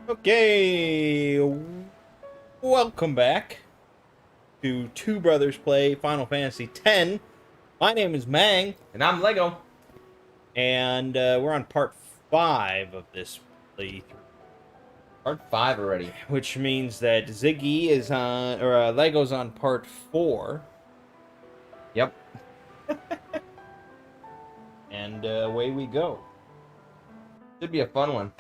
Okay, welcome back to Two Brothers Play Final Fantasy X. My name is Mang, And I'm Lego. and we're on part 5 of this playthrough, Part 5 already. which means that Ziggy is on, or Lego's on part 4, Yep. and away we go. Should be a fun one.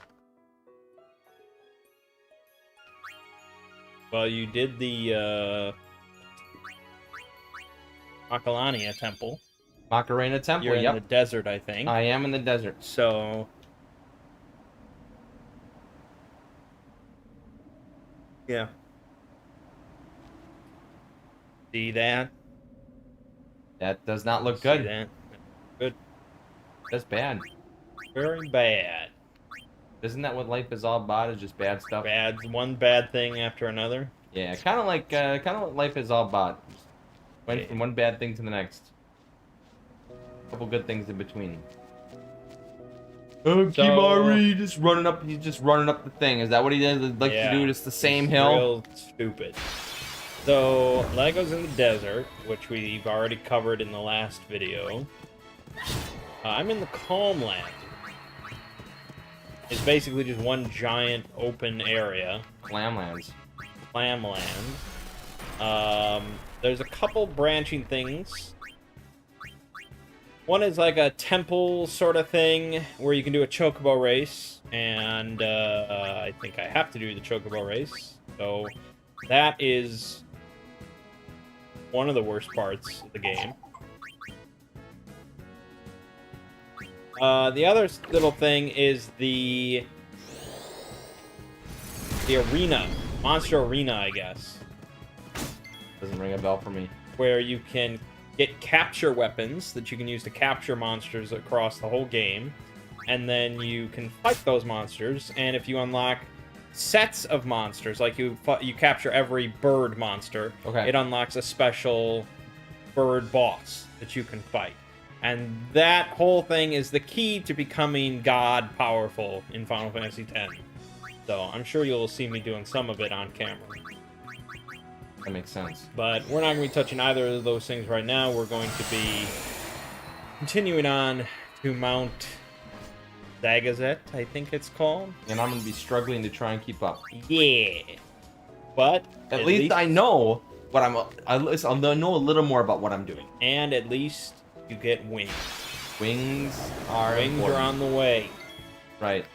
Well, you did the Makalania Temple. Macarena Temple, You're in yep. the desert, I think. I am in the desert. So, yeah. See that? That does not look See good. that? Good. That's bad. Very bad. Isn't that what life is all about? Is just bad stuff? Bad. One bad thing after another. Yeah, kind of what life is all about. Just went from one bad thing to the next. Couple good things in between. Oh, So- Kimari, he's just running up the thing. Is that what he does? Like Yeah. to do just the same It's hill? Real stupid. So, Lego's in the desert, which we've already covered in the last video. I'm in the Calm Land. It's basically just one giant open area. Clamlands. Clam Land. There's a couple branching things. One is like a temple sort of thing where you can do a chocobo race, and I think I have to do the chocobo race. So that is one of the worst parts of the game. The other little thing is the arena, monster arena, I guess, Doesn't ring a bell for me. where you can get capture weapons that you can use to capture monsters across the whole game, and then you can fight those monsters. And if you unlock sets of monsters, like you capture every bird monster, Okay. it unlocks a special bird boss that you can fight. And that whole thing is the key to becoming god powerful in Final Fantasy X. So I'm sure you'll see me doing some of it on camera. That makes sense. But we're not going to be touching either of those things right now. We're going to be continuing on to Mount Zagazet, I think it's called. And I'm gonna be struggling to try and keep up. Yeah. But At least I know what at least I'll know a little more about what I'm doing. And at least you get wings. Wings are Wings are important. on the way. Right.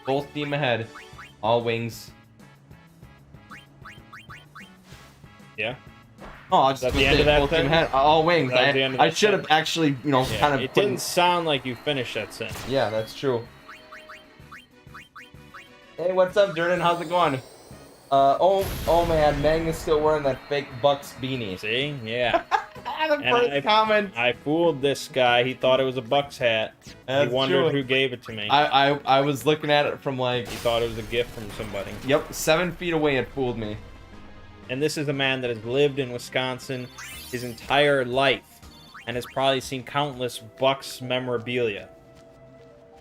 Full steam ahead. All wings. Yeah. Oh, I was that just the gonna end say of that full steam thing? ahead. All wings. That was the end of I that should have thing? actually, Yeah, kind of it put. didn't sound like you finished that sentence. Yeah, that's true. Hey, what's up, Jordan? How's it going? Oh man, Mang is still wearing that fake Bucks beanie. See? Yeah. The And first comment. I fooled this guy. He thought it was a Bucks hat. That's He wondered true. who gave it to me. I was looking at it from like, He thought it was a gift from somebody. yep, 7 feet away. It fooled me. And this is a man that has lived in Wisconsin his entire life and has probably seen countless Bucks memorabilia.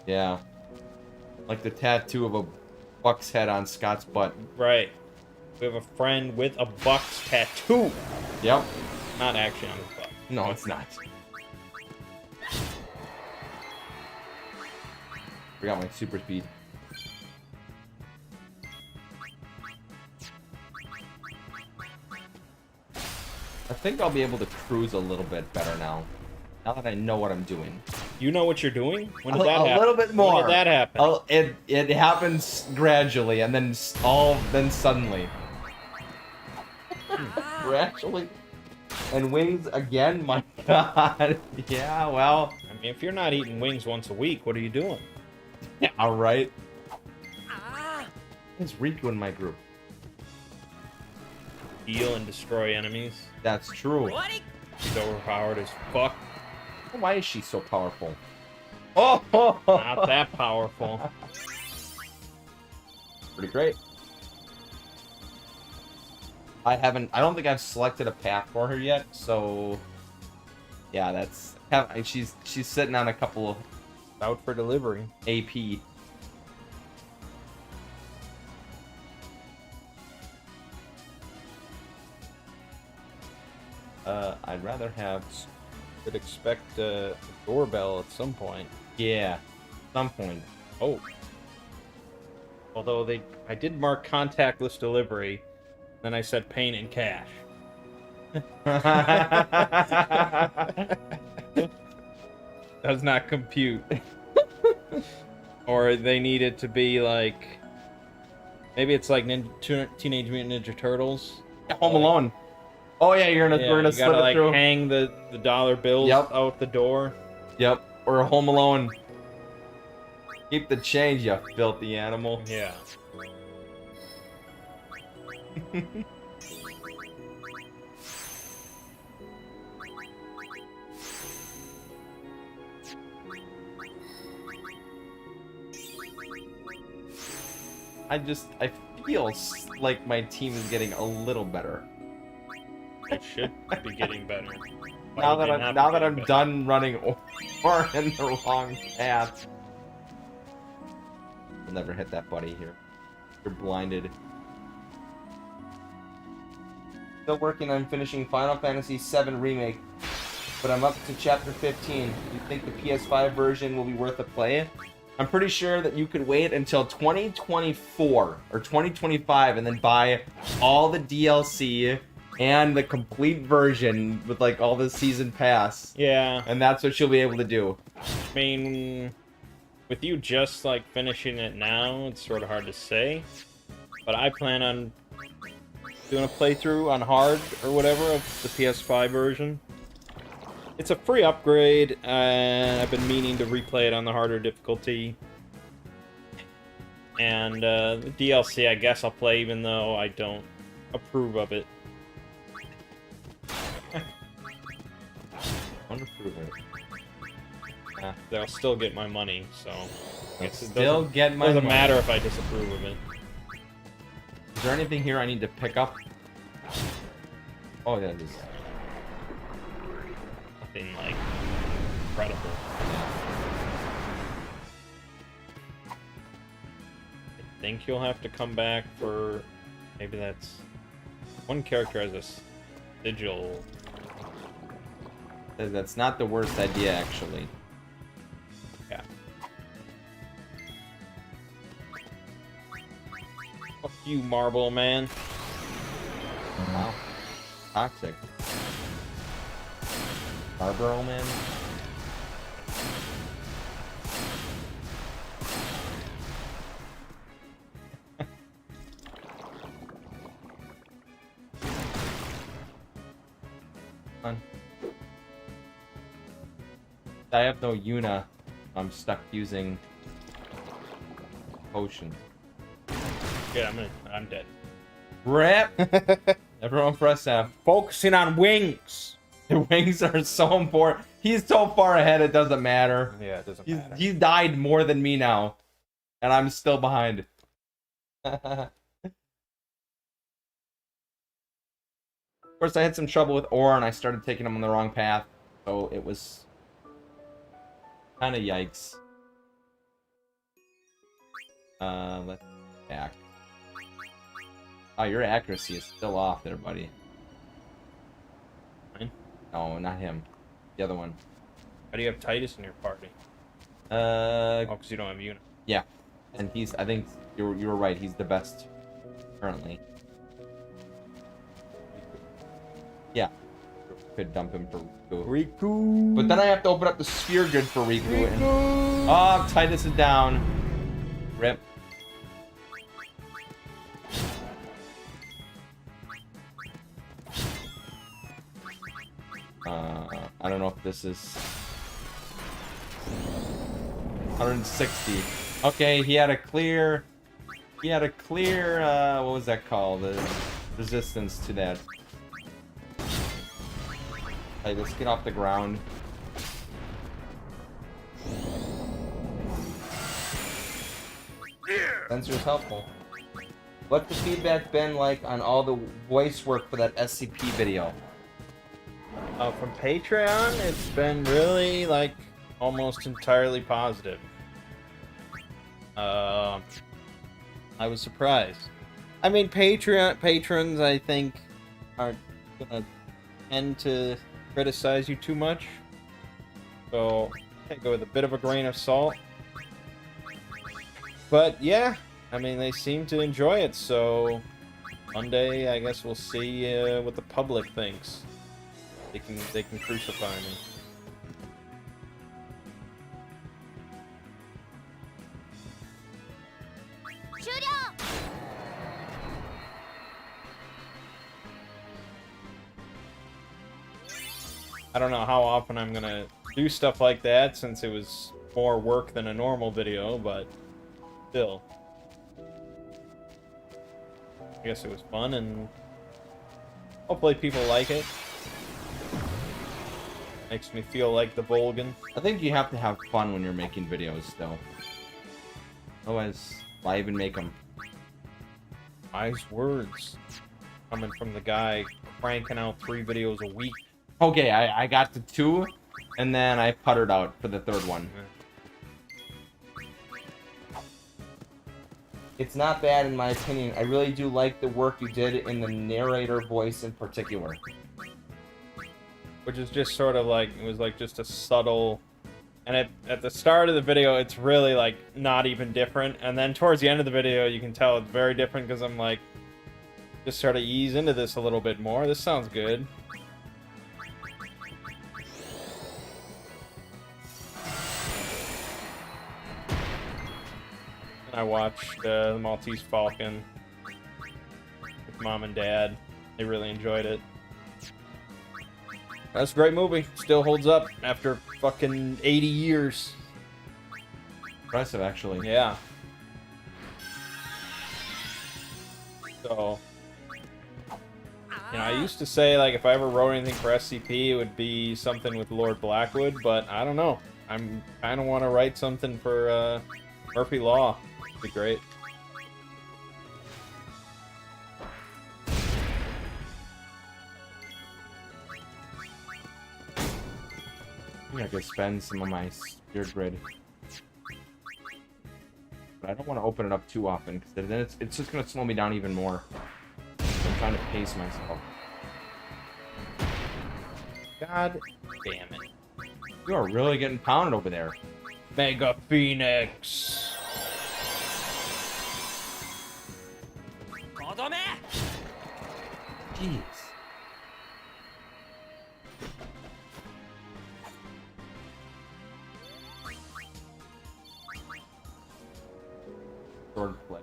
Yeah, like the tattoo of a Bucks head on Scott's butt. Right. We have a friend with a Bucks tattoo. Yep. Not actually on his butt. No, it's not. Forgot my super speed. I think I'll be able to cruise a little bit better now. Now that I know what I'm doing. You know what you're doing? When did A- that a happen? little bit more. When did that happen? Oh, it happens gradually and then then suddenly. Gradually. And wings again? My god. Yeah, well. I mean, if you're not eating wings once a week, what are you doing? Yeah, alright. It's Riku in my group. Heal and destroy enemies. That's true. She's overpowered as fuck. Why is she so powerful? Oh! Not that powerful. Pretty great. I don't think I've selected a path for her yet, so yeah, she's sitting on a couple of Out for delivery. AP. I'd rather have. Could expect a doorbell at some point. Yeah, some point. Oh. Although I did mark contactless delivery, then I said paying in cash. Does not compute. Or they need it to be like, maybe it's like Teenage Mutant Ninja Turtles. Home Alone. Oh yeah, we're gonna you slip gotta it like through. hang the dollar bills Yep. out the door. Yep. Or Home Alone. Keep the change, you filthy animal. Yeah. I feel like my team is getting a little better. It should be getting better. Why Now would that they not now be that getting I'm better? done running or in the wrong path. I'll never hit that buddy here. You're blinded. Still working on finishing Final Fantasy VII Remake, but I'm up to Chapter 15. You think the PS5 version will be worth a play? I'm pretty sure that you could wait until 2024 or 2025 and then buy all the DLC and the complete version with like all the season pass. Yeah, And that's what you'll be able to do. I mean, with you just like finishing it now, it's sort of hard to say. But I plan on doing a playthrough on hard or whatever of the PS5 version. It's a free upgrade, and I've been meaning to replay it on the harder difficulty. And the DLC, I guess I'll play even though I don't approve of it. Unapprove it. They'll still get my money, so I guess it Still doesn't, get my doesn't money. matter if I disapprove of it. Is there anything here I need to pick up? Oh yeah, there's. Nothing like incredible. I think you'll have to come back for maybe that's one character has a sigil. That's not the worst idea, actually. Yeah. Fuck you, Marble Man. Wow. Toxic. Barbaro Man. Fun. I have no Yuna. I'm stuck using potion. Yeah, I'm dead. Rip! Everyone press F. Focusing on wings. The wings are so important. He's so far ahead, it doesn't matter. Yeah, it doesn't He's died more than me now. And I'm still behind. Of course, I had some trouble with ore, and I started taking him on the wrong path. So it was kind of yikes. Let's back. Oh, your accuracy is still off there, buddy. Mine? No, not him. The other one. How do you have Titus in your party? Uh, Oh, because you don't have Una. yeah. And he's, I think you were right, he's the best currently. Yeah. Could dump him for Riku. Riku. But then I have to open up the sphere grid for Riku. And... Oh, Titus is down. Rip. I don't know if this is 160. Okay, he had a clear, what was that called? The resistance to that. Hey, let's get off the ground. Sensor's helpful. What's the feedback been like on all the voice work for that SCP video? From Patreon, it's been really, like, almost entirely positive. I was surprised. I mean, patrons, I think, aren't gonna tend to criticize you too much. So, I go with a bit of a grain of salt. But yeah, I mean, they seem to enjoy it, so Monday, I guess we'll see what the public thinks. They can crucify me. I don't know how often I'm gonna do stuff like that, since it was more work than a normal video, but still. I guess it was fun, and hopefully people like it. Makes me feel like the Volgan. I think you have to have fun when you're making videos still. Otherwise, why even make them? Wise words. Coming from the guy cranking out 3 videos a week. Okay, I got to 2, and then I puttered out for the 3rd one. It's not bad in my opinion. I really do like the work you did in the narrator voice in particular. Which is just sort of like, it was like just a subtle... And at the start of the video, it's really like not even different. And then towards the end of the video, you can tell it's very different because I'm like, just sort of ease into this a little bit more. This sounds good. I watched the Maltese Falcon with Mom and Dad. They really enjoyed it. That's a great movie. Still holds up after fucking 80 years. Impressive, actually. Yeah. So, you know, I used to say, like, if I ever wrote anything for SCP, it would be something with Lord Blackwood, but I don't know. I'm kind of want to write something for Murphy Law. It'd be great. I think I could spend some of my Spirit Grid. But I don't want to open it up too often, because then it's just going to slow me down even more. I'm trying to pace myself. God damn it. You are really getting pounded over there. Mega Phoenix. Jeez. Swordplay.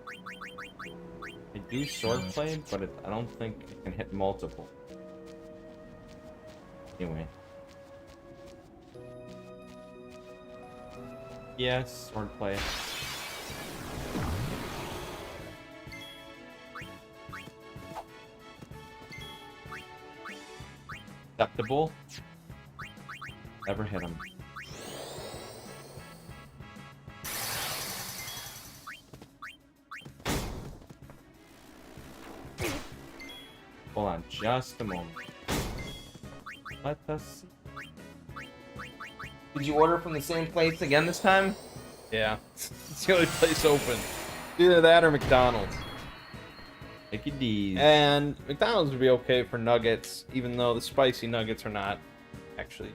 I do swordplay, but I don't think it can hit multiple. Anyway. Yes, swordplay. Acceptable. Never hit him. Hold on just a moment. Let us see. Did you order from the same place again this time? Yeah. It's the only place open. Either that or McDonald's. Mickey D's. And McDonald's would be okay for nuggets, even though the spicy nuggets are not actually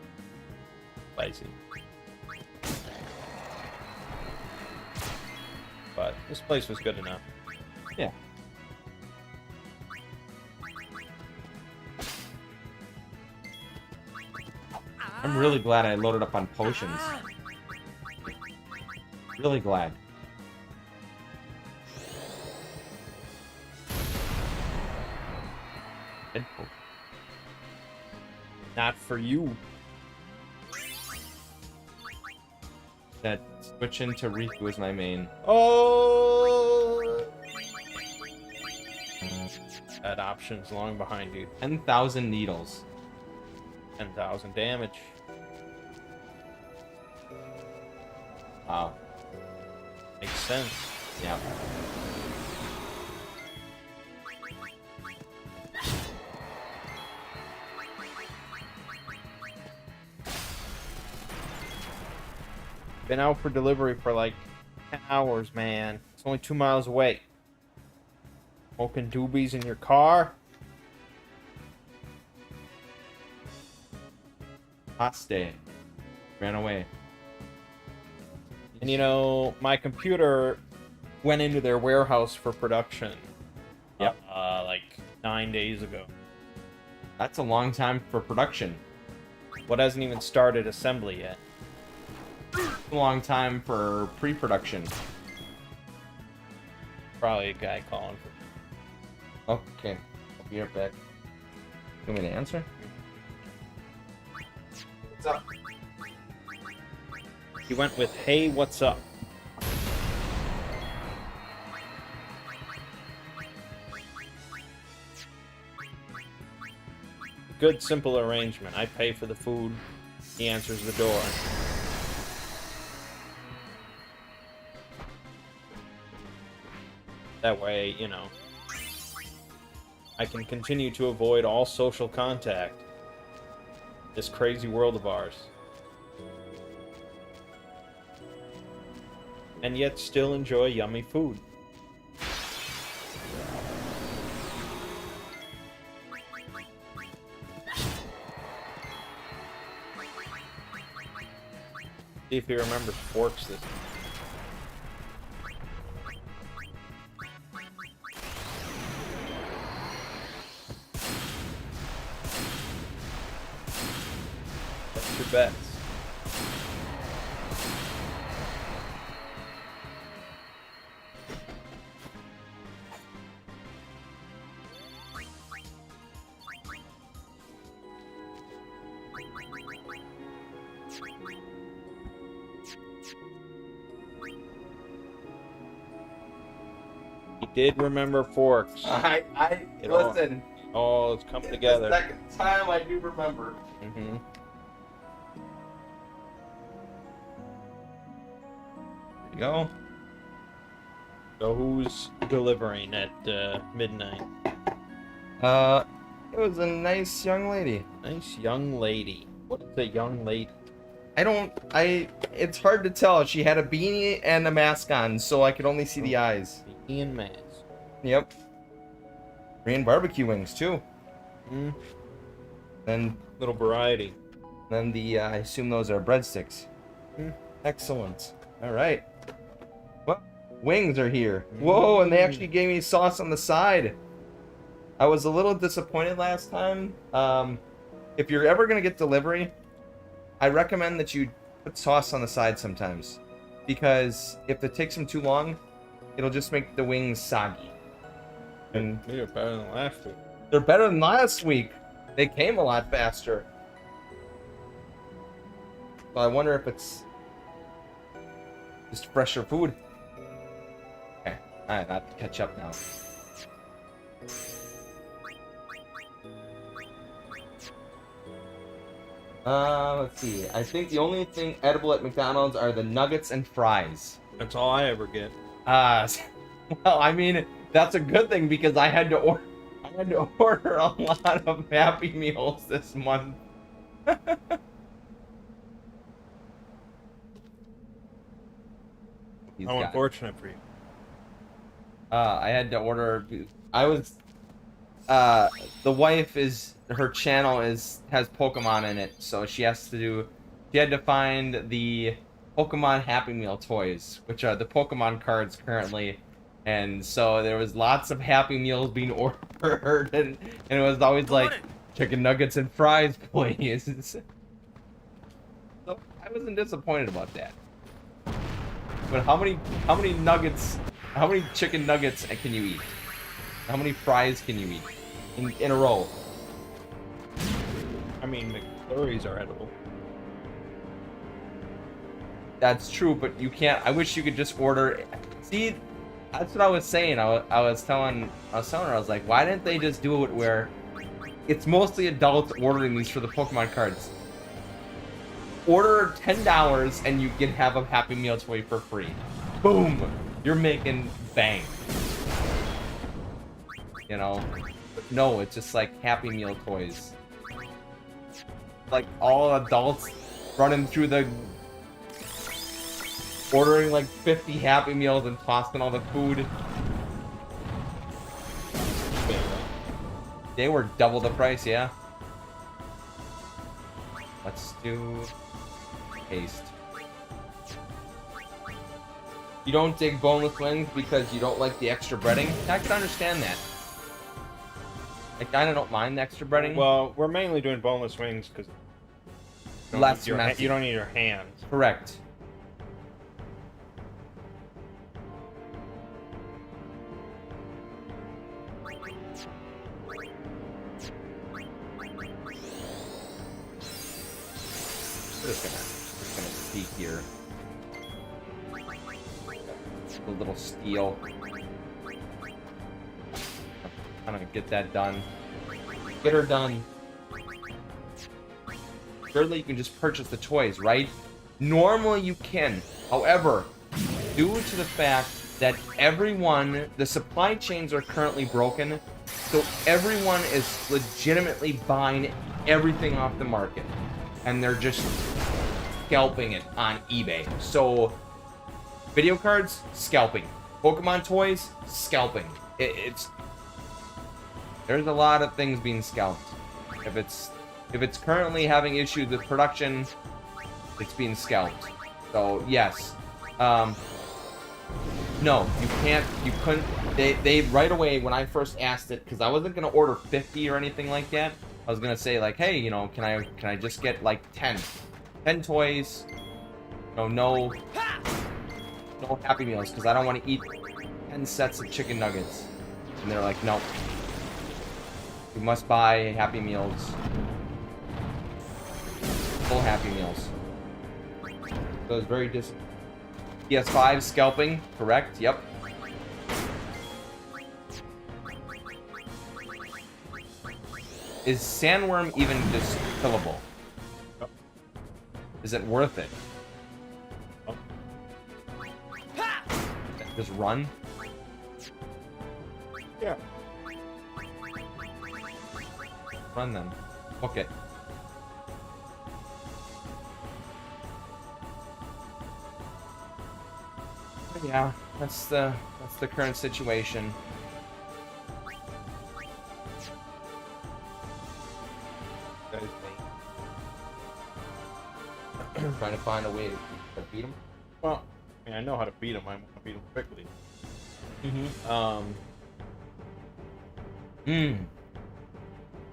spicy. But this place was good enough. Yeah. I'm really glad I loaded up on potions. Really glad. Deadpool. Not for you. That switching to Riku is my main. Oh! That option's long behind you. 10,000 needles. 10,000 damage. Wow. Makes sense. Yeah. Been out for delivery for like 10 hours, man. It's only 2 miles away. Smoking doobies in your car? Haste. Ran away. And you know, my computer went into their warehouse for production. Yep. Like 9 days ago. That's a long time for production. What hasn't even started assembly yet? A long time for pre-production. Probably a guy calling for. Okay. I'll be right back. You want me to answer? What's up? He went with, "Hey, what's up?" Good, simple arrangement. I pay for the food. He answers the door. That way, you know, I can continue to avoid all social contact. This crazy world of ours. And yet still enjoy yummy food. See if he remembers forks this time. That's your bets. He did remember forks. Listen. Oh, it's coming The together. second time I do remember. Mm-hmm. There you go. So who's delivering at midnight? It was a nice young lady. Nice young lady. What is a young lady? It's hard to tell. She had a beanie and a mask on, so I could only see the eyes. Ian Mass. Yep. Korean barbecue wings, too. Mm, And little variety. then I assume those are breadsticks. Hmm. Excellent. All right. Well, wings are here. Whoa, and they actually gave me sauce on the side. I was a little disappointed last time. If you're ever going to get delivery, I recommend that you put sauce on the side sometimes. Because if it takes them too long, it'll just make the wings soggy. And You're better than last week. they're better than last week. They came a lot faster. But I wonder if it's just fresher food. Okay, alright, I have to catch up now. Let's see. I think the only thing edible at McDonald's are the nuggets and fries. That's all I ever get. Well, I mean, that's a good thing because I had to order a lot of Happy Meals this month. He's How got it. unfortunate for you. I had to order. The wife her channel has Pokemon in it, so she had to find the Pokemon Happy Meal toys, which are the Pokemon cards currently, and so there was lots of Happy Meals being ordered, and it was always like chicken nuggets and fries, please. So I wasn't disappointed about that. But how many chicken nuggets can you eat? How many fries can you eat in a row? I mean, McFlurries are edible. That's true, but you can't. I wish you could just order. See, that's what I was saying. I was telling her, I was like, why didn't they just do it where it's mostly adults ordering these for the Pokemon cards? Order $10 and you can have a Happy Meal toy for free. Boom! You're making bang. You know? But no, it's just like Happy Meal toys. Like all adults running through ordering like 50 Happy Meals and tossing all the food. They were double the price, yeah. Let's do paste. You don't dig boneless wings because you don't like the extra breading? I can understand that. I kind of don't mind the extra breading. Well, we're mainly doing boneless wings because Less messy. you don't need your hands. Correct. Just gonna peek here. A little steel. I'm gonna get that done. Get her done. Thirdly, you can just purchase the toys, right? Normally you can. However, due to the fact that the supply chains are currently broken, so everyone is legitimately buying everything off the market. And they're just scalping it on eBay. So, video cards, scalping. Pokemon toys, scalping. There's a lot of things being scalped. If it's currently having issues with production, it's being scalped. So yes, no, you couldn't. They right away when I first asked it, because I wasn't gonna order 50 or anything like that. I was gonna say like, hey, can I just get like 10 toys? No Happy Meals because I don't want to eat 10 sets of chicken nuggets. And they're like, nope. You must buy Happy Meals. Full Happy Meals. So it's very PS5 scalping, correct? Yep. Is Sandworm even just killable? Is it worth it? Just run? Yeah. Run then. Okay. Yeah, that's the current situation. Trying to find a way to beat him. Well, I mean, I know how to beat him. I want to beat him quickly.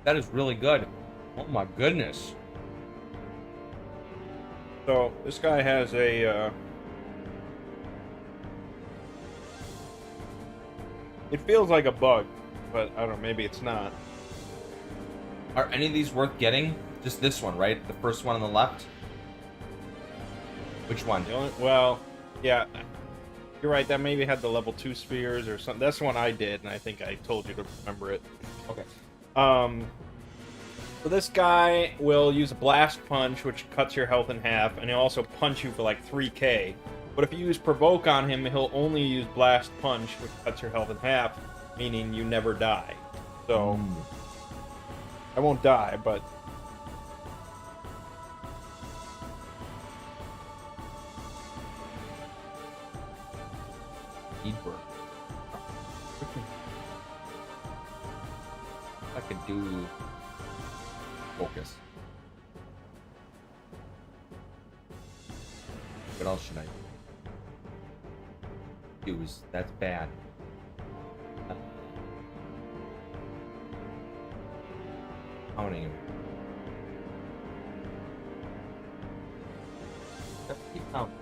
That is really good. Oh my goodness. So this guy has a. It feels like a bug, but I don't know. Maybe it's not. Are any of these worth getting? Just this one, right? The first one on the left. Which one? Well, yeah, you're right. That maybe had the level 2 spheres or something. That's the one I did, and I think I told you to remember it. Okay. So this guy will use a blast punch, which cuts your health in half, and he'll also punch you for like 3k. But if you use provoke on him, he'll only use blast punch, which cuts your health in half, meaning you never die. So I won't die, but. I could do focus. What else should I use? That's bad. Counting him. Keep counting.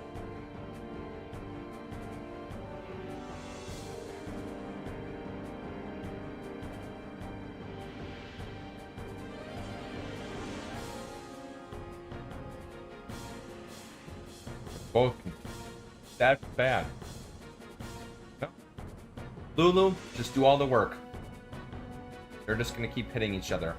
Both. That's bad. No. Lulu, just do all the work. They're just gonna keep hitting each other.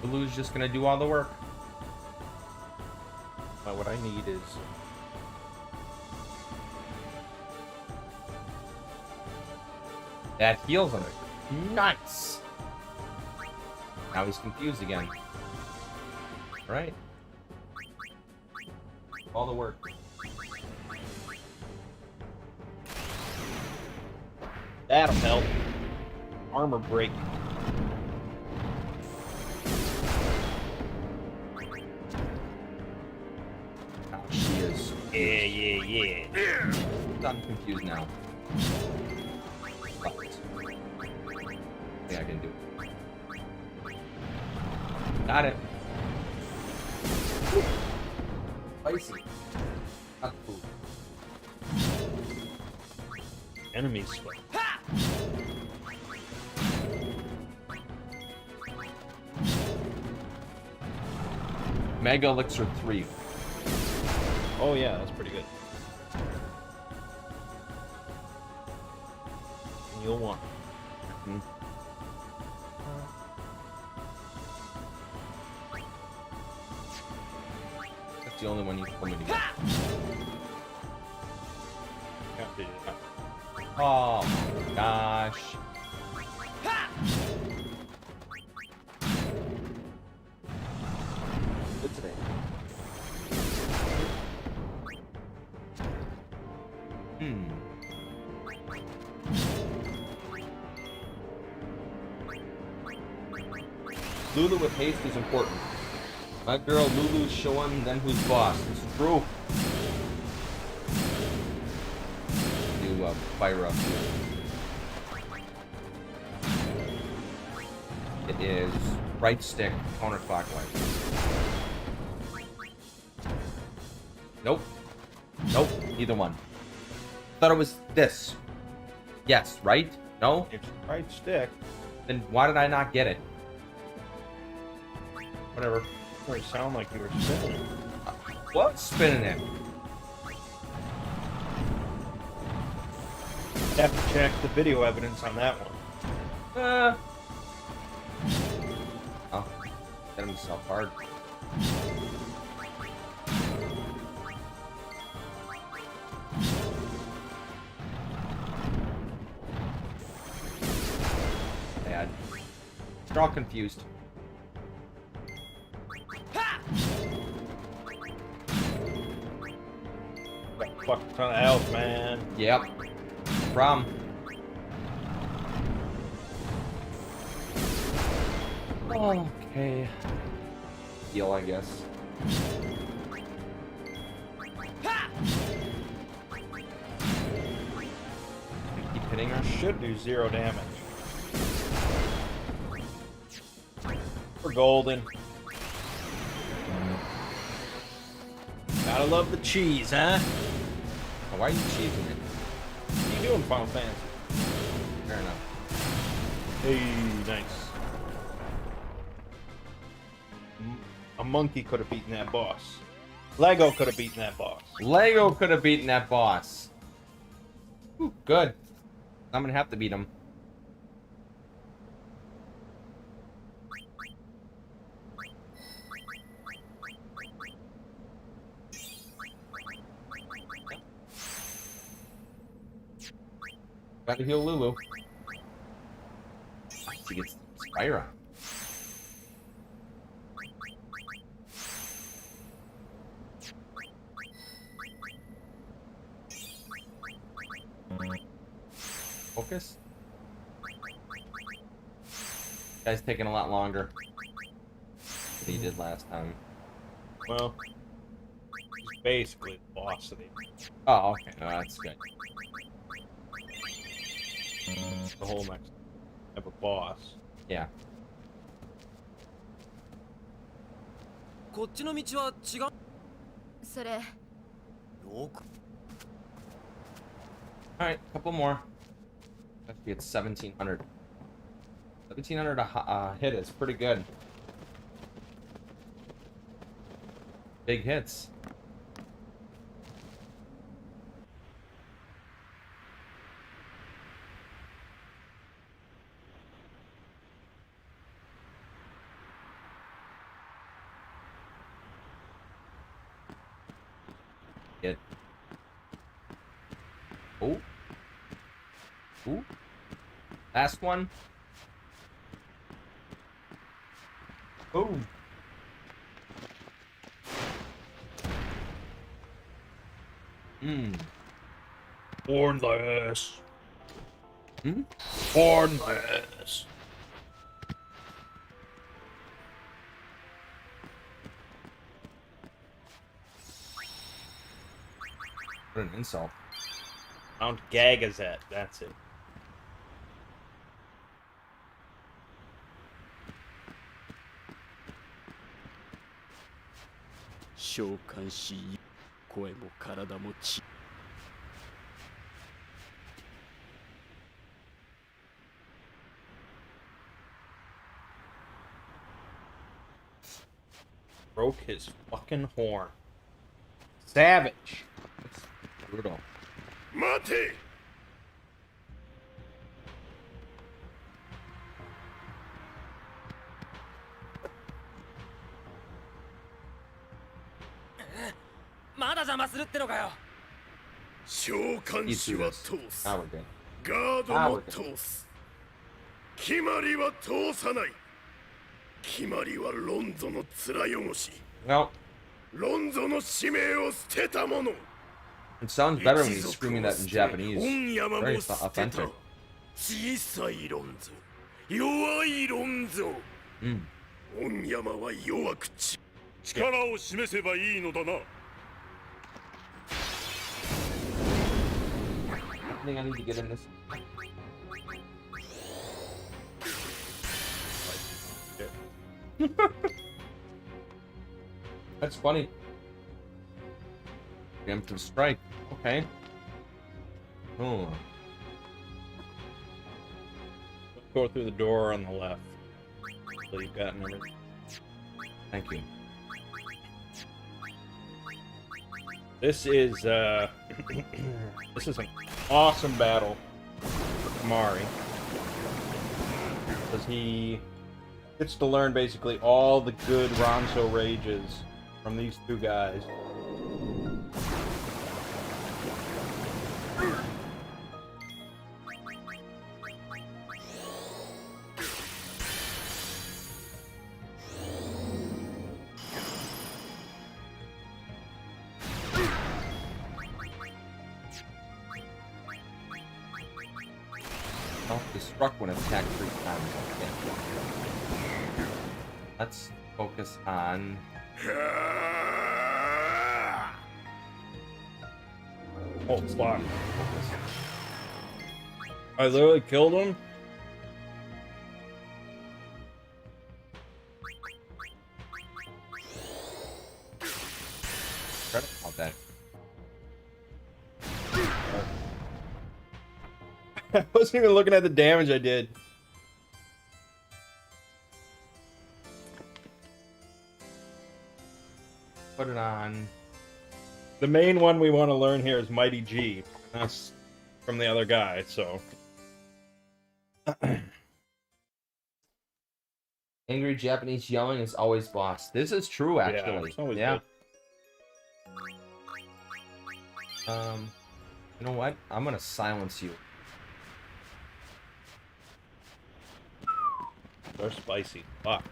Lulu's just gonna do all the work. What I need is. That heals him. Nice. Now he's confused again. Alright. All the work. That'll help. Armor break. Oh, she is. Yeah. I'm confused now. Fuck it. I think I can do it. Got it. Spicy. Not food. Enemy sweat. Mega Elixir 3. Oh yeah, that's pretty good. You'll want. Hmm. That's the only one you can put me to get. Oh my gosh. Good today. Lulu with haste is important. My girl Lulu's showing them who's boss. This is true. Do fire up. It is right stick counterclockwise. Nope. Nope. Either one. Thought it was this. Yes, right? No? It's right stick. Then why did I not get it? Whatever. It sound like you were spinning it. What? Spinning it? Have to check the video evidence on that one. Oh. Get himself hard. Bad. They're all confused. Fuck a ton of health, man. Yep. Problem. Okay. Heal, I guess. Keep hitting her. Should do 0 damage. For golden. Gotta love the cheese, huh? Oh, why are you cheesing it? What are you doing, Final Fantasy? Fair enough. Hey, nice. A monkey could have beaten that boss. Lego could have beaten that boss. Lego could have beaten that boss. Ooh, good. I'm gonna have to beat him. Gotta heal Lulu. She gets Spyra. Focus. Guy's taking a lot longer than he did last time. Well, he's basically the boss of the Oh, okay. No, that's good. the whole next type of boss. Yeah. こっちの道は違う。それよく Alright, couple more. Actually, it's 1700. 1700 a hit is pretty good. Big hits. Hit. Oh. Ooh. Last one. Boom. Born thy ass. Hmm? Hornless. What an insult. Mount Gagazet, that's it. 召喚し声も体もち Broke his fucking horn. Savage. It's brutal. 待て まだ邪魔するってのかよ 召喚士は通す Now we're good. ガードも通す決まりは通さない決まりはロンゾの面汚し Well, ロンゾの使命を捨てた者 it sounds better when he's screaming that in Japanese. 御山 Very も捨てた authentic. 小さいロンゾ弱いロンゾ Mm. 御山は弱く力を示せばいいのだな I think I need to get in this. That's funny. Preemptive strike. Okay. Oh. Go through the door on the left. So you've gotten everything. Thank you. This is this is an awesome battle for Kamari. Because he gets to learn basically all the good Ronso rages from these two guys. Self-destruct when attacked 3 times. Okay. Let's focus on. Hold slot. I literally killed him. Credit all that. I wasn't even looking at the damage I did. Put it on. The main one we want to learn here is Mighty G. That's from the other guy, so. Angry Japanese yelling is always boss. This is true, actually. it's always yeah. good. You know what? I'm gonna silence you. They're spicy. Fuck.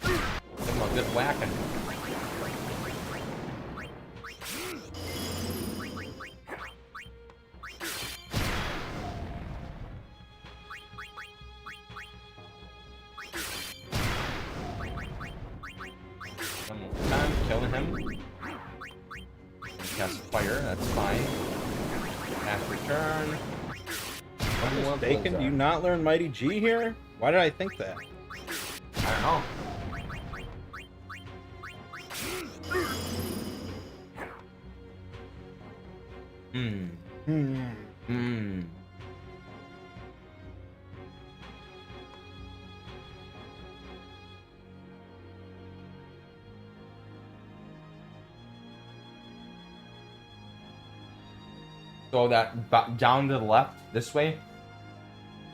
Give him a good whacking. One more time, killing him. Cast fire, that's fine. Cast return. One more Bacon, do you blizzard. not learn Mighty G here? Why did I think that? I don't know. Hmm. So that down to the left, this way,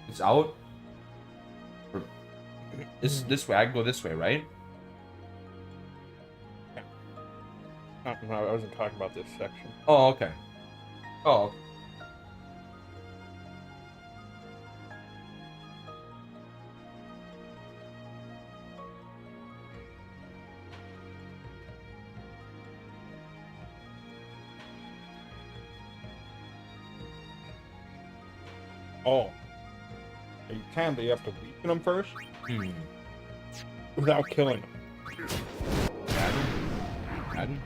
it's out. Or this way. I go this way, right? No, I wasn't talking about this section. Oh, okay. Oh. Oh. You can, but you have to weaken them first without killing them. Madden?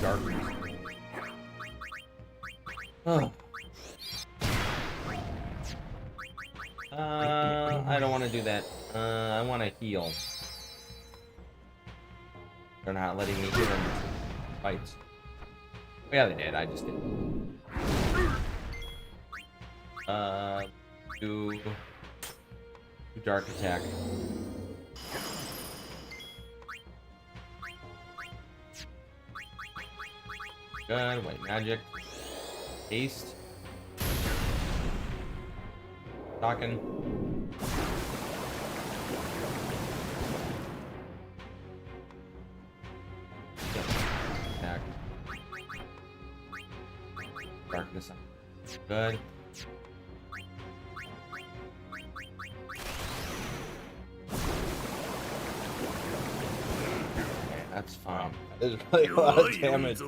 Darkness. Oh. I don't want to do that. I want to heal. They're not letting me heal in fights. Oh, yeah, they did. I just didn't. Do dark attack. Good. White magic. Haste. Talking. Attack. Darkness. Good. Okay, that's fine. There's really a lot of damage.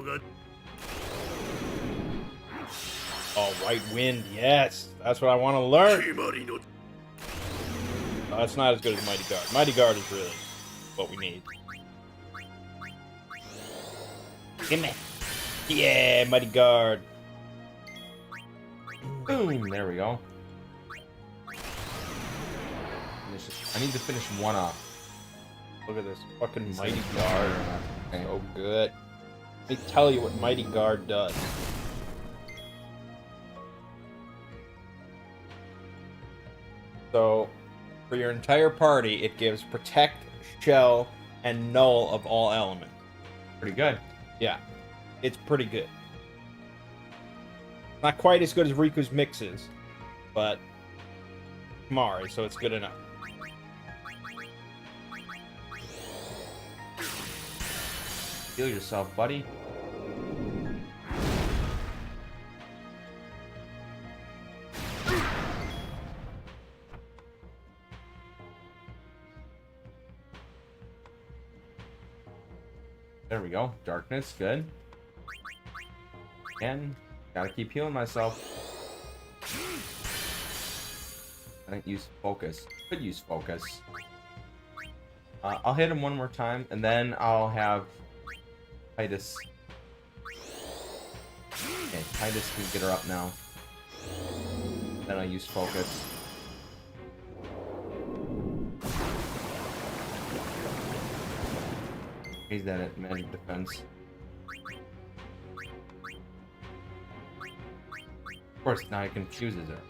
Oh, right wind, yes. That's what I want to learn. That's not as good as Mighty Guard. Mighty Guard is really what we need. Gimme. Yeah, Mighty Guard. Boom, there we go. I need to finish one off. Look at this fucking Mighty Guard. So good. Let me tell you what Mighty Guard does. So, for your entire party, it gives Protect, Shell, and Null of all elements. Pretty good. Yeah, it's pretty good. Not quite as good as Riku's mixes, but Mari, so it's good enough. Heal yourself, buddy. There we go. Darkness, good. And gotta keep healing myself. I didn't use focus. Could use focus. I'll hit him one more time, and then I'll have Titus. Okay, Titus can get her up now. Then I'll use focus. He's that at magic defense. Of course, now he confuses her.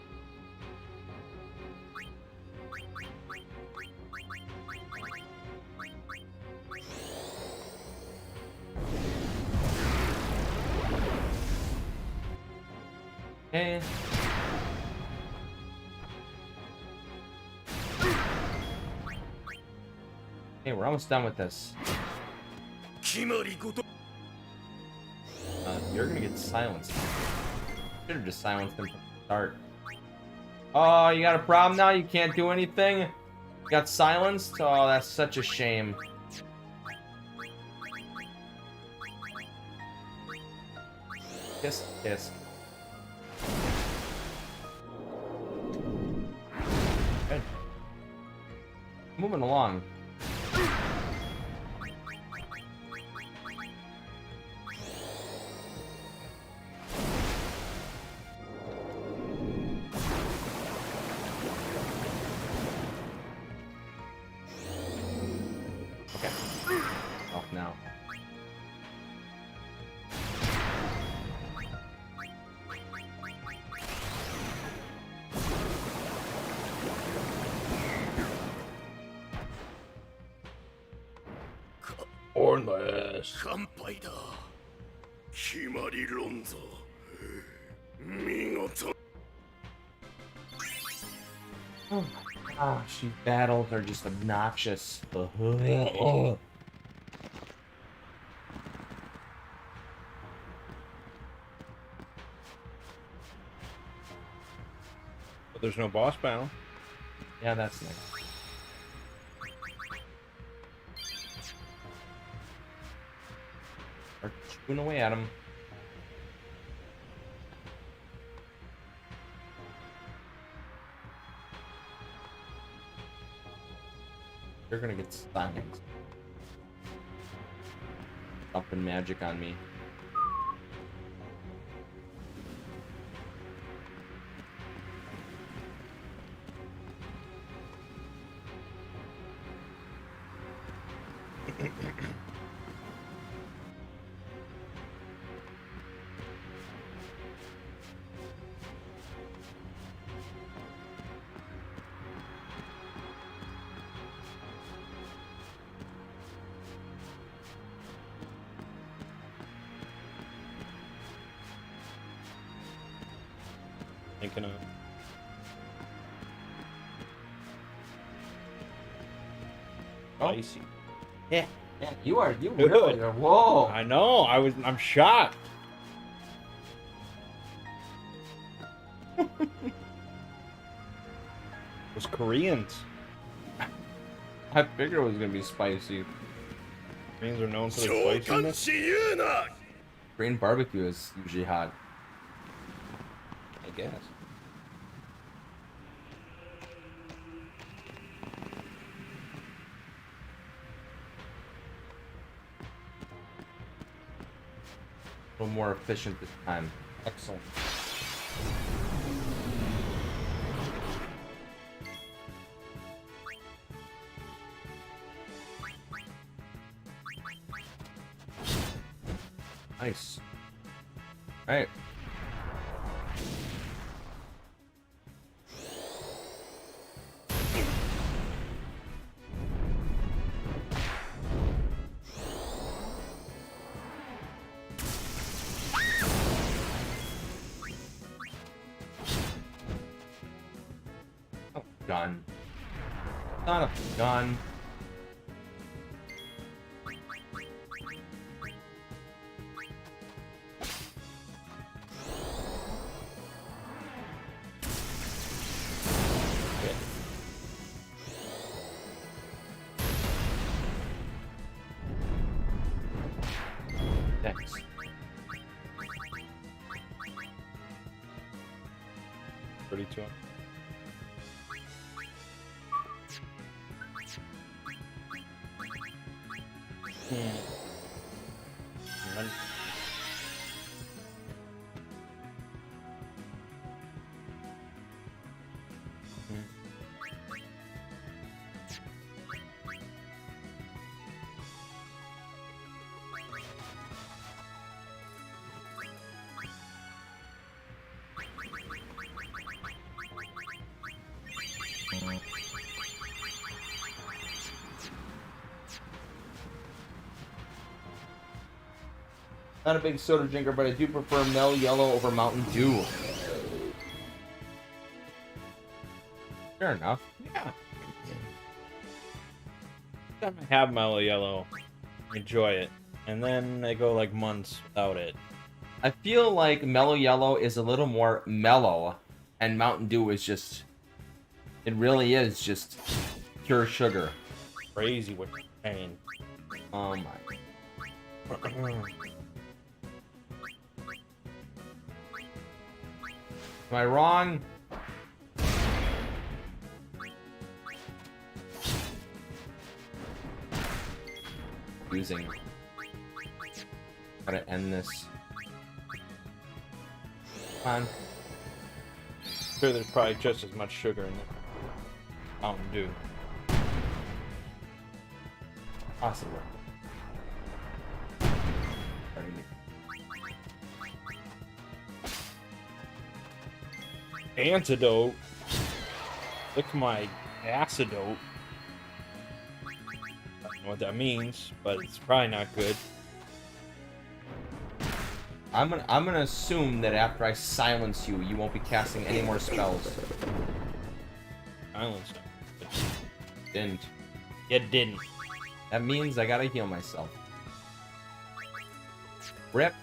Okay. Hey, we're almost done with this. You're gonna get silenced. Should have just silenced him from the start. Oh, you got a problem now? You can't do anything? You got silenced? Oh, that's such a shame. Kiss, kiss. Good. Moving along. Okay. Off now. Hornless. 乾杯だ決まりロンゾ見事 Ah, she battles are just obnoxious. But there's no boss battle. Yeah, that's nice. Start chewing away at him. They're gonna get stunned. Dumping magic on me. Thinking of. Oh. Spicy. Yeah, you Good. really are. Whoa. I know. I'm shocked. Those Koreans. I figured it was gonna be spicy. Koreans are known for their 召喚 spiciness. し言うな Korean barbecue is usually hot. I guess. A little more efficient this time. Excellent. Nice. Alright. Oh, gun. Not a gun. Thanks. Pretty too. Not a big soda drinker, but I do prefer Mellow Yellow over Mountain Dew. Fair enough. Yeah. Every time I have Mellow Yellow, enjoy it, and then I go like months without it. I feel like Mellow Yellow is a little more mellow, and Mountain Dew is just... It really is just pure sugar. Crazy what you're saying. Oh my. Am I wrong? Using. Gotta end this. Come on. Sure, there's probably just as much sugar in the Mountain Dew. Possible. Antidote. Look my acidote. I don't know what that means, but it's probably not good. I'm gonna assume that after I silence you, you won't be casting any more spells. Silence. Didn't. You didn't. That means I gotta heal myself. Rip.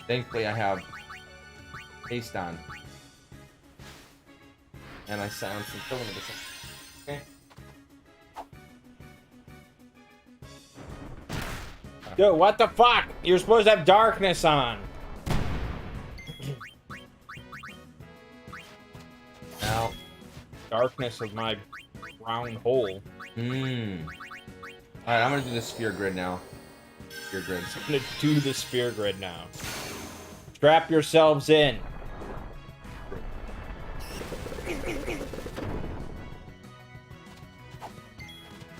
Thankfully I have haste on. And I silenced and killed him at the same. Okay. Dude, what the fuck? You're supposed to have darkness on. Now. Darkness of my round hole. Alright, I'm gonna do the sphere grid now. Sphere grid. I'm gonna do the sphere grid now. Strap yourselves in.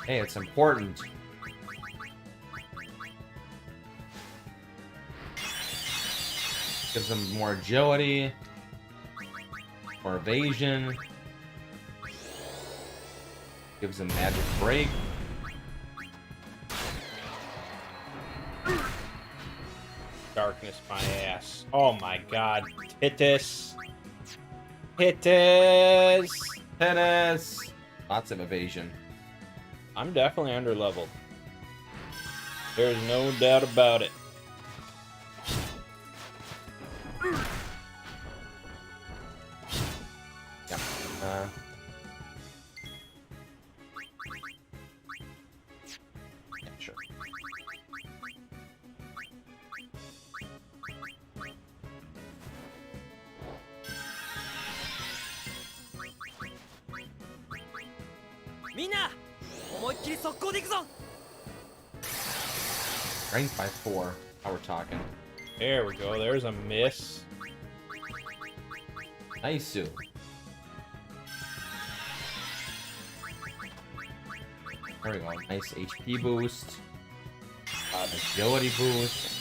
Hey, it's important. Gives them more agility, more evasion. Gives them magic break. Darkness my ass. Oh my god. Titus. Titus. Tennis. Lots of evasion. I'm definitely underleveled. There's no doubt about it. Yeah. Yeah, sure. Minna! 思いっきり速攻で行くぞ Strength by 4. How we're talking. There we go. There's a miss. Nice. There we go. Nice HP boost. Agility boost.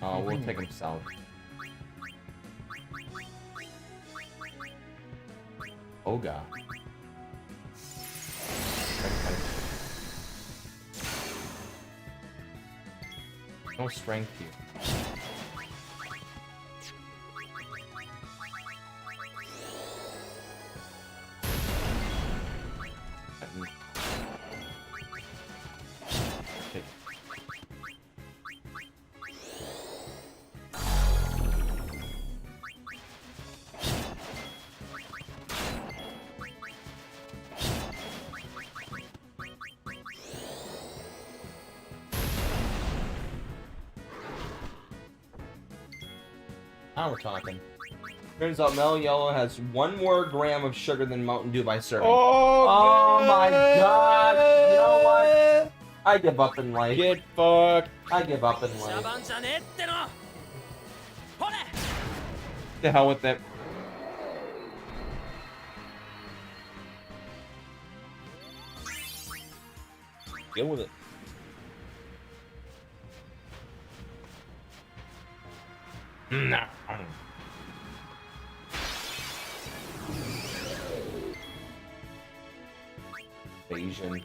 Oh, we'll take him south. Oga. No strength here. Okay. Now we're talking. Turns out Mellow Yellow has 1 more gram of sugar than Mountain Dew by serving. Oh my god! You know what? I give up in life. Get fucked. I give up in 茶 life. 番じゃねえってのほれ The hell with that. Deal with it. No. Asian.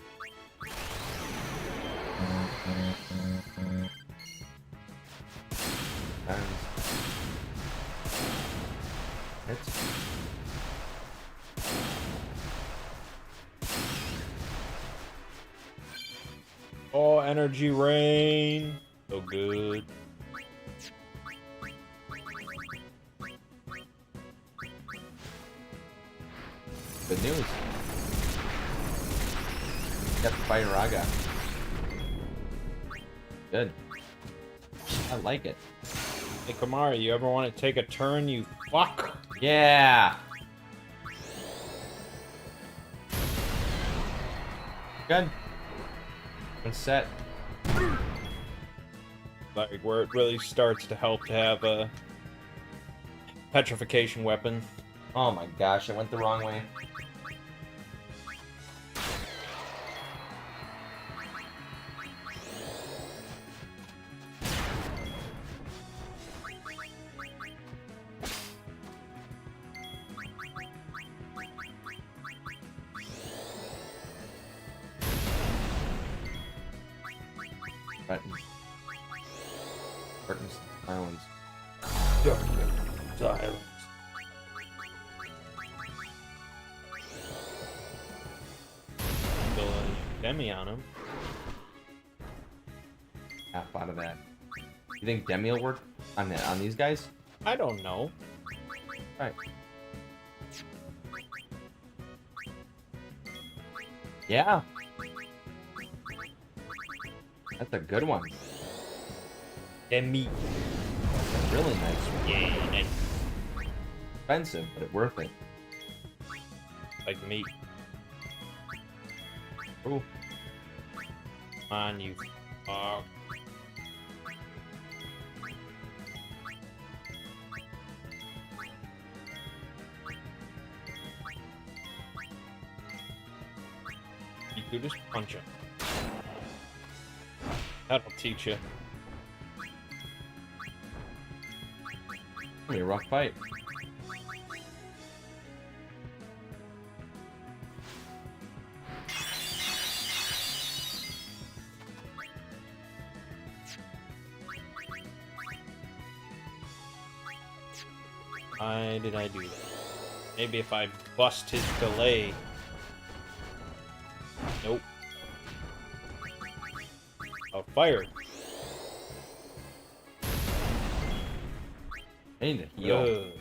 It's Oh, energy rain. So good. good news. Got the Fire Raga. Good. I like it. Hey, Kamari, you ever want to take a turn, you fuck? Yeah. Good. Been set. Like, where it really starts to help to have a petrification weapon. Oh my gosh, I went the wrong way. Button. Curtains, islands. Silence. Still a demi on him. half out of that. You think Demi will work on these guys? I don't know. Right. Yeah. That's a good one. Demi. Really nice one. Yeah, nice. Expensive, but it's worth it. Like meat. Ooh. Come on, you. You could just punch him. That'll teach you. It's gonna be a rough fight. Why did I do that? Maybe if I bust his delay. Nope. Oh, fire. I need to heal.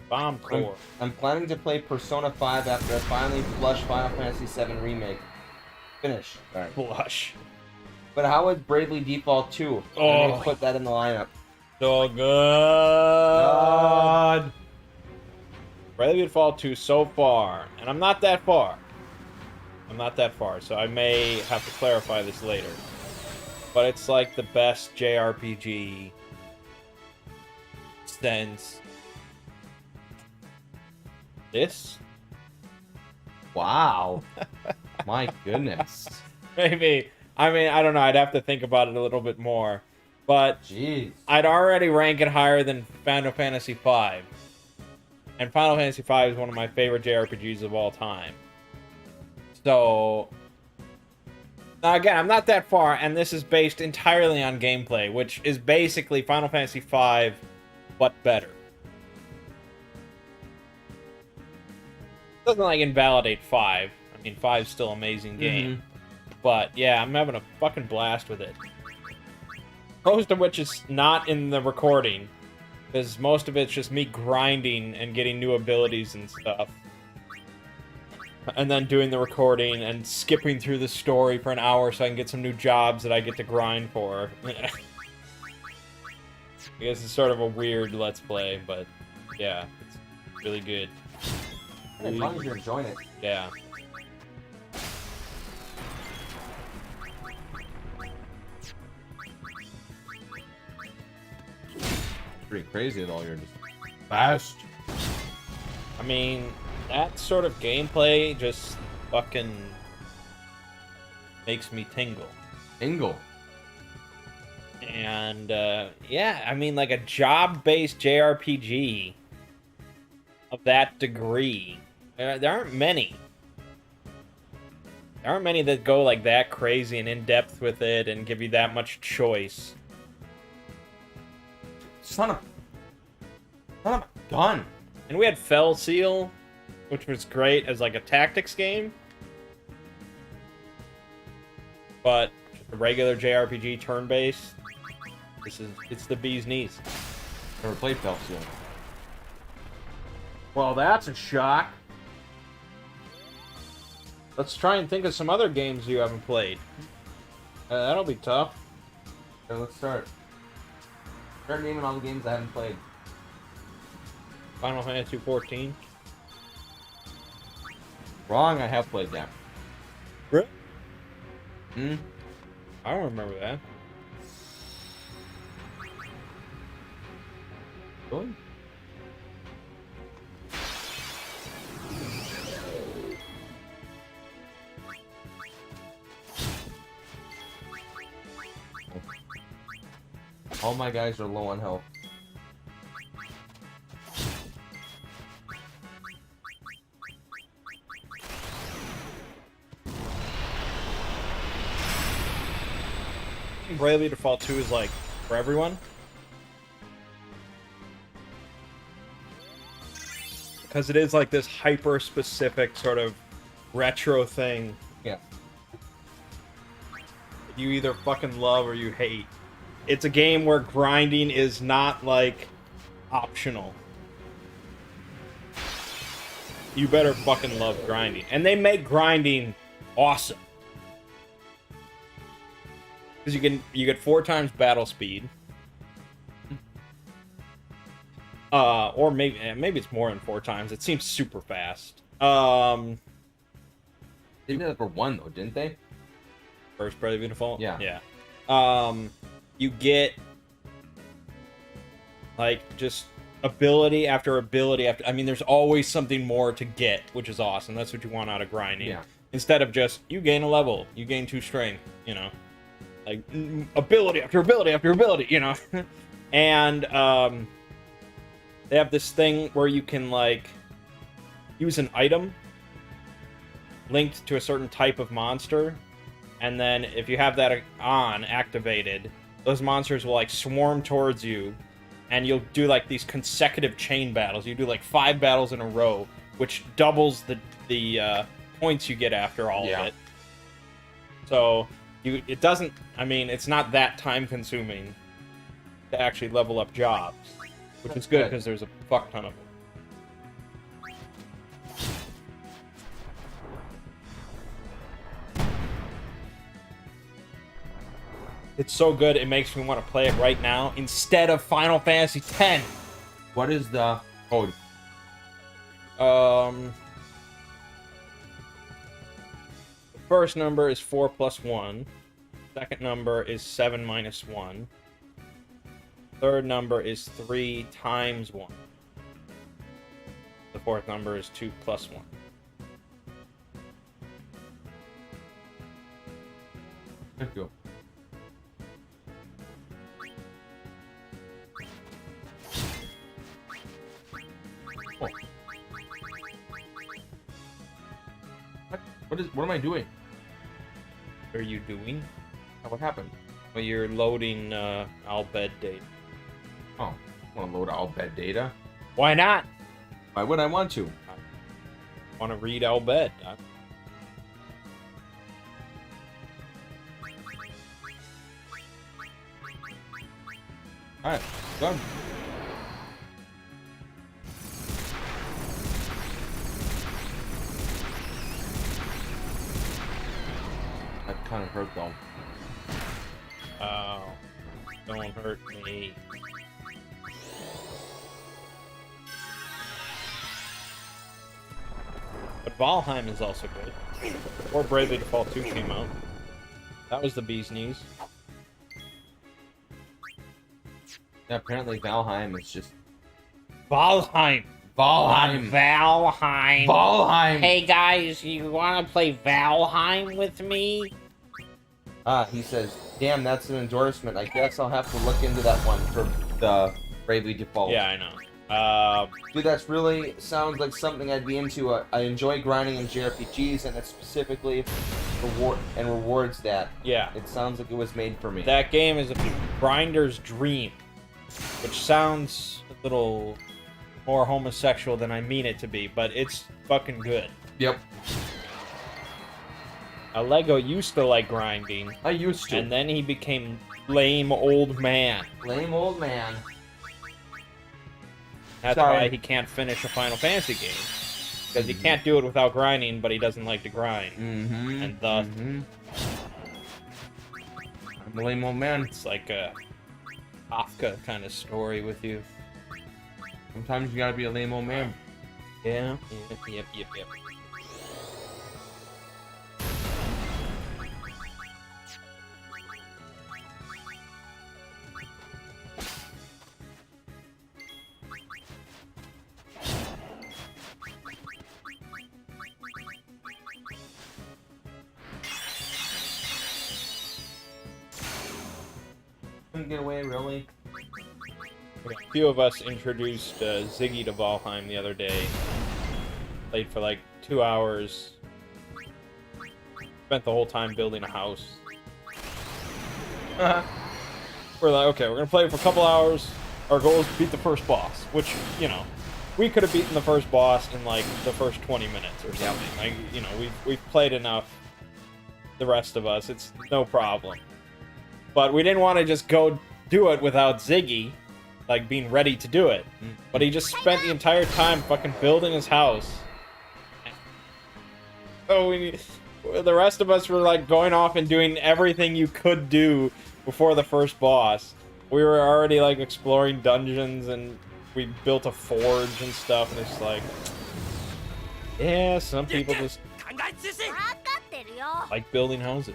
Bomb core. I'm planning to play Persona 5 after I finally flush Final Fantasy 7 Remake. Finish. Alright. Blush. But how is Bravely Default 2? Oh. I'm gonna put that in the lineup. So good. Bravely Default 2 so far, and I'm not that far. So I may have to clarify this later. But it's like the best JRPG since this. Wow. My goodness. Maybe. I mean, I don't know. I'd have to think about it a little bit more. But Jeez. I'd already rank it higher than Final Fantasy V. And Final Fantasy V is one of my favorite JRPGs of all time. So, now again, I'm not that far, and this is based entirely on gameplay, which is basically Final Fantasy V, but better. Doesn't, like, invalidate 5. I mean, 5's still an amazing game. But, yeah, I'm having a fucking blast with it. Most of which is not in the recording, because most of it's just me grinding and getting new abilities and stuff. And then doing the recording and skipping through the story for an hour so I can get some new jobs that I get to grind for. I guess it's sort of a weird Let's Play, but yeah, it's really good. As long as you're enjoying it. Yeah. Pretty crazy that all you're just fast. I mean, that sort of gameplay just fucking makes me tingle. Tingle. And, yeah, I mean, like a job-based JRPG of that degree, there aren't many. There aren't many that go, like, that crazy and in-depth with it and give you that much choice. Son of a gun. And we had Fell Seal, which was great as, like, a tactics game. But just a regular JRPG turn-based. It's the bee's knees. Never played Fell Seal. Well, that's a shock. Let's try and think of some other games you haven't played. That'll be tough. Okay, let's start. Start naming all the games I haven't played. Final Fantasy 14. Wrong, I have played that. Really? I I don't remember that. Really? All my guys are low on health. Bravely Default 2 is like for everyone. because it is like this hyper specific sort of retro thing. Yeah. You either fucking love or you hate. It's a game where grinding is not like optional. You better fucking love grinding. And they make grinding awesome. Because you get 4 times battle speed. Or maybe it's more than 4 times. It seems super fast. They did that for 1 though, didn't they? First Bravely Default? Yeah. Yeah. You get like just ability after ability after. I mean, there's always something more to get, which is awesome. That's what you want out of grinding. Yeah. Instead of just you gain a level, you gain 2 strength, you know, like ability after ability after ability, you know. And they have this thing where you can like use an item linked to a certain type of monster, and then if you have that activated, those monsters will like swarm towards you, and you'll do like these consecutive chain battles. You do like 5 battles in a row, which doubles the points you get after all of it. So it doesn't. I mean, it's not that time consuming to actually level up jobs, which is good because there's a fuck ton of them. It's so good, it makes me want to play it right now instead of Final Fantasy X. What is the code? The first number is 4 + 1. Second number is 7 - 1. Third number is 3 × 1. The fourth number is 2 + 1. Thank you. Oh. What am I doing? What are you doing? What happened? Well, you're loading Albed data. Oh, I want to load all bed data. Why not? Why would I want to? Want to read Albed? Alright, done. That kind of hurt though. Oh, don't hurt me. But Valheim is also good. Or Bravely Default 2 came out. That was the bee's knees. Yeah, apparently Valheim is just... Valheim! Valheim! Valheim! Valheim! Hey guys, you wanna play Valheim with me? He says, damn, that's an endorsement. I guess I'll have to look into that one for the Bravely Default. Yeah, I know. Dude, that's really sounds like something I'd be into. I enjoy grinding in JRPGs, and it specifically rewards that. Yeah. It sounds like it was made for me. That game is a grinder's dream, which sounds a little more homosexual than I mean it to be, but it's fucking good. Yep. Lego used to like grinding, I used to. and then he became lame old man. Lame old man. That's Sorry. why he can't finish a Final Fantasy game. Because he can't do it without grinding, but he doesn't like to grind. Mm-hmm. And thus, I'm a lame old man. it's like a Kafka kind of story with you. Sometimes you gotta be a lame old man. Yeah. Yep. Couldn't get away, really. A few of us introduced Ziggy to Valheim the other day. Played for like 2 hours. Spent the whole time building a house. We're like, okay, we're gonna play for a couple hours. Our goal is to beat the first boss, which, you know, we could have beaten the first boss in like the first 20 minutes or something. Like, you know, we've played enough. The rest of us, it's no problem. But we didn't want to just go do it without Ziggy, like being ready to do it. But he just spent the entire time fucking building his house. So the rest of us were like going off and doing everything you could do before the first boss. We were already like exploring dungeons and we built a forge and stuff, and it's like, yeah, some people just like building houses.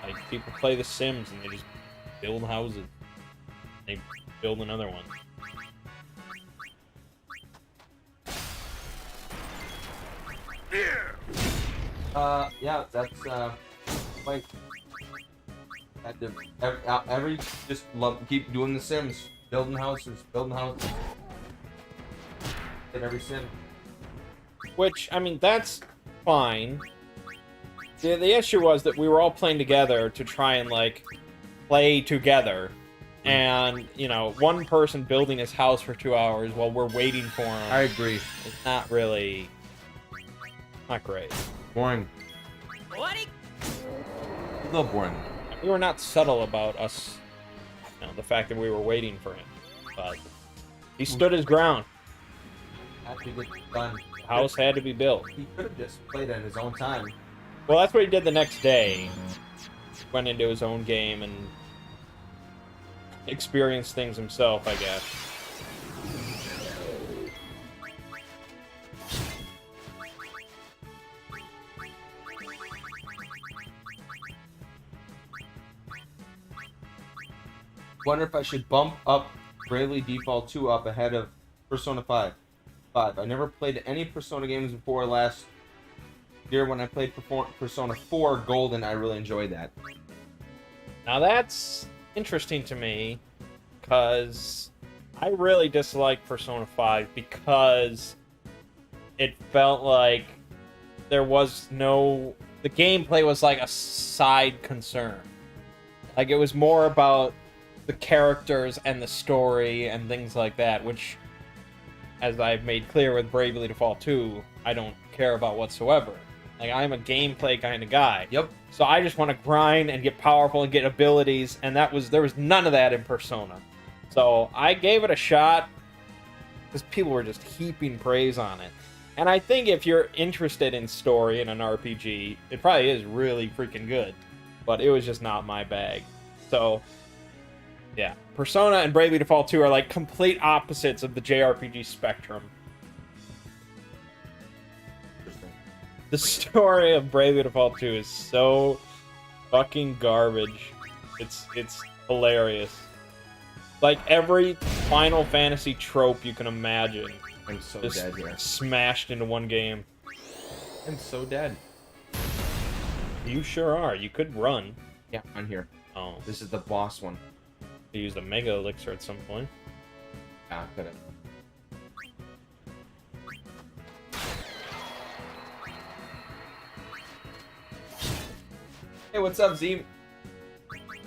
Like people play The Sims and they just build houses. They build another one. Yeah, that's like had to every just love keep doing The Sims, building houses. Did every Sim. Which, I mean, that's fine. The issue was that we were all playing together to try and, like, play together. And, you know, one person building his house for 2 hours while we're waiting for him. I agree. It's not really... not great. Boring. A little boring. We were not subtle about us, you know, the fact that we were waiting for him. But he stood his ground. Had to get done. The house had to be built. He could have just played it in his own time. Well, that's what he did the next day. Went into his own game and experienced things himself, I guess. Wonder if I should bump up Bravely Default 2 up ahead of Persona 5. I never played any Persona games before last year. When I played Persona 4 Golden, I really enjoyed that. Now that's interesting to me, because I really dislike Persona 5 because it felt like there was no... the gameplay was like a side concern. Like, it was more about the characters and the story and things like that, which, as I've made clear with Bravely Default 2, I don't care about whatsoever. Like, I'm a gameplay kind of guy. Yep. So I just want to grind and get powerful and get abilities, and there was none of that in Persona. So I gave it a shot because people were just heaping praise on it. And I think if you're interested in story in an RPG, it probably is really freaking good. But it was just not my bag. So, yeah. Persona and Bravely Default 2 are like complete opposites of the JRPG spectrum. The story of Bravely Default 2 is so fucking garbage. It's hilarious. Like every Final Fantasy trope you can imagine. I'm so Just dead here. smashed into one game. I'm so dead. You sure are. You could run. Yeah, I'm here. Oh, This is the boss one. you used a Mega Elixir at some point. Yeah, I could have. Hey, what's up, Z?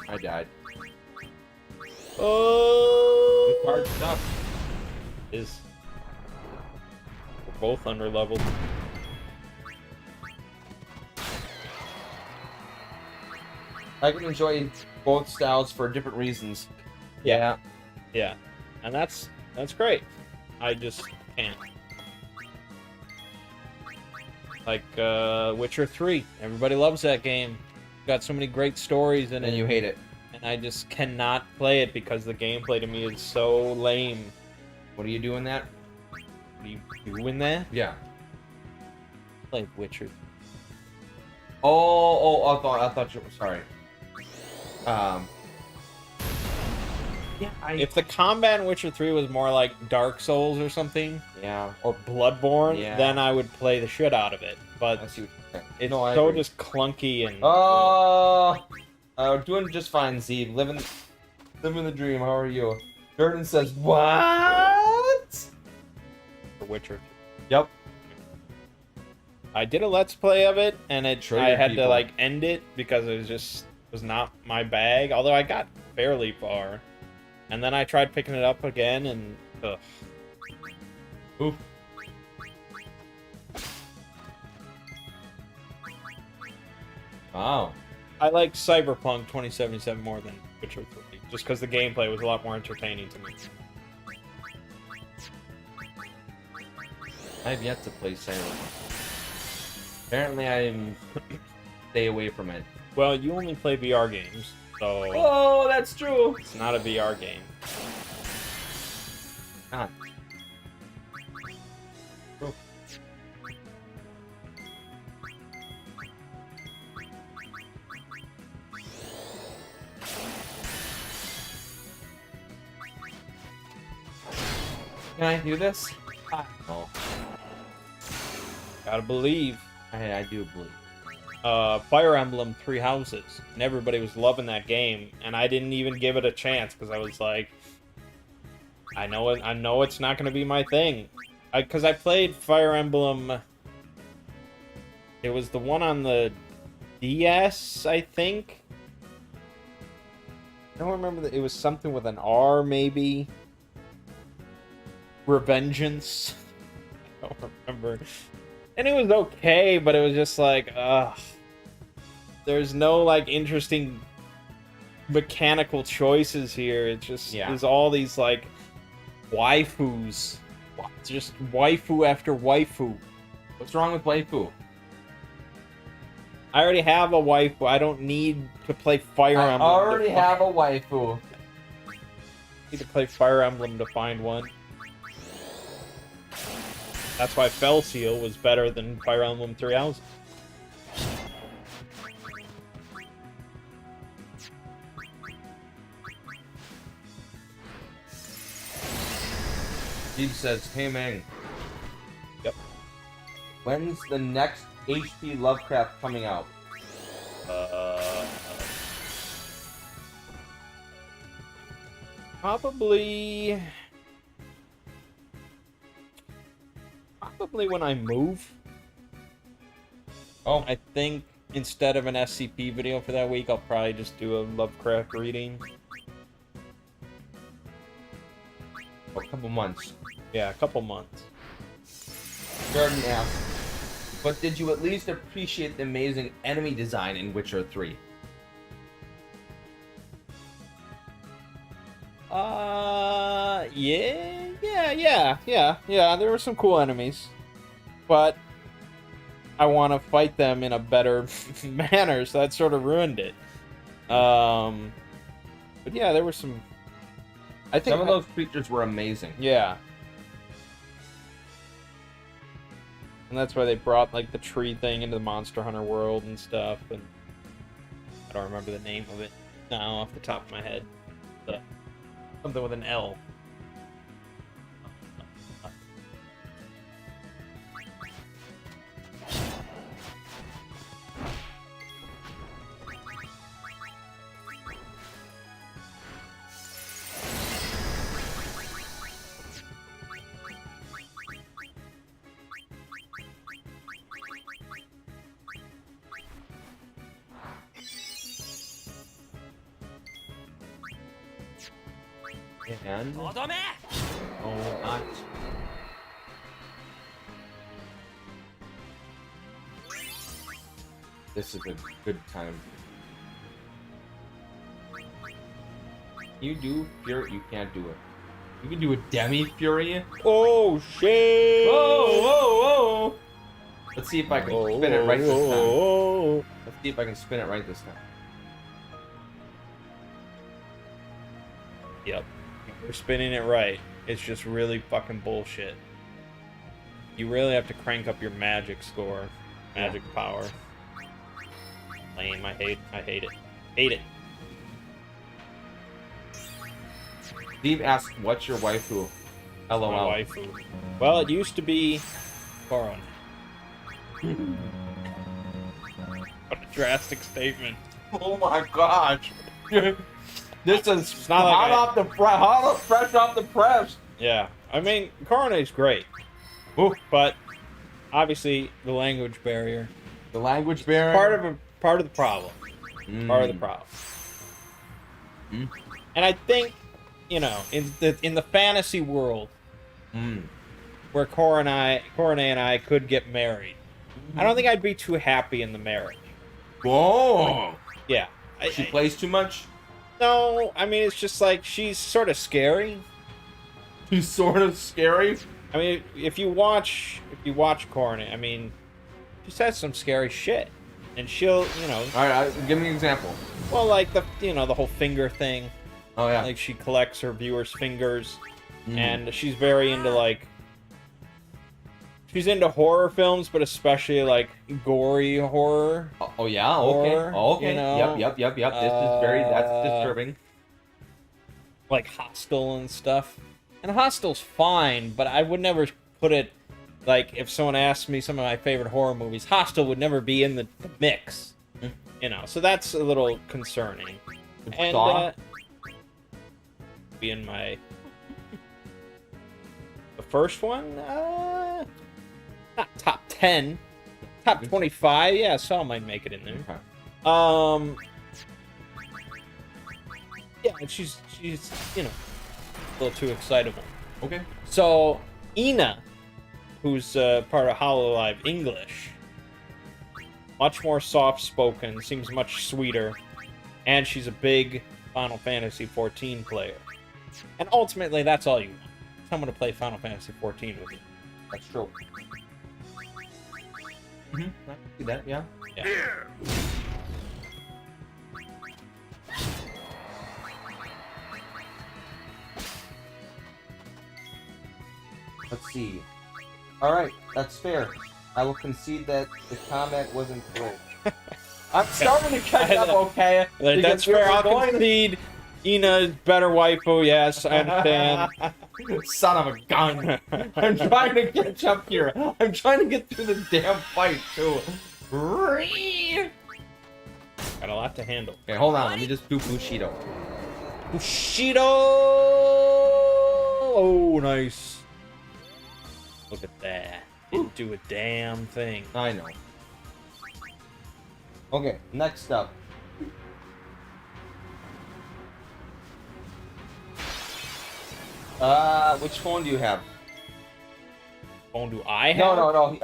I died. Oh, Hard stuff. is we're both underleveled. I can enjoy both styles for different reasons. Yeah, and that's great. I just can't. Like Witcher 3, everybody loves that game. Got so many great stories in it. And you hate it. And I just cannot play it because the gameplay to me is so lame. What are you doing that? What are you doing that? Yeah. Play Witcher. Oh, I thought you were sorry. Yeah, If the combat in Witcher 3 was more like Dark Souls or something, yeah, or Bloodborne, Yeah. then I would play the shit out of it. But I see what you're saying. it's No, I so agree. just clunky and... Doing just fine, Z. Living the dream. How are you? Jordan says, what? for Witcher. Yep. I did a Let's Play of it, and I Trigger had to people. like end it because it was not my bag. Although I got fairly far, and then I tried picking it up again, and Oof. Wow. I like Cyberpunk 2077 more than Witcher 3, just because the gameplay was a lot more entertaining to me. I have yet to play Cyberpunk. Apparently, I'm stay away from it. Well, you only play VR games, so Oh, that's true. it's not a VR game. God. True. Can I do this? No. Gotta believe. I do believe. Fire Emblem Three Houses, and everybody was loving that game, and I didn't even give it a chance because I was like, I know it's not gonna be my thing, because I played Fire Emblem. It was the one on the DS, I think. I don't remember that. It was something with an R, maybe. Revengeance. I don't remember. And it was okay, but it was just like, ugh. There's no, like, interesting mechanical choices here. It just is all these, like, waifus. Just waifu after waifu. What's wrong with waifu? I already have a waifu. I don't need to play Fire I Emblem. already have a waifu. Need to play Fire Emblem to find one. That's why Fell Seal was better than Fire Emblem 3 Houses. Steve says, "Hey man, Yep. when's the next HP Lovecraft coming out?" Probably when I move. Oh, I think instead of an SCP video for that week, I'll probably just do a Lovecraft reading. a couple months. Yeah, a couple months. Jordan asks, but did you at least appreciate the amazing enemy design in Witcher 3? Yeah. There were some cool enemies, but I want to fight them in a better manner, so that sort of ruined it. But yeah, there were some. I think Some of those creatures were amazing. Yeah. And that's why they brought, like, the tree thing into the Monster Hunter world and stuff, and I don't remember the name of it now off the top of my head. But something with an L. Andとどめ oh, not. This is a good time. You do Fury? You can't do it. You can do a Demi Fury. Oh, shit! Whoa! Let's see if I can spin it right this time. Oh. Let's see if I can spin it right this time. Yep. We're spinning it right. It's just really fucking bullshit. You really have to crank up your magic score. Magic power. Lame. I hate it. Hate it. Steve asked, "What's your waifu?" LOL. My waifu. Well, it used to be Coron. What a drastic statement. Oh my gosh! This is not like fresh off the press. Yeah. I mean, Coronate's great. Ooh. But obviously the language barrier. The language barrier. Part of the problem. Part of the problem. Mm. And I think, you know, in the fantasy world, where Korone and I could get married. I don't think I'd be too happy in the marriage. Whoa! Yeah. She plays too much? No, I mean, it's just like, she's sort of scary. She's sort of scary? I mean, if you watch Korone, I mean, she says some scary shit. And she'll, Alright, give me an example. well, like the whole finger thing. Oh, yeah. Like, she collects her viewers' fingers. And she's very into, like, she's into horror films, but especially, like, gory horror. Oh, yeah? Okay. Horror, Okay. you know? Yep. This is that's disturbing. Like Hostel and stuff. And Hostel's fine, but I would never put it, like, if someone asked me some of my favorite horror movies, Hostel would never be in the mix. So that's a little concerning. And, Saw? be in my... The first one? Not top 10. Top 25? Yeah, Saw might make it in there. Okay. Yeah, and she's a little too excitable. Okay. So, Ina, who's part of Hololive English, much more soft-spoken, seems much sweeter, and she's a big Final Fantasy XIV player. And ultimately, that's all you want. Someone to play Final Fantasy XIV with you. That's true. I can see that, yeah. Yeah. Let's see. Alright, that's fair. I will concede that the comment wasn't great. I'm starting to catch up, okay? That's Because fair. we're I'll going- concede. Ina's better waifu, yes, I understand. Son of a gun. I'm trying to catch up here. I'm trying to get through the damn fight, too. Okay, Got a lot to handle. hold on. Let me just do Bushido. Bushido! Oh, nice. Look at that. Didn't do a damn thing. I know. Okay, next up. Which phone do you have? Phone do I have? No.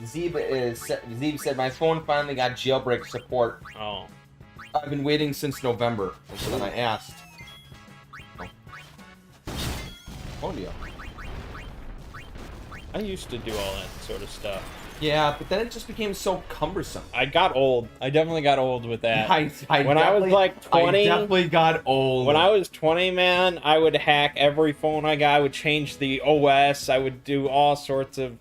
Zeeb said my phone finally got jailbreak support. Oh. I've been waiting since November, and so then I asked. Phone do you have? I used to do all that sort of stuff. Yeah, but then it just became so cumbersome. I got old. I definitely got old with that. When I was like 20, I definitely got old. When I was 20, man, I would hack every phone I got. I would change the OS. I would do all sorts of,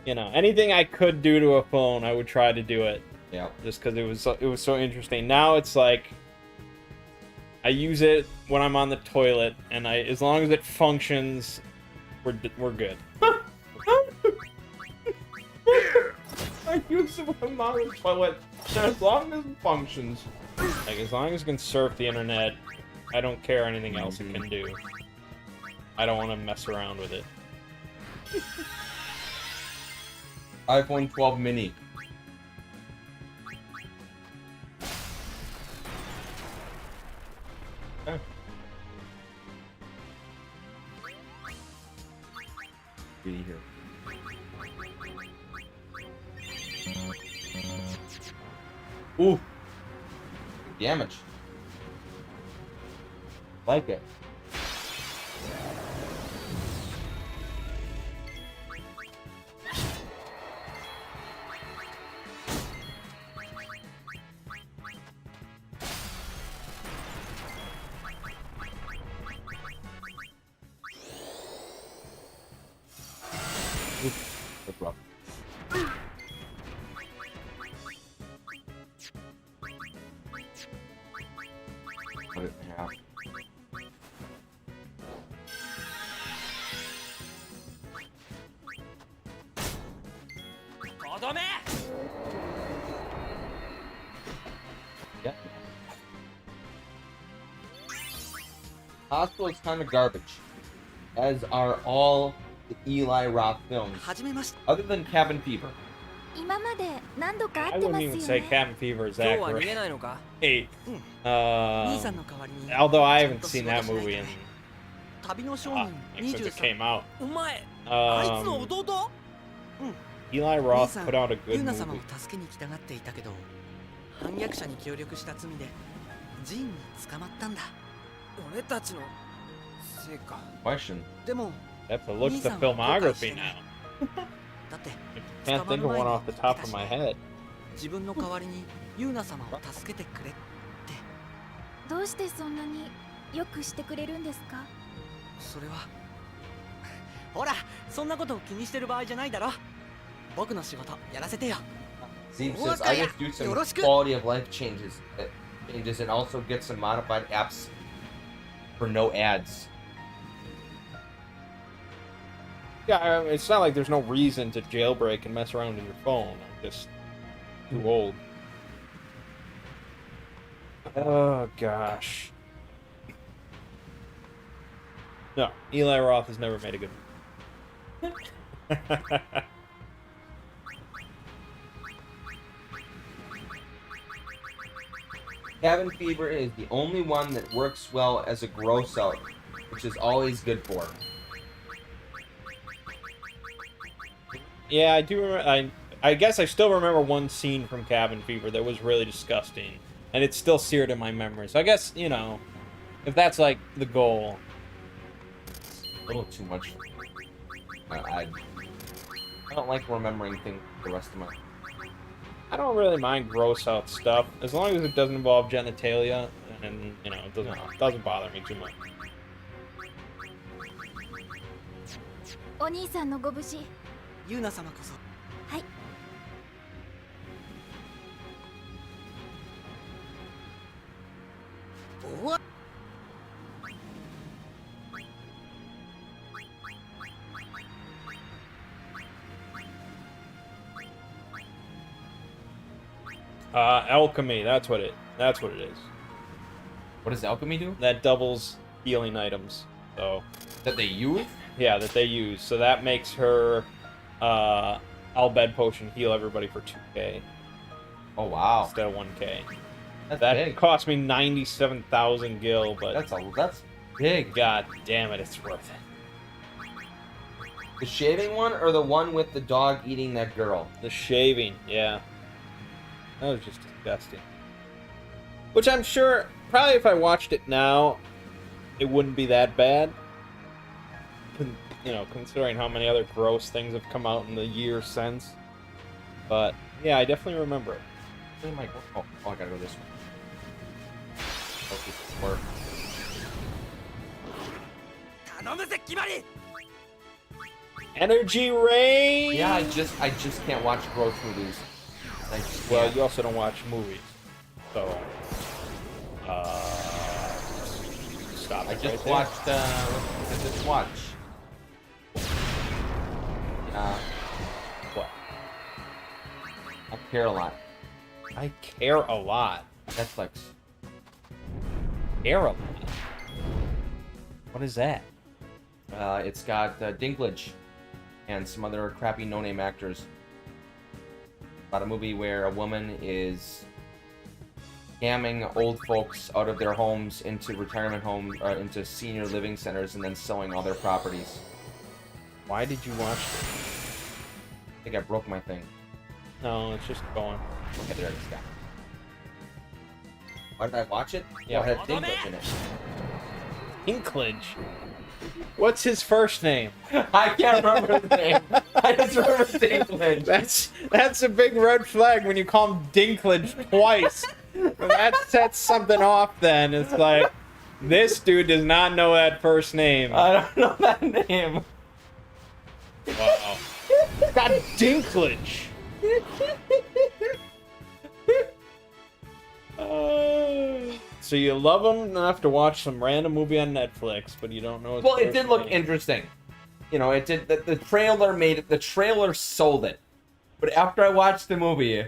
anything I could do to a phone, I would try to do it. Yeah. Just because it was so interesting. Now it's like, I use it when I'm on the toilet, and as long as it functions, we're good. I use it when I'm on the toilet, as long as it functions. Like, as long as it can surf the internet, I don't care anything else it can do. I don't want to mess around with it. iPhone 12 mini. Okay. Be here. Ooh. Damage. Like it. That's rough. Cut it in half. Yeah. Hostel is kind of garbage, as are all the Eli Roth films, はじめまして other than Cabin Fever. 今まで何度か I 会ってま wouldn't すよ even say ね Cabin Fever is 今日は逃げ accurate. ないのか Hey, 兄さんの代わりに although I ちゃん haven't と seen 仕事 that しないと movie in 旅の商 Ah, 人 like since it 23 came out. お前あいつの Um, 弟 Eli 兄 Roth さん put out a ユ good ナ様を movie. 助けに来たがっていたけど反逆者に協力した罪でジンに捕まったんだ俺たちのせいか Question. でも I have to look at the Nissan filmography Kokai now. だって Can't think of one off the top of my head. 自分の代わりにユーナ様を助けてくれってどうしてそんなによくしてくれるんですか？それはほらそんなことを気にしてる場合じゃないだろ僕の仕事やらせてよ Steve says, I just do some quality of life changes and also get some modified apps for no ads. Yeah, it's not like there's no reason to jailbreak and mess around in your phone. I'm just too old. Oh, gosh. No, Eli Roth has never made a good movie. Cabin Fever is the only one that works well as a gross out, which is always good for. Yeah, I do remember. I guess I still remember one scene from Cabin Fever that was really disgusting, and it's still seared in my memory. So I guess, you know, if that's like the goal. A little too much. I don't like remembering things the rest of my. I don't really mind gross out stuff as long as it doesn't involve genitalia, and you know, it doesn't bother me too much. お兄さんのご無事。ユーナ様こそはい。おわ Alchemy. That's what it is. What does alchemy do? That doubles healing items. So That they use? yeah, that they use. So that makes her Albed potion heal everybody for 2k Oh wow, instead of 1k. that's That big. cost me 97,000 gil, but That's big. god damn it, it's worth it. The shaving one or the one with the dog eating that girl? The shaving, yeah. That was just disgusting. Which I'm sure, probably if I watched it now, it wouldn't be that bad. You know, considering how many other gross things have come out in the year since. But, yeah, I definitely remember it. Where am I going? Oh, I gotta go this way. Oh, this is work. 頼むぜ決まり Energy Rain! Yeah, I just can't watch gross movies. I just Well, can't. you also don't watch movies. So, stop I it just right there. watched. What did I just watch? What? I care a lot. I care a lot. Netflix. Care a lot? What is that? It's got Dinklage and some other crappy no-name actors. About a movie where a woman is scamming old folks out of their homes into retirement homes, or into senior living centers, and then selling all their properties. Why did you watch this? I think I broke my thing. No, it's just going. Okay, there it is. Got it. Why did I watch it? Yeah. Well, it had Dinklage in it. Dinklage. What's his first name? I can't remember the name. I just remember Dinklage. That's a big red flag when you call him Dinklage twice. That sets something off then. It's like, this dude does not know that first name. I don't know that name. Wow. Got Dinklage. So you love him enough to watch some random movie on Netflix, but you don't know his Well, it first did look name. interesting. You know, it did. The trailer made it. The trailer sold it. But after I watched the movie,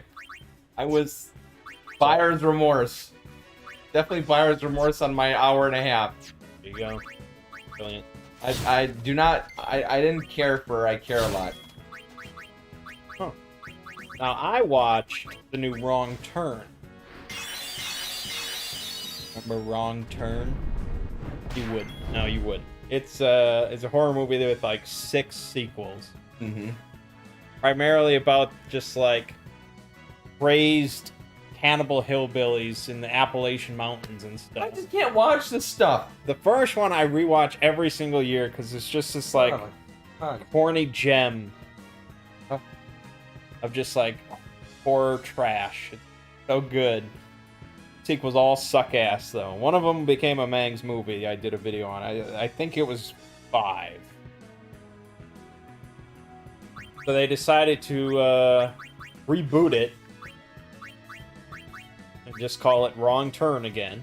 I was buyer's remorse. Definitely buyer's remorse on my hour and a half. There you go. Brilliant. I do not. I didn't care for I Care a Lot. Huh. Now, I watched the new Wrong Turn. Remember Wrong Turn? You wouldn't. No, you wouldn't. It's a horror movie with like 6 sequels, Mm-hmm. primarily about just like raised cannibal hillbillies in the Appalachian Mountains and I stuff. just can't watch this stuff. The first one I rewatch every single year because it's just this like Oh, God. corny gem Oh. of just like horror trash. It's so good. Sequels all suck ass though. One of them became a Mangs movie. I did a video on. I think it was 5. So they decided to reboot it and just call it Wrong Turn again.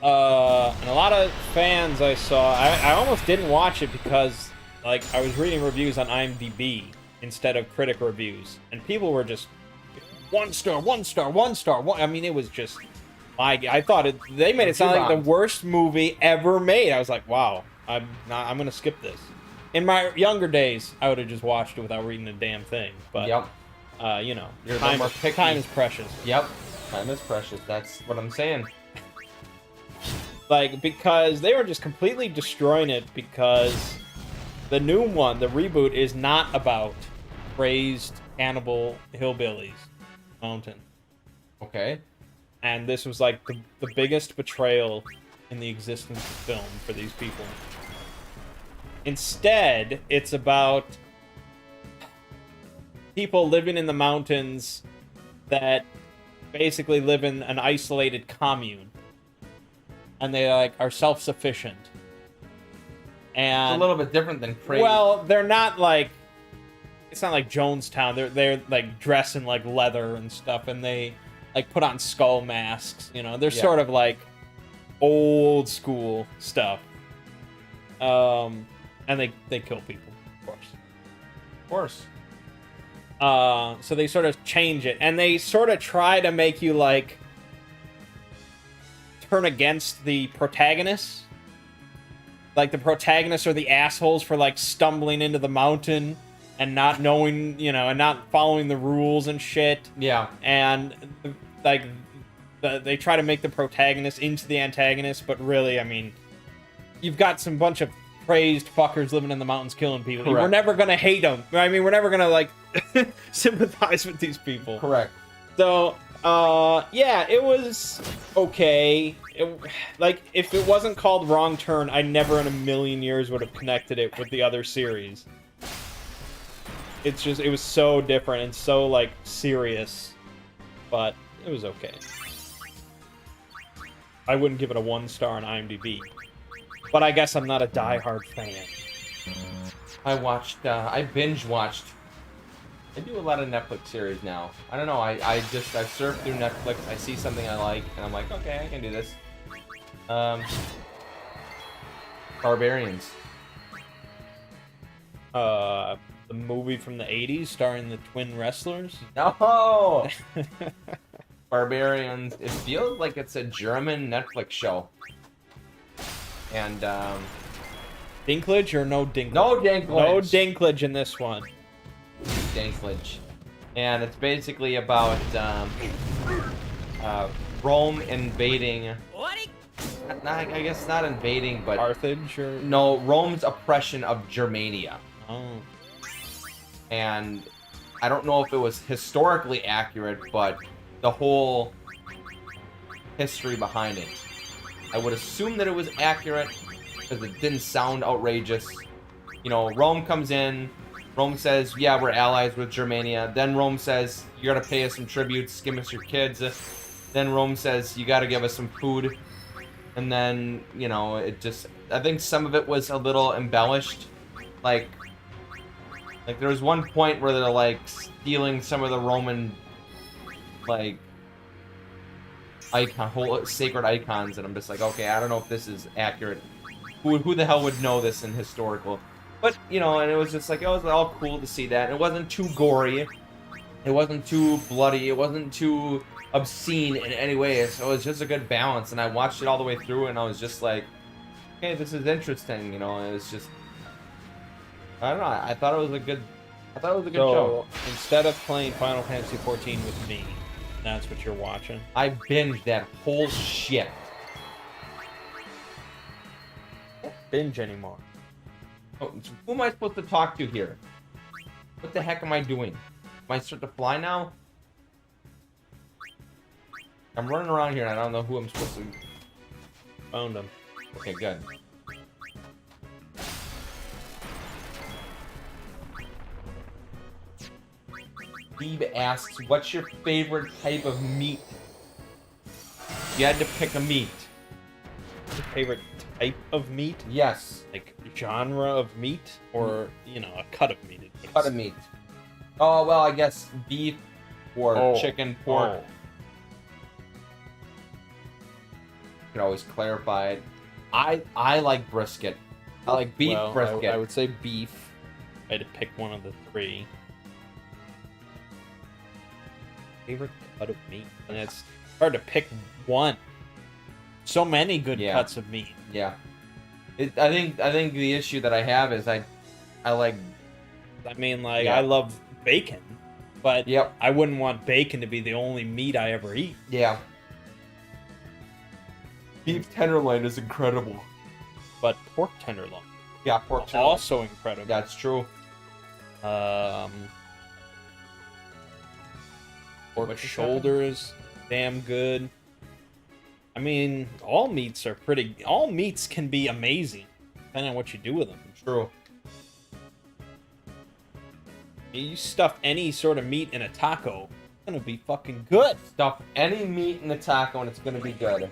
And a lot of fans I saw, I almost didn't watch it because like I was reading reviews on IMDb instead of critic reviews, and people were just 1 star, 1 star, 1 star. I mean, it was just I thought they made it sound like the worst movie ever made. I was like, wow, I'm gonna skip this. In my younger days, I would have just watched it without reading a damn thing. But Yep. you know, You're a bit more picky. time is precious. Yep. Time is precious. That's what I'm saying. Like, because they were just completely destroying it because the new one, the reboot, is not about raised cannibal hillbillies mountain. Okay. And this was like the biggest betrayal in the existence of film for these people. Instead, it's about people living in the mountains that basically live in an isolated commune. And they like are self-sufficient. And It's a little bit different than crazy. well, they're not like, it's not like Jonestown. They're like dressed in like leather and stuff, and they like put on skull masks. You know, they're Yeah. sort of like old school stuff. And they kill people, of course. Of course. So they sort of change it, and they sort of try to make you like turn against the protagonists. Like the protagonists are the assholes for like stumbling into the mountain and not knowing, you know, and not following the rules and shit. Yeah. And like they try to make the protagonist into the antagonist, but really, I mean, you've got some bunch of crazed fuckers living in the mountains killing people. Correct. We're never gonna hate them. I mean, we're never gonna like sympathize with these people. Correct. So, yeah, it was okay. Like, if it wasn't called Wrong Turn, I never in a million years would have connected it with the other series. It's just, it was so different and so, like, serious. But it was okay. I wouldn't give it a 1 star on IMDb. But I guess I'm not a diehard fan. I watched, I binge watched. I do a lot of Netflix series now. I don't know, I surf through Netflix, I see something I like, and I'm like, okay, I can do this. Barbarians. The movie from the 80s starring the twin wrestlers? No! Barbarians. It feels like it's a German Netflix show. And, Dinklage or no Dinklage? no Dinklage. No Dinklage in this one. Dinklage. And it's basically about, Rome invading... I guess not invading, but... Carthage or... No, Rome's oppression of Germania. Oh. And I don't know if it was historically accurate, but the whole history behind it. I would assume that it was accurate, because it didn't sound outrageous. You know, Rome comes in, Rome says, yeah, we're allies with Germania. Then Rome says, you gotta pay us some tributes, give us your kids. Then Rome says, you gotta give us some food. And then, you know, it just... I think some of it was a little embellished. Like there was one point where they're, like, stealing some of the Roman, like, whole sacred icons, and I'm just like, okay, I don't know if this is accurate. Who the hell would know this in historical? But, you know, and it was just like, it was all cool to see that. It wasn't too gory. It wasn't too bloody. It wasn't too obscene in any way. So it was just a good balance, and I watched it all the way through, and I was just like, okay, this is interesting, you know, and it's just... I don't know. I thought it was a good. Show. Instead of playing Final Fantasy XIV with me, that's what you're watching. I binged that whole shit. binge anymore. Oh, so who am I supposed to talk to here? What the heck am I doing? Am I start to fly now? I'm running around here and I don't know who I'm supposed to... Found him. Okay, good. Steve asks, what's your favorite type of meat? You had to pick a meat. Your favorite type of meat? Yes. Like genre of meat, or you know, a cut of meat? Cut of meat. Oh, well, I guess beef or chicken, pork. Oh. You can always clarify it. I like brisket. I like beef Well, brisket. I would say beef. I had to pick one of the three. Favorite cut of meat, and it's hard to pick one. So many good Yeah. cuts of meat. Yeah. I think the issue that I have is I like. I mean, like, Yeah. I love bacon, but Yep. I wouldn't want bacon to be the only meat I ever eat. Yeah. Beef tenderloin is incredible. But pork tenderloin, Yeah, pork tenderloin. also incredible. That's true. Pork What just shoulder is damn good. I mean, all meats are pretty. All meats can be amazing, depending on what you do with them. True. You stuff any sort of meat in a taco, it's gonna be fucking good. Stuff any meat in a taco and it's gonna be good.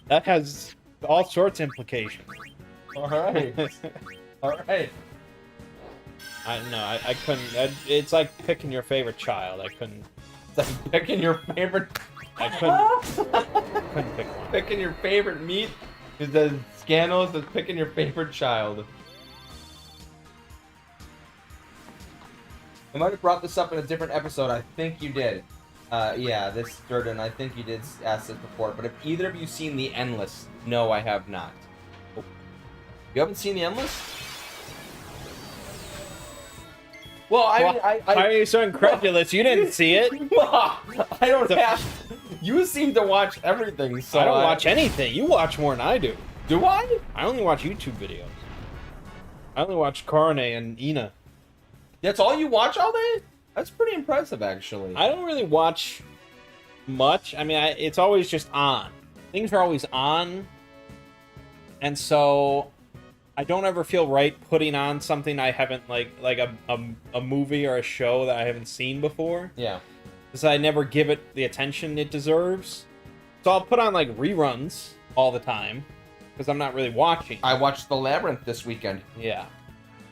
That has all sorts of implications. All right. All right. I couldn't. It's like picking your favorite child. I couldn't. It's like picking your favorite. I couldn't pick one. Picking your favorite meat is as scandalous as picking your favorite child. I might have brought this up in a different episode. I think you did. Yeah, this Durden, I think you did ask this before. But have either of you seen The Endless? No, I have not. Oh. You haven't seen The Endless? Well, Why are you so incredulous? You didn't see it. I don't have. You seem to watch everything, so I don't watch anything. You watch more than I do. Do I? I only watch YouTube videos. I only watch Carne and Ina. That's all you watch all day? That's pretty impressive, actually. I don't really watch much. I mean, it's always just on. Things are always on. And so I don't ever feel right putting on something I haven't, like a movie or a show that I haven't seen before. Yeah. Because I never give it the attention it deserves. So I'll put on, like, reruns all the time. Because I'm not really watching. I watched The Labyrinth this weekend. Yeah.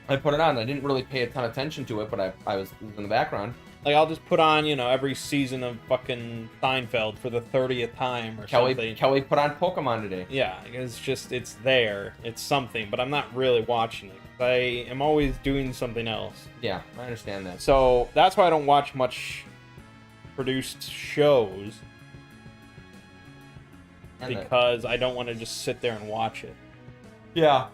I put it on. I didn't really pay a ton of attention to it, but I was in the background. Like, I'll just put on, you know, every season of fucking Seinfeld for the 30th time or something. Kelly put on Pokemon today. Yeah, it's there. It's something, but I'm not really watching it. I am always doing something else. Yeah, I understand that. So that's why I don't watch much produced shows. Because I don't want to just sit there and watch it. Yeah.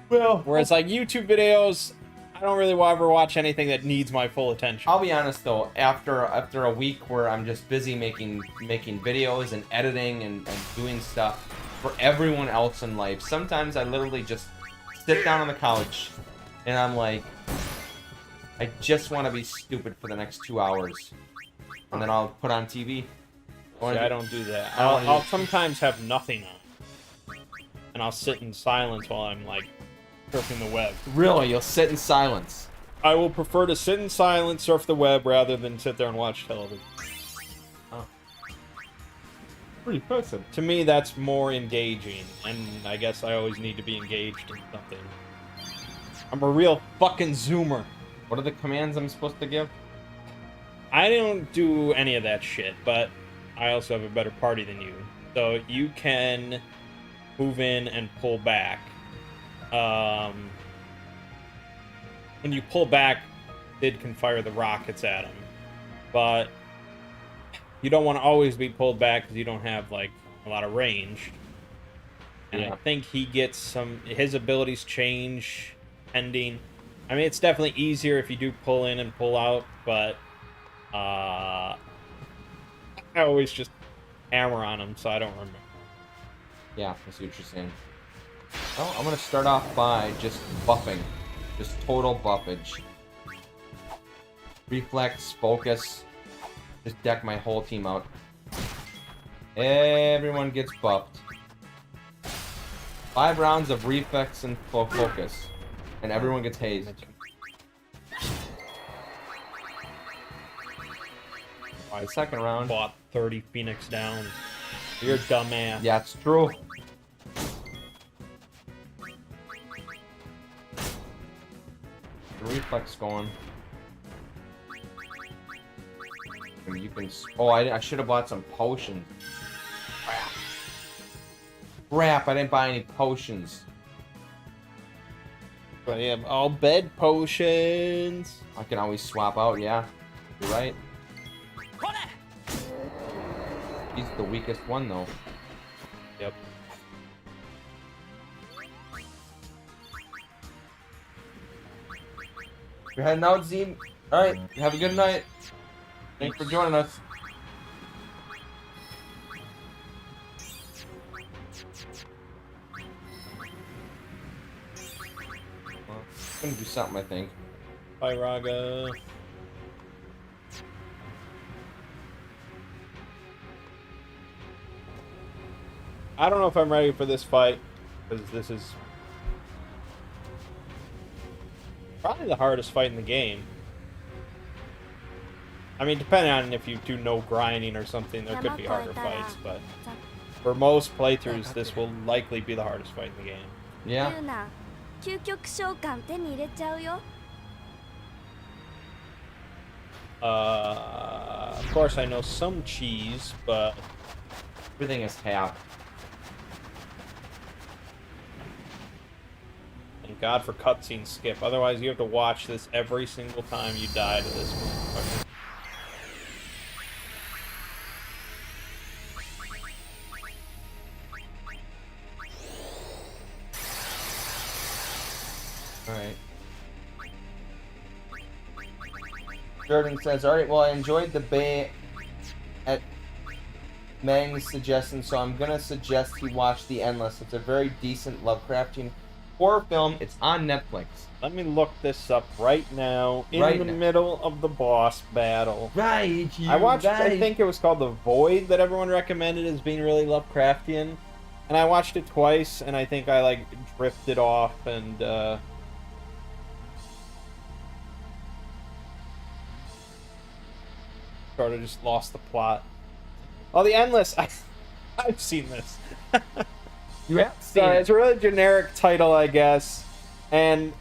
Well, Whereas, like, YouTube videos, I don't really ever watch anything that needs my full attention. I'll be honest though, after a week where I'm just busy making videos and editing and doing stuff for everyone else in life, sometimes I literally just sit down on the couch and I'm like, I just want to be stupid for the next 2 hours, and then I'll put on TV. See, I don't do that. I don't I'll either. sometimes have nothing on, and I'll sit in silence while I'm, like, surfing the web. Really, you'll sit in silence. I will prefer to sit in silence, surf the web, rather than sit there and watch television. Pretty impressive. To me, that's more engaging, and I guess I always need to be engaged in something. I'm a real fucking zoomer. What are the commands I'm supposed to give? I don't do any of that shit, but I also have a better party than you. So you can move in and pull back. When you pull back, Sid can fire the rockets at him. But you don't want to always be pulled back because you don't have, like, a lot of range. And Yeah. I think he gets his abilities change pending. I mean, it's definitely easier if you do pull in and pull out, but I always just hammer on him, so I don't remember. Yeah, I see what you're saying. Well, I'm gonna start off by just buffing. Just total buffage. Reflex, focus. Just deck my whole team out. Everyone gets buffed. 5 rounds of reflex and focus. And everyone gets hazed. The second round. Bought 30 Phoenix down. You're a dumbass. Yeah, it's true. Reflex going. And you can. Oh, I should have bought some potions. Crap. Crap! I didn't buy any potions. I have all bed potions. I can always swap out. Yeah, you're right. He's the weakest one though. Yep. You're heading out, Z. Alright, have a good night. Thanks for joining us. Well, I'm gonna do something, I think. Bye, Raga. I don't know if I'm ready for this fight, because this is probably the hardest fight in the game. I mean, depending on if you do no grinding or something, there could be harder fights, but for most playthroughs, this will likely be the hardest fight in the game. Yeah. ユーナ究極召喚手に入れちゃうよ Of course, I know some cheese, but Everything is half. thank God for cutscene skip. Otherwise, you have to watch this every single time you die to this motherfucker. Alright. Jordan says, alright, well, I enjoyed the Bay at Mang's suggestion, so I'm gonna suggest he watch The Endless. It's a very decent Lovecraftian horror film. It's on Netflix. Let me look this up right now, in Right the now. middle of the boss battle. Right, I watched, I think it was called The Void that everyone recommended as being really Lovecraftian. And I watched it twice, and I think I, like, drifted off and, sort of just lost the plot. Oh, The Endless! I've seen this. You have seen So it. it's a really generic title, I guess. And,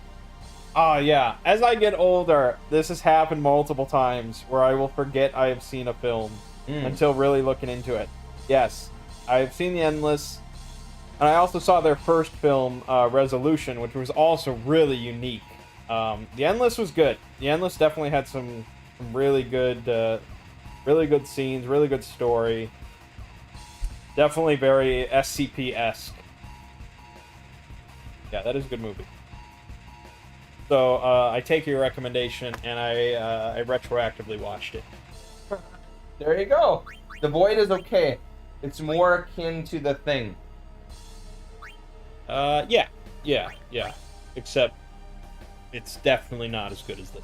oh yeah, as I get older, this has happened multiple times where I will forget I have seen a film until really looking into it. Yes, I've seen The Endless, and I also saw their first film, Resolution, which was also really unique. The Endless was good. The Endless definitely had some really good scenes, really good story. Definitely very SCP-esque. Yeah, that is a good movie. So, I take your recommendation, and I retroactively watched it. There you go. The Void is okay. It's more akin to The Thing. Yeah. Except, it's definitely not as good as the...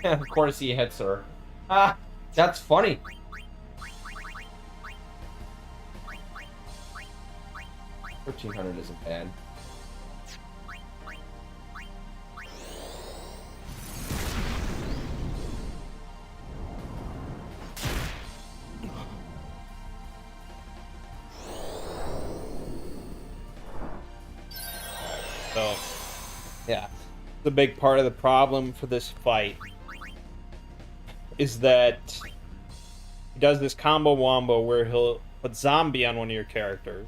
Of course he hits her. Ah, that's funny. $1,300 isn't bad. So, yeah. The big part of the problem for this fight is that he does this combo wombo where he'll put zombie on one of your characters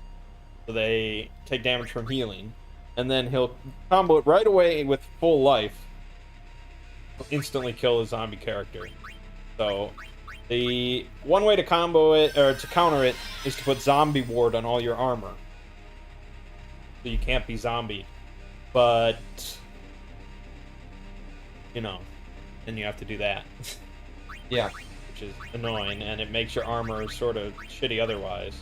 so they take damage from healing, and then he'll combo it right away with full life. He'll instantly kill a zombie character. So the one way to combo it, or to counter it, is to put zombie ward on all your armor, so you can't be zombie. But you know, then you have to do that. Yeah. Which is annoying, and it makes your armor sort of shitty otherwise.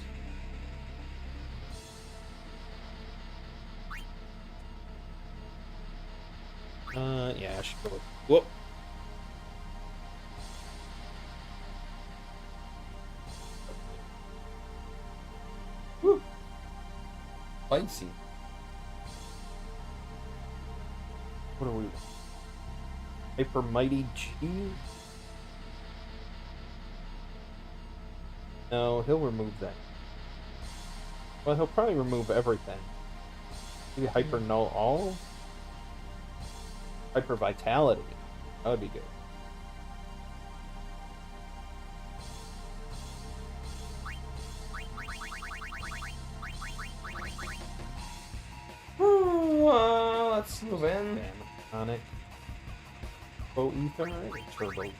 Yeah, I should go with... Whoop! Woo. Spicy. What are we... Hyper Mighty G? No, he'll remove that. Well, he'll probably remove everything. Maybe Hyper Null All? Hyper Vitality. That would be good. Let's move in. Sonic. Turbo Ether and Turbo.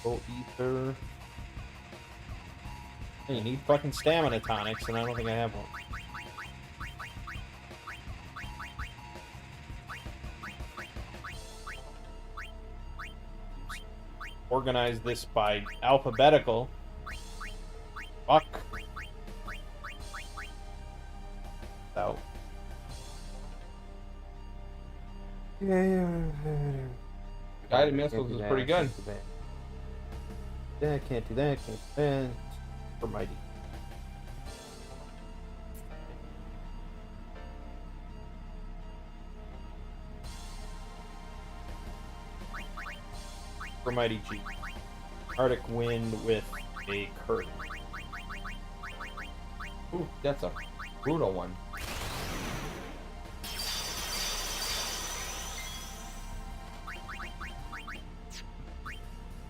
Turbo Ether. Hey, you need fucking stamina tonics, and I don't think I have one. Organize this by alphabetical. Fuck. Out. Guided missiles is pretty good. Yeah, can't do that, can't do that. For Mighty. For Mighty G. Arctic Wind with a curve. Ooh, that's a brutal one.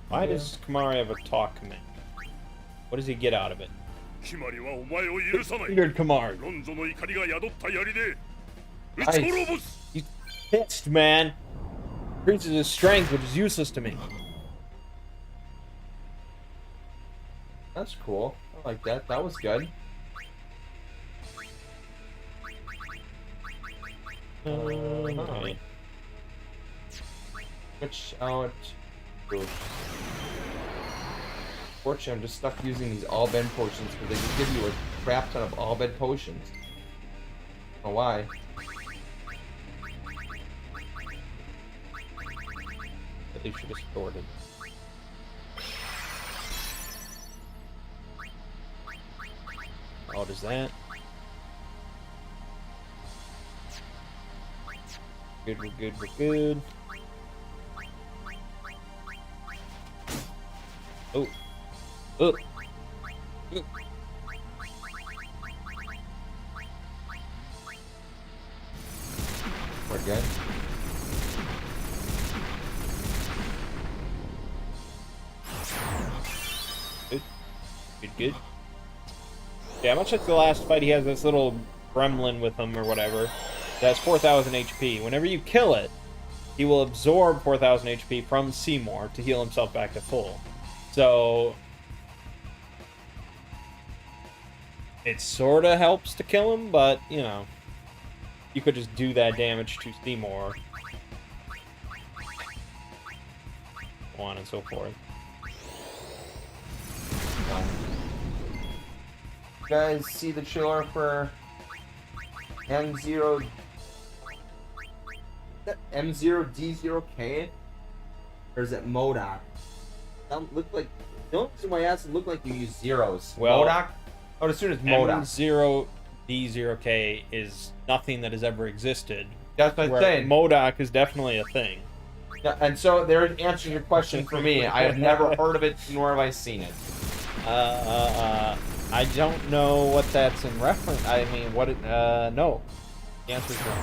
Why does Kimari have a talk command? What does he get out of it? 決まりはお前を許さない。 Fingered Kimari. ロンゾの怒りが宿った槍で撃ち滅ぼす。 He's pissed, man. Increases his strength, which is useless to me. That's cool. I like that. That was good. Okay. Switch out. Fortunately, I'm just stuck using these all bed potions because they just give you a crap ton of all bed potions. I don't know why. At least you're distorted. Oh, does that? Good, we're good, we're good. Oh. Oh. Oh. We're good. Good. Good, good. Yeah, much like the last fight, he has this little gremlin with him or whatever. That has 4,000 HP. Whenever you kill it, he will absorb 4,000 HP from Seymour to heal himself back to full. So it sort of helps to kill him, but, you know, you could just do that damage to Seymour. So on and so forth. You guys see the trailer for M0? Is that M0D0K? Or is it MODOK? That look like. Don't see my ass look like you use zeros. Well, MODOK? I would assume it's MODOK. M0D0K is nothing that has ever existed. That's what I'm Where saying. MODOK is definitely a thing. Yeah, and so they're answering your question for me. I have never heard of it, nor have I seen it. I don't know what that's in reference. I mean, what it, no. The answer is no.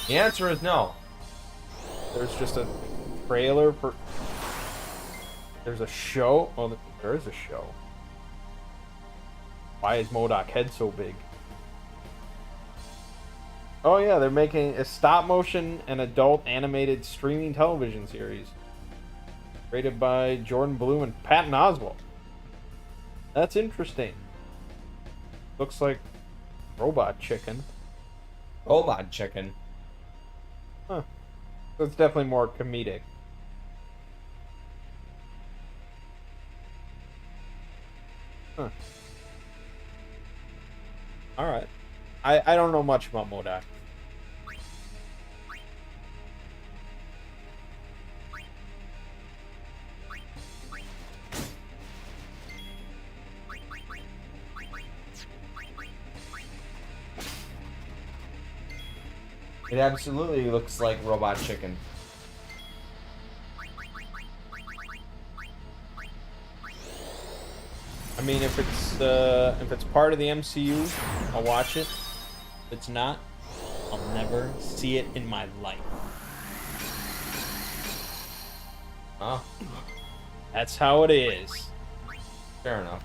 The answer is no. There's just a trailer for... There's a show? Oh, there is a show. Why is MODOK head so big? Oh yeah, they're making a stop-motion and adult animated streaming television series. Created by Jordan Bloom and Patton Oswalt. That's interesting. Looks like Robot Chicken. Robot chicken. Huh. So it's definitely more comedic. Huh. Alright. I don't know much about MODOK. It absolutely looks like Robot Chicken. I mean, if it's part of the MCU, I'll watch it. If it's not, I'll never see it in my life. Oh, That's how it is. fair enough.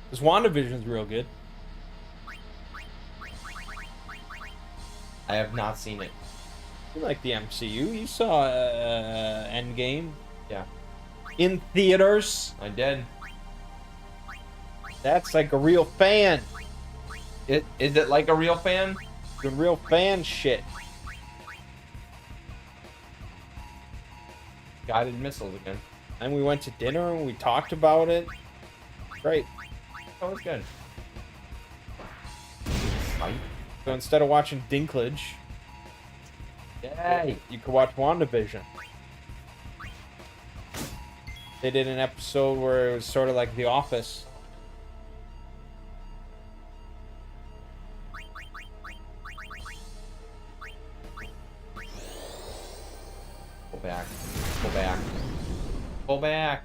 This WandaVision's real good. I have not seen it. You like the MCU? You saw Endgame Yeah, in theaters. I did. That's like a real fan Is it like a real fan? doing real fan shit. Guided missiles again. And we went to dinner and we talked about it. Great. That was good. Fight. So instead of watching Dinklage, Yay! you could watch WandaVision. They did an episode where it was sort of like The Office. Pull back. Pull back. Pull back.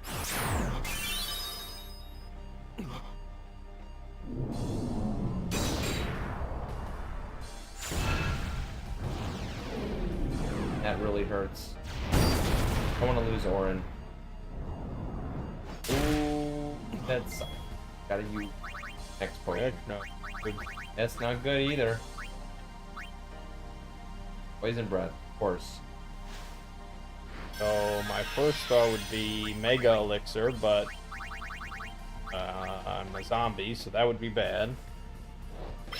That really hurts. I want to lose Orin. Ooh, that's gotta use next poison. No. Good. That's not good either. Poison breath, of course. So my first thought would be Mega Elixir, but I'm a zombie, so that would be bad.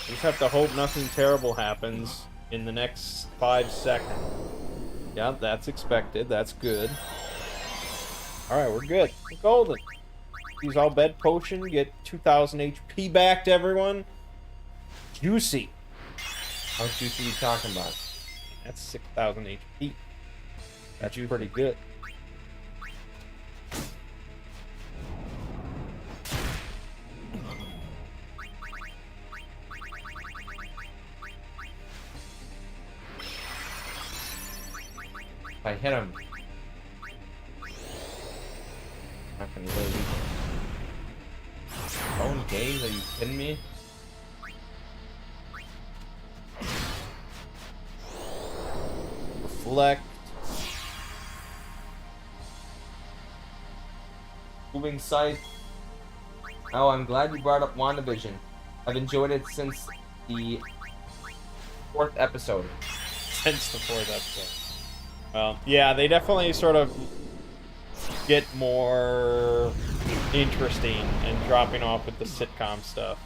Just have to hope nothing terrible happens in the next 5 seconds. Yeah, that's expected. That's good. Alright, we're good. We're golden. Use all bed potion, get 2000 HP back to everyone. Juicy. How juicy are you talking about? That's 6000 HP. That's pretty good. If I hit him, not gonna lose. Bone gaze? Are you kidding me? Reflect. Moving sight. Oh, I'm glad you brought up WandaVision. I've enjoyed it since the 4th episode. Since the 4th episode. Well, yeah, they definitely sort of get more interesting and dropping off with the sitcom stuff.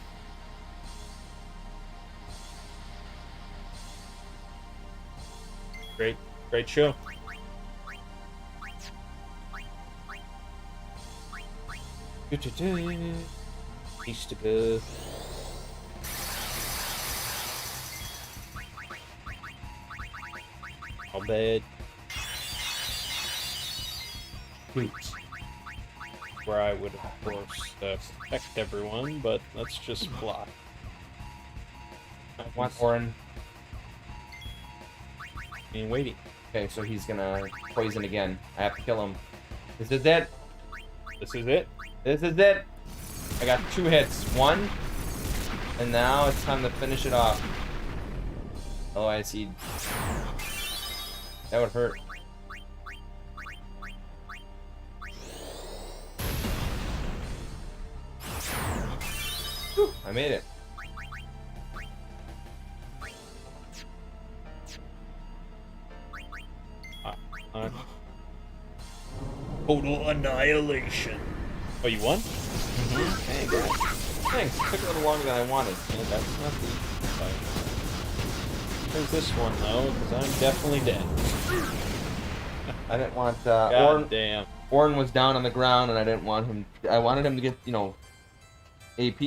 Great show. East to go. All bad. Boots. Where I would, of course, protect everyone, but let's just block. I want Orin. And waiting. Okay, so he's gonna poison again. I have to kill him. This is it. This is it. This is it. I got 2 hits. 1. And now it's time to finish it off. Otherwise he'd... That would hurt. Whew, I made it. Total annihilation. Oh, you won? Okay, good. Thanks. It took a little longer than I wanted. Yeah, that's not the fight. There's this one though, because I'm definitely dead. I didn't want God damn. Orin was down on the ground, and I didn't want him. I wanted him to get, you know, AP.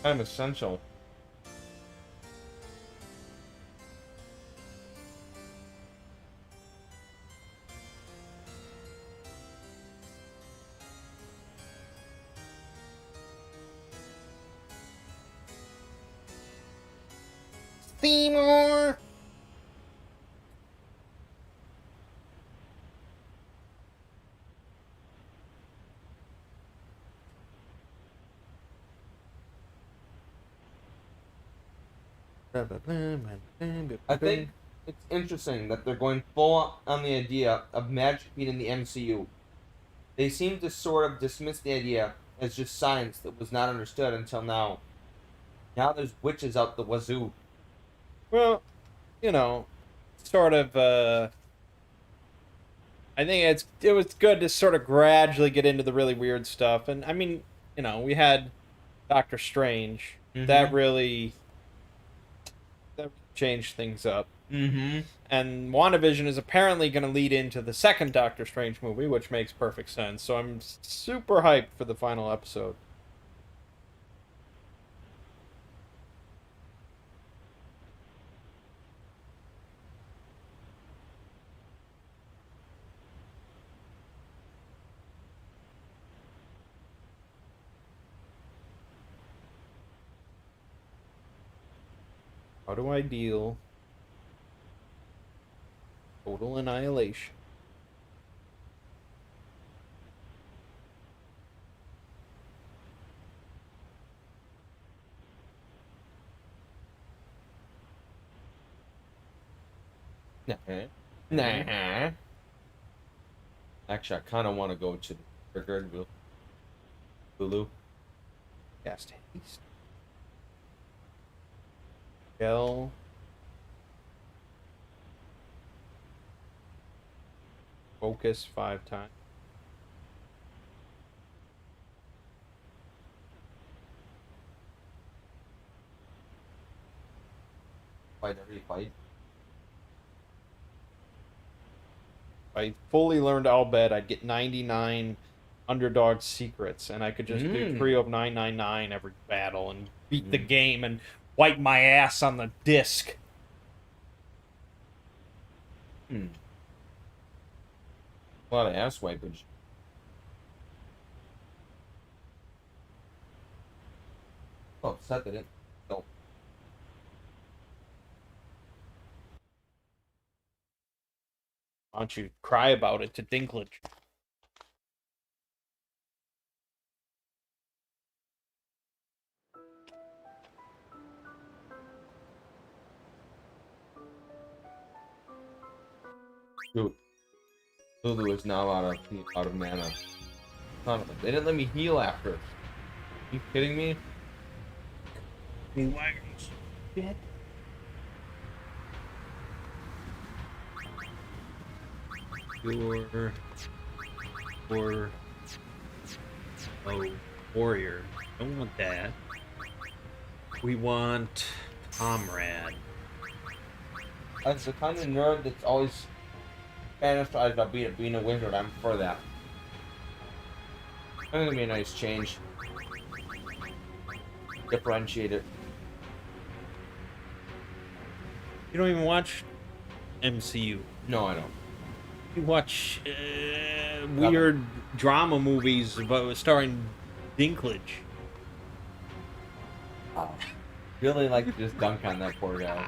Kind of essential. Seymour! I think it's interesting that they're going full on the idea of magic being in the MCU. They seem to sort of dismiss the idea as just science that was not understood until now. Now there's witches out the wazoo. Well, you know, sort of, I think it was good to sort of gradually get into the really weird stuff. And, I mean, you know, we had Doctor Strange. Mm-hmm. That really changed things up. Mm-hmm. And WandaVision is apparently going to lead into the second Doctor Strange movie, which makes perfect sense. So I'm super hyped for the final episode. How do I deal total annihilation? Nah. Actually, I kind of want to go to the trigger Lulu. Cast haste. Shell. Focus 5 times. Fight every fight. If I fully learned Albed, I'd get 99 underdog secrets, and I could just do Trio of 999 every battle and beat the game and wipe my ass on the disc. A lot of ass wipage. Oh, set that in. Oh. Why don't you cry about it to Dinklage? Dude. Lulu is now out of mana. Son of a- They didn't let me heal after. Are you kidding me? Shit. Warrior. Don't want that. We want Comrade. As the kind of nerd that's always fantasized about being a wizard, I'm for that. I think it'll be a nice change. Differentiate it. You don't even watch MCU. No, I don't. You watch weird drama movies about starring Dinklage. Really like to just dunk on that poor guy.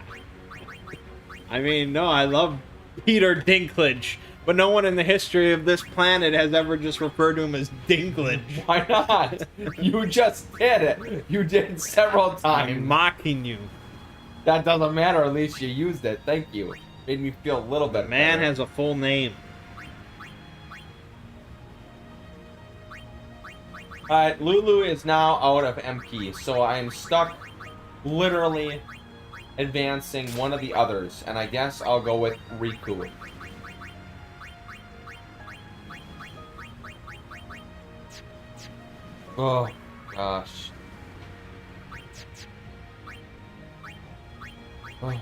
I mean, no, I love Peter Dinklage, but no one in the history of this planet has ever just referred to him as Dinklage. Why not? You just did it. You did several I'm times. mocking you. That doesn't matter. At least you used it. Thank you. Made me feel a little bit Man better. has a full name. Alright, Lulu is now out of MP, so I am stuck literally advancing one of the others, and I guess I'll go with Riku. Oh, gosh. Oh.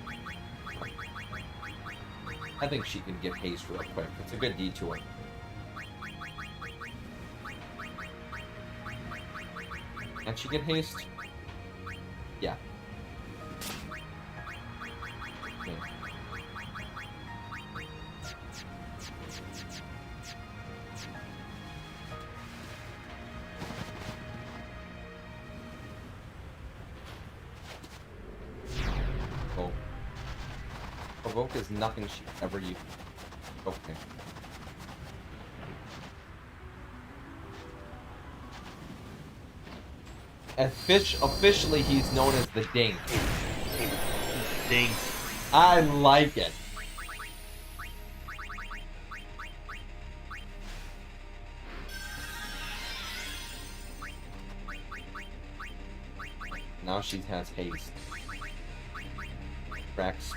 I think she can get haste real quick. It's a good detour. Can she get haste? Yeah. Okay. Oh. Provoke is nothing she ever used. Okay. Officially, he's known as the Dink. Dink. I like it. Now she has haste. Rex.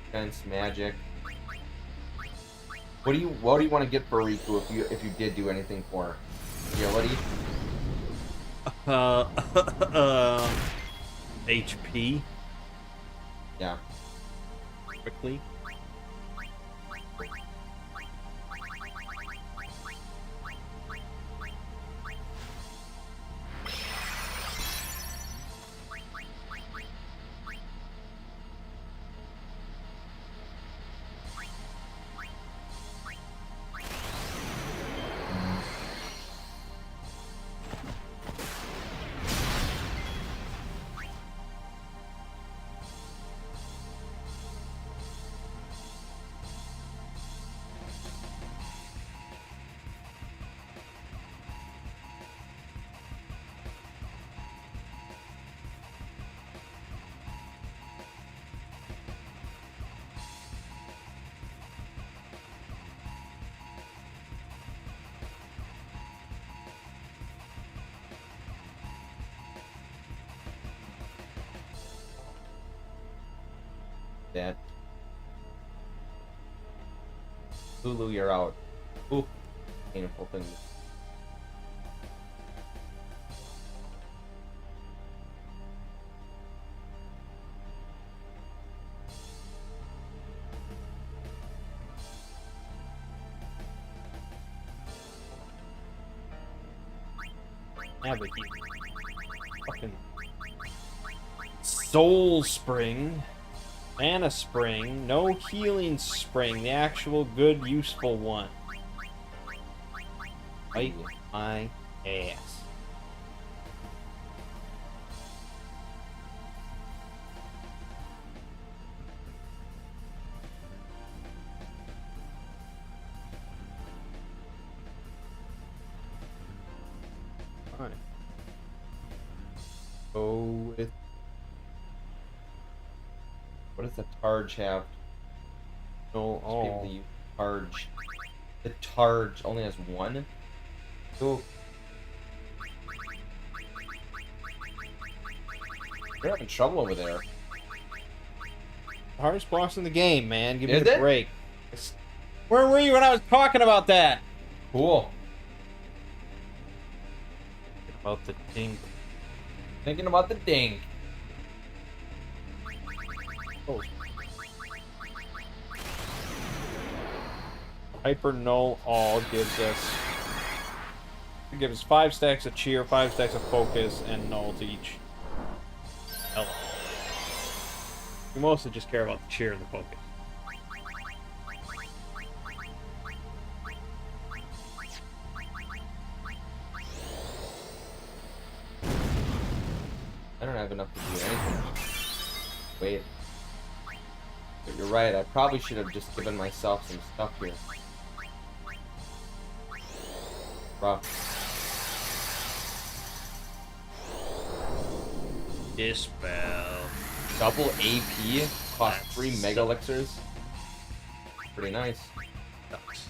Defense, magic. What do you want to get for Riku if you did do anything for her? Agility? HP. Yeah. Quickly. That. Lulu, you're out. Ooh. Painful thing. Yeah, but you fucking Soul Spring, Mana Spring, no Healing Spring, the actual good, useful one. Bite my ass. Alright. Go with... What does the Targe have? No, Most people use Targe. The Targe only has one? Ooh. They're having trouble over there. Hardest boss in the game, man. Give me Is a it? break. Where were you when I was talking about that? Cool. About the dink. Thinking about the Dink. Oh. Hyper Null All gives us 5 stacks of cheer, 5 stacks of focus, and null to each element. We mostly just care about the cheer and the focus. I don't have enough to do anything. Wait. But you're right, I probably should have just given myself some stuff here. Rough. Dispel. Double AP, cost 3 Mega Elixirs. Pretty nice. Sucks.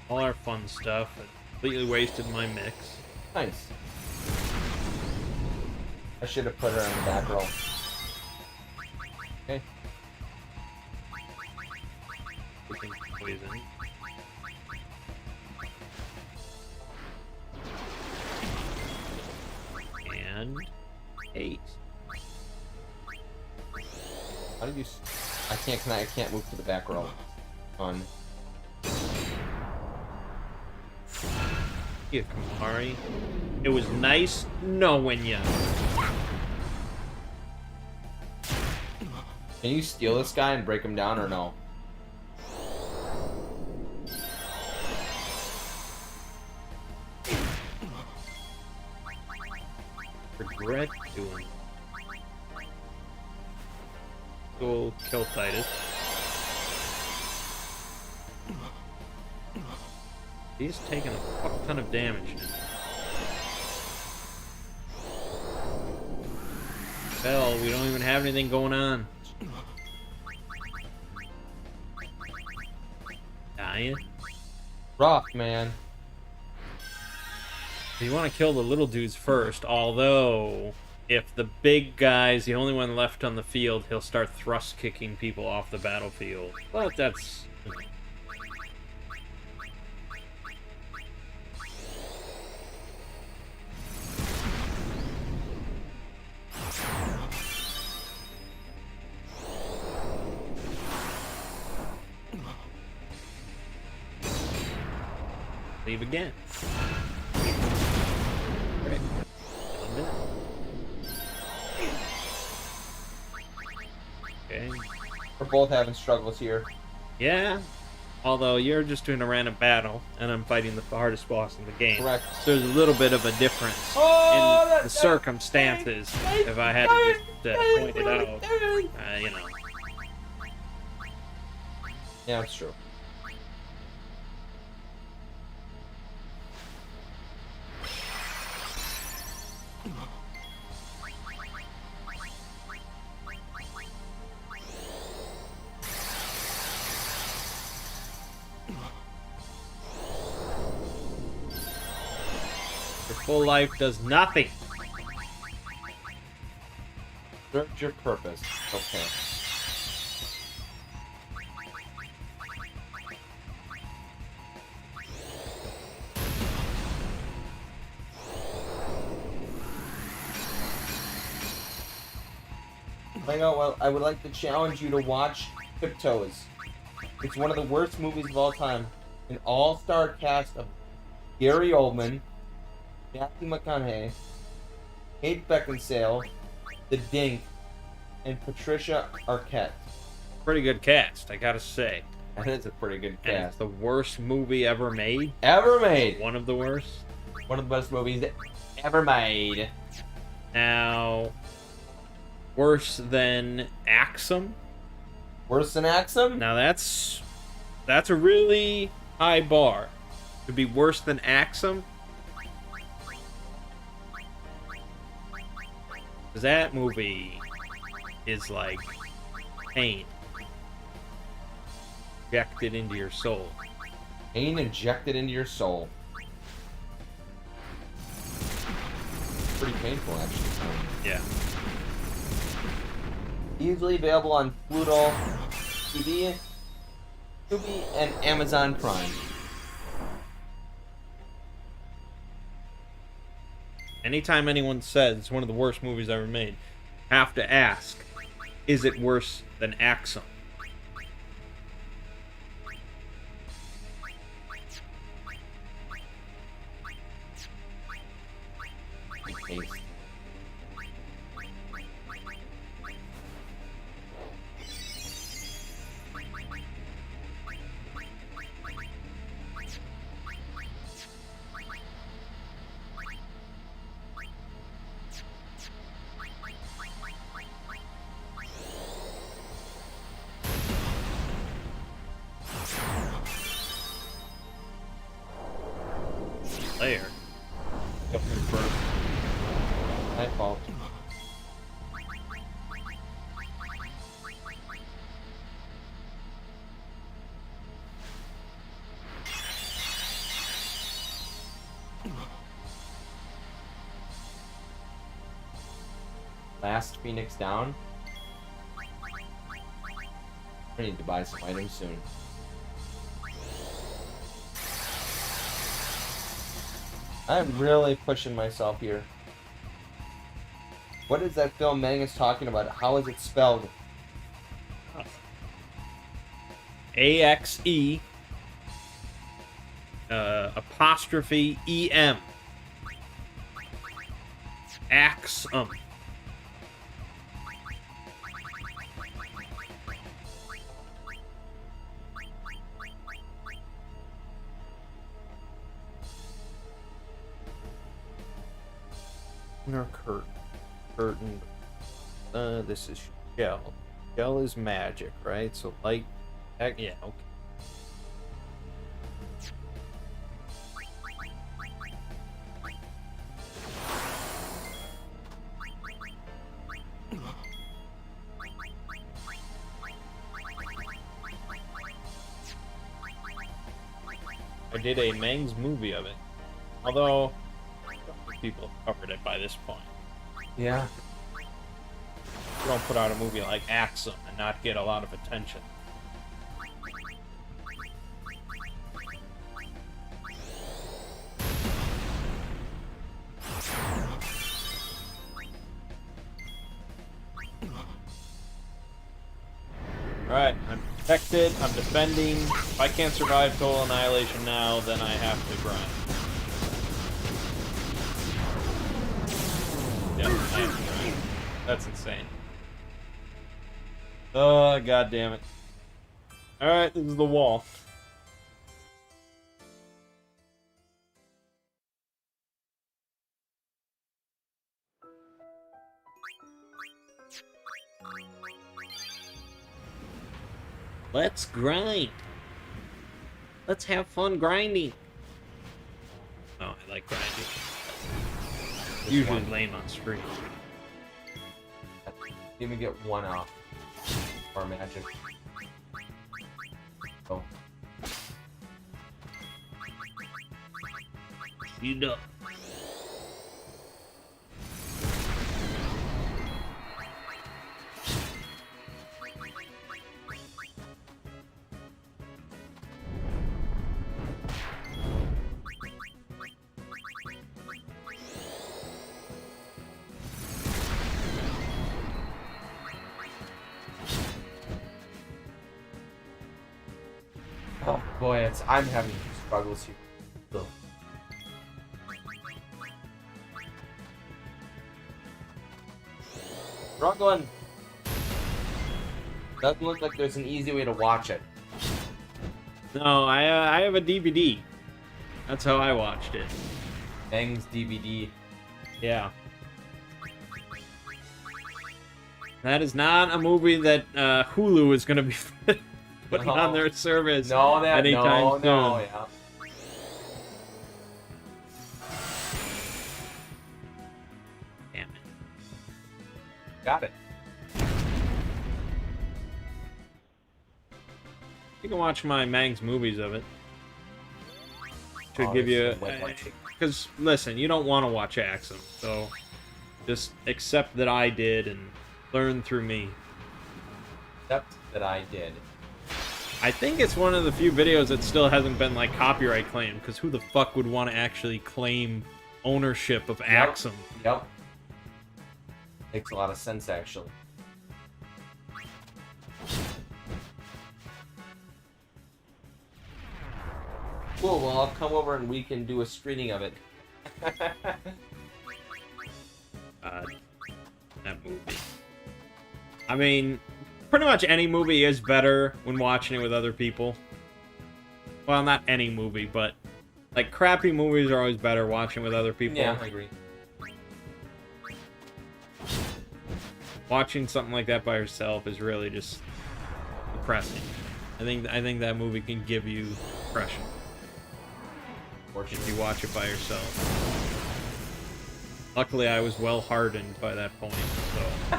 All our fun stuff. I completely wasted my mix. Nice. I should have put her on the back row. Okay. Freaking poison. And 8. How do you? I can't move to the back row. On. Yeah, Kamari. It was nice knowing you. Can you steal this guy and break him down or no? Regret doing. We'll kill Titus. He's taking a fuck ton of damage now. Hell, we don't even have anything going on. Dying. Rough, man. You want to kill the little dudes first, although if the big guy's the only one left on the field, he'll start thrust kicking people off the battlefield. But that's... Leave again. Great. Okay. We're both having struggles here. Yeah. Although you're just doing a random battle, and I'm fighting the hardest boss in the game. Correct. So there's a little bit of a difference in the circumstances. If I had to just point it out, you know. Yeah, that's true. Your full life does nothing. Served your purpose. Okay. Well, I would like to challenge you to watch Tiptoes. It's one of the worst movies of all time. An all-star cast of Gary Oldman, Matthew McConaughey, Kate Beckinsale, The Dink, and Patricia Arquette. Pretty good cast, I gotta say. That is a pretty good And it's cast. the worst movie ever made. Ever made. One of the worst. One of the best movies ever made. Now, worse than Axum. Worse than Axum? Now that's a really high bar. To be worse than Axum. Because that movie is like pain injected into your soul. Pain injected into your soul. Pretty painful, actually. Yeah. Easily available on Pluto TV, Tubi, and Amazon Prime. Anytime anyone says it's one of the worst movies ever made, have to ask, is it worse than Axum? Taste. Layer. My fault. Last Phoenix down. I need to buy some items soon. I'm really pushing myself here. What is that film Mang is talking about? How is it spelled? AXE apostrophe EM. Axum. Or curtain. This is shell. Shell is magic, right? So light. Yeah. Okay. I did a Mang's movie of it. Although, people have covered it by this point. Yeah. You don't put out a movie like Axum and not get a lot of attention. Alright, I'm protected, I'm defending. If I can't survive total annihilation now, then I have to grind. Yeah, I have to grind. That's insane. Oh, god damn it. Alright, this is the wall. Let's grind. Let's have fun grinding. Oh, I like grinding. Usually lame on screen. Even get one off. Or magic. Oh. You know. Oh boy, I'm having struggles here. Ugh. Struggling. Doesn't look like there's an easy way to watch it. No, I have a DVD. That's how I watched it. Mang's DVD. Yeah. That is not a movie that Hulu is going to be putting on their service. No, that anytime soon. yeah. Damn it. Got it. You can watch my Mang's movies of it. Should Oh, give you it's wet watching. because listen, you don't want to watch Axum, so just accept that I did and learn through me. Except that I did. I think it's one of the few videos that still hasn't been like copyright claimed, because who the fuck would want to actually claim ownership of Axum? Yep. Makes a lot of sense, actually. Cool, well, I'll come over and we can do a screening of it. That movie. I mean, pretty much any movie is better when watching it with other people. Well, not any movie, but like crappy movies are always better watching with other people. Yeah, I agree. Watching something like that by yourself is really just depressing. I think that movie can give you depression if you watch it by yourself. Luckily, I was well hardened by that point, so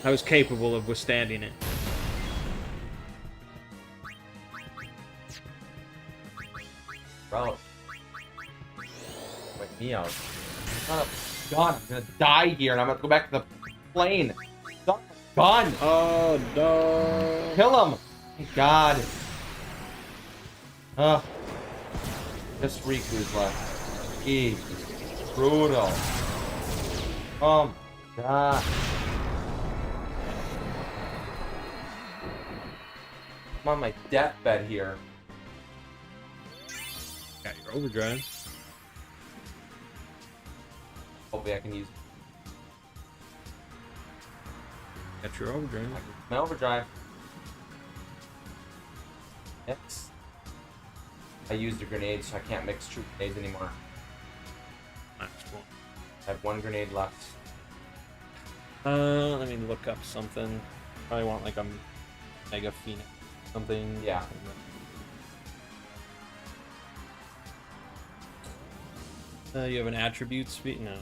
I was capable of withstanding it. Bro. Wake me out. God, I'm gonna die here and I'm gonna go back to the plane. Gun! Oh no! Kill him! Thank God. Ugh. Just Riku's left. Jeez. Brutal. Ah. I'm on my deathbed here. Got your overdrive. Hopefully I can use Got your overdrive. my overdrive. Yes. I used a grenade, so I can't mix true grenades anymore. Nice one. I have one grenade left. Let me look up something. Probably want like a Mega Phoenix something. Yeah. You have an attribute speed? No.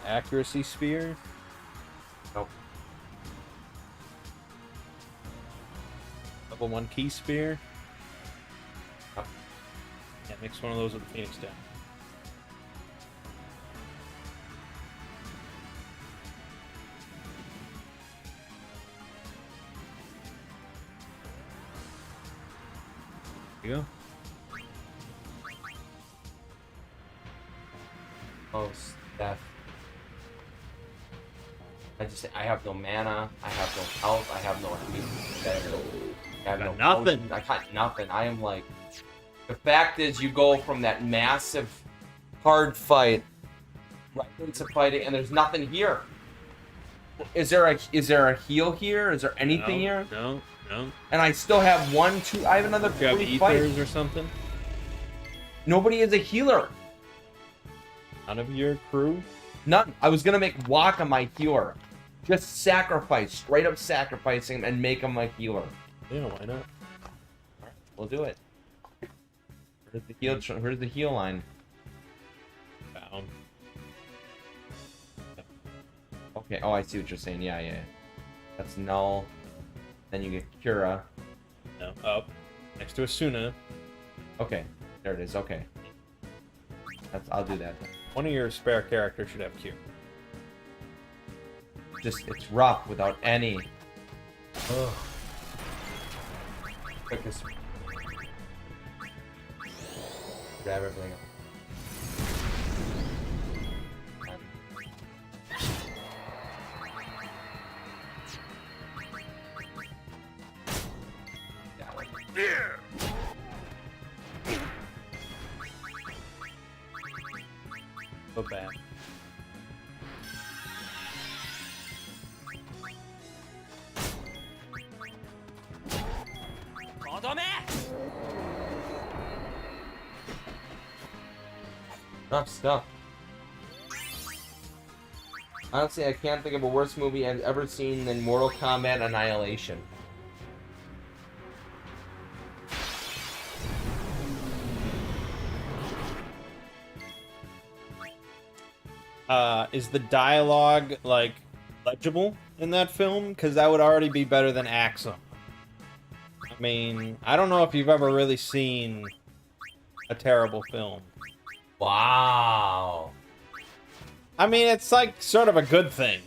Accuracy sphere? Nope. Level 1 key spear? Nope. Yeah, mix one of those with the Phoenix down. There you go. Oh, Steph. I have no mana, I have no health, I have no I have Got no nothing. potion, I got nothing. I am like, the fact is you go from that massive hard fight right into fighting and there's nothing here. Is there a heal here? Is there anything here? No. And I still have one, two, I have another Do you have free fight. ethers or something? Nobody is a healer. None of your crew? None. I was gonna make Waka my healer. Just sacrifice, straight up sacrificing him and make him my healer. Yeah, why not? We'll do it. Where's the heal? Where's the heal line? Found. Okay. Oh, I see what you're saying. Yeah. That's null. Then you get Cura. No, up. Next to Asuna. Okay. There it is. Okay. I'll do that. One of your spare characters should have Q. It's rough without any. Ugh. Quickest. Grab everything up. So bad. Rough stuff. Honestly, I can't think of a worse movie I've ever seen than Mortal Kombat Annihilation. Is the dialogue, like, legible in that film? Because that would already be better than Axum. I mean, I don't know if you've ever really seen a terrible film. Wow. I mean, it's like sort of a good thing.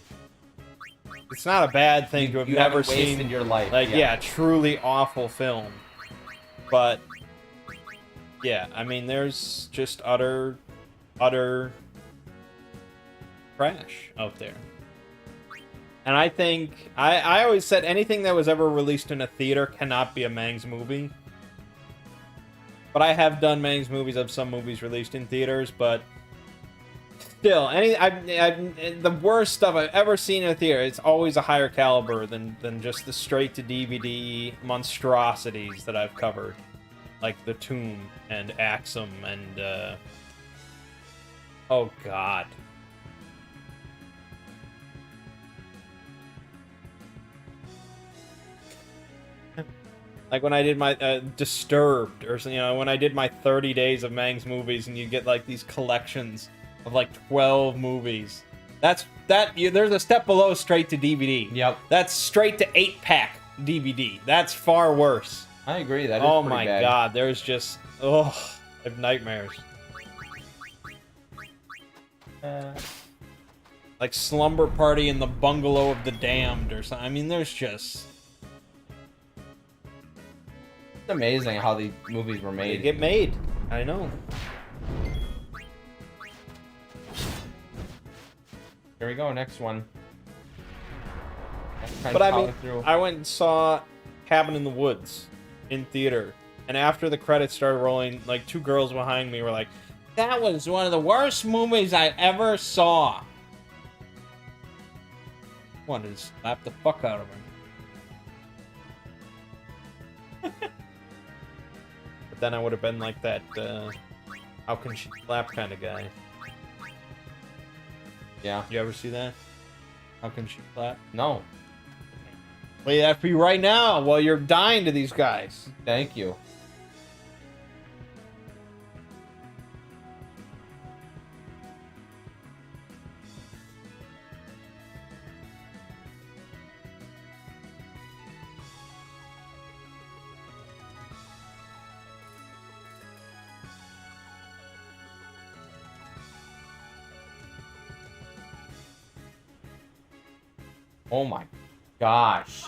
It's not a bad thing to have You never haven't wasted seen, your life. like, yeah, truly awful film. But, yeah, I mean, there's just utter trash out there. And I think, I always said anything that was ever released in a theater cannot be a Mangs movie. But I have done Mangs movies of some movies released in theaters, but still, the worst stuff I've ever seen in a theater, it's always a higher caliber than just the straight-to-DVD monstrosities that I've covered. Like The Tomb and Axum and, oh god. Like when I did my Disturbed, or when I did my 30 days of Mangs movies, and you get like these collections of like 12 movies. There's a step below straight to DVD. Yep. That's straight to 8-pack DVD. That's far worse. I agree. That is Oh pretty my bad. god, there's just I have nightmares. Like Slumber Party in the Bungalow of the Damned or something. I mean, there's just It's amazing how these movies were They made. get made. I know. Here we go, next one. But I mean, through. I went and saw Cabin in the Woods in theater, and after the credits started rolling, like 2 girls behind me were like, "That was one of the worst movies I ever saw." Wanted to slap the fuck out of her. But then I would have been like that, how can she slap kind of guy. Yeah. You ever see that? How can she slap? No. Play that for you right now while you're dying to these guys. Thank you. Oh my gosh.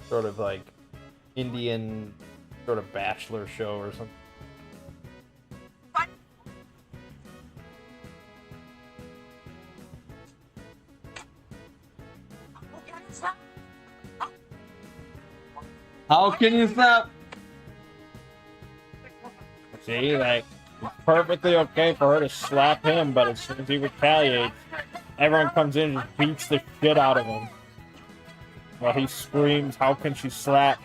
Sort of like Indian sort of bachelor show or something. How can you stop? See, like, it's perfectly okay for her to slap him, but as soon as he retaliates, everyone comes in and just beats the shit out of him. While he screams, "How can she slap?"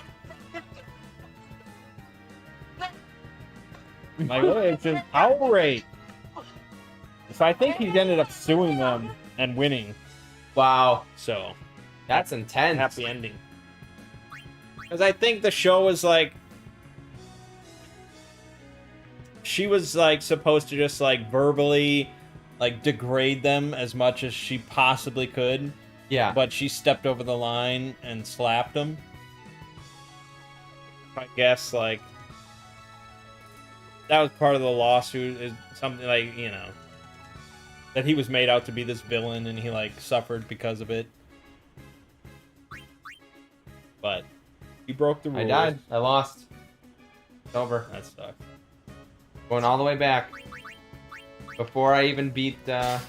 Like, look, it's just outrage. So I think he's ended up suing them and winning. Wow. So, That's intense. happy ending. Because I think the show was like, she was like supposed to just like verbally like degrade them as much as she possibly could, Yeah. but she stepped over the line and slapped him. I guess like that was part of the lawsuit, is something like, you know, that he was made out to be this villain and he like suffered because of it. But he broke the rules. I died. I lost. It's over. That sucks. Going all the way back. Before I even beat guy.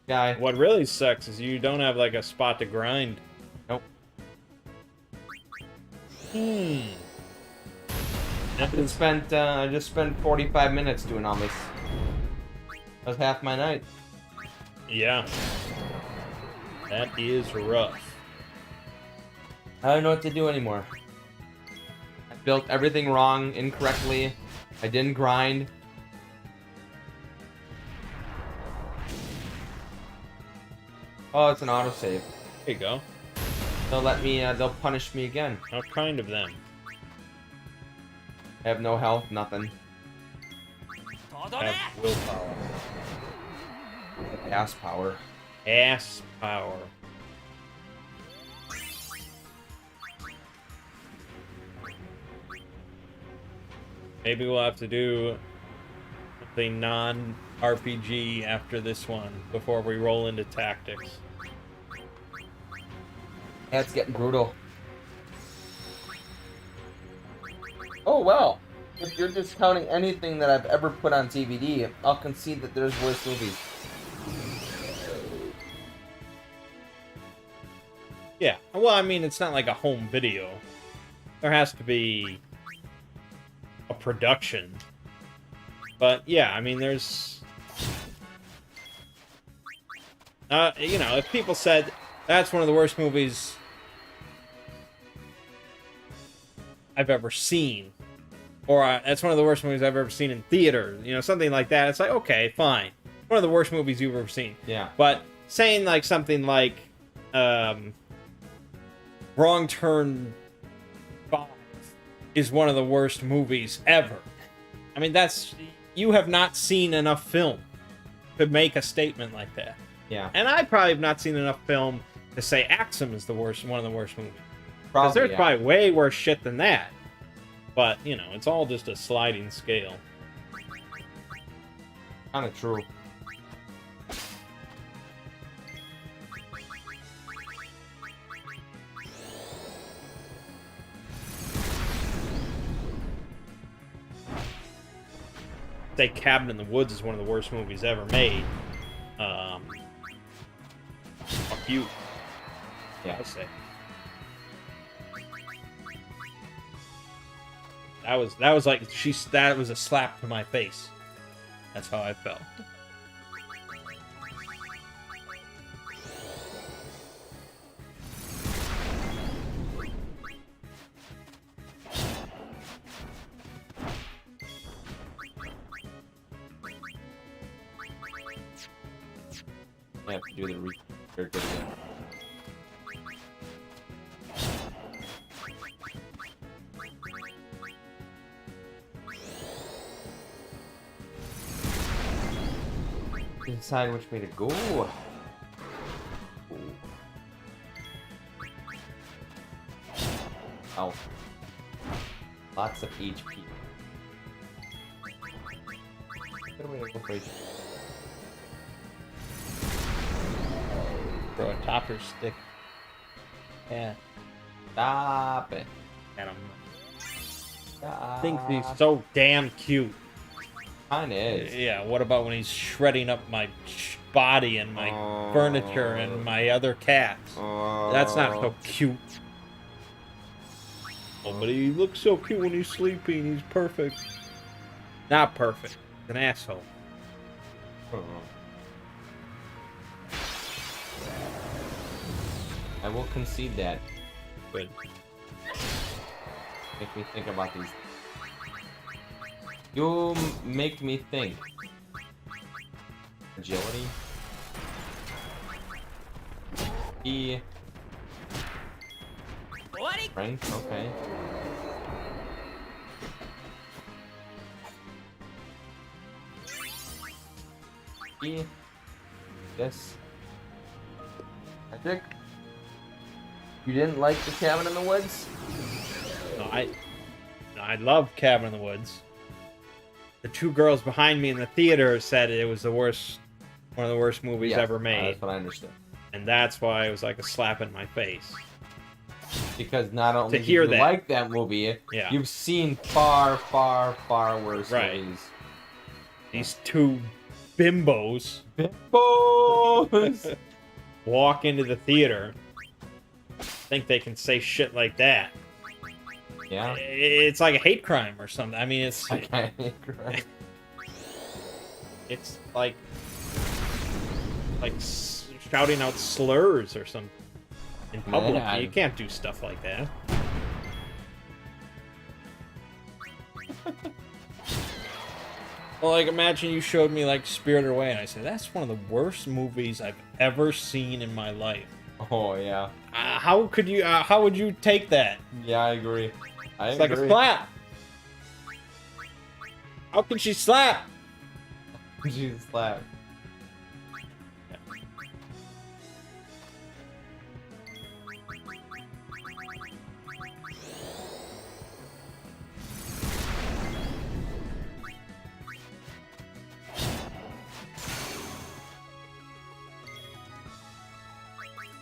What really sucks is you don't have like a spot to grind. Nope. Hmm. I just spent 45 minutes doing all this. That was half my night. Yeah. That is rough. I don't know what to do anymore. I built everything wrong, incorrectly. I didn't grind. Oh, it's an autosave. There you go. They'll let me, they'll punish me again. How kind of them. I have no health, nothing. Have willpower. Ass power. Ass power. Maybe we'll have to do something non-RPG after this one before we roll into tactics. Yeah, it's getting brutal. Oh, well. If you're discounting anything that I've ever put on DVD, I'll concede that there's worse movies. Yeah. Well, I mean, it's not like a home video. There has to be a production. But yeah, I mean, there's... you know, if people said that's one of the worst movies I've ever seen, or that's one of the worst movies I've ever seen in theater, you know, something like that, it's like, okay, fine. One of the worst movies you've ever seen. Yeah. But saying like something like Wrong Turn 5 is one of the worst movies ever. I mean, that's... You have not seen enough film to make a statement like that. Yeah. And I probably have not seen enough film to say Axum is the worst, one of the worst movies. Because Probably, there's yeah. probably way worse shit than that. But, you know, it's all just a sliding scale. Kind of true. say Cabin in the Woods is one of the worst movies ever made. Fuck you. Yeah. I'll say. That was like that was a slap to my face. That's how I felt. I have to do the research again. Decide which way to go. Ooh. Ow. Lots of HP. Good way to go for HP. Throw a topper stick. Yeah. Stop it. At him. Stop. Thinks he's so damn cute. Kinda is. Yeah, what about when he's shredding up my body and my furniture and my other cats? That's not so cute. Oh, but he looks so cute when he's sleeping. He's perfect. Not perfect. He's an asshole. I will concede that. Good. Make me think about these. You make me think. Agility. Strength, okay. This. Magic. You didn't like the Cabin in the Woods? No, I love Cabin in the Woods. The two girls behind me in the theater said it was the worst, one of the worst movies ever made. That's what I understood. And that's why it was like a slap in my face. Because not only To hear did you that. like that movie, Yeah. you've seen far, far, far worse Right. movies. These two bimbos Bimbos! walk into the theater, think they can say shit like that. Yeah. It's like a hate crime or something. I mean, it's Okay. it's like shouting out slurs or something in public. Yeah. You can't do stuff like that. Well, like, imagine you showed me, like, Spirited Away, and I said, that's one of the worst movies I've ever seen in my life. Oh, yeah. How could you, how would you take that? Yeah, I agree. It's like a slap. How can she slap? She's slapped.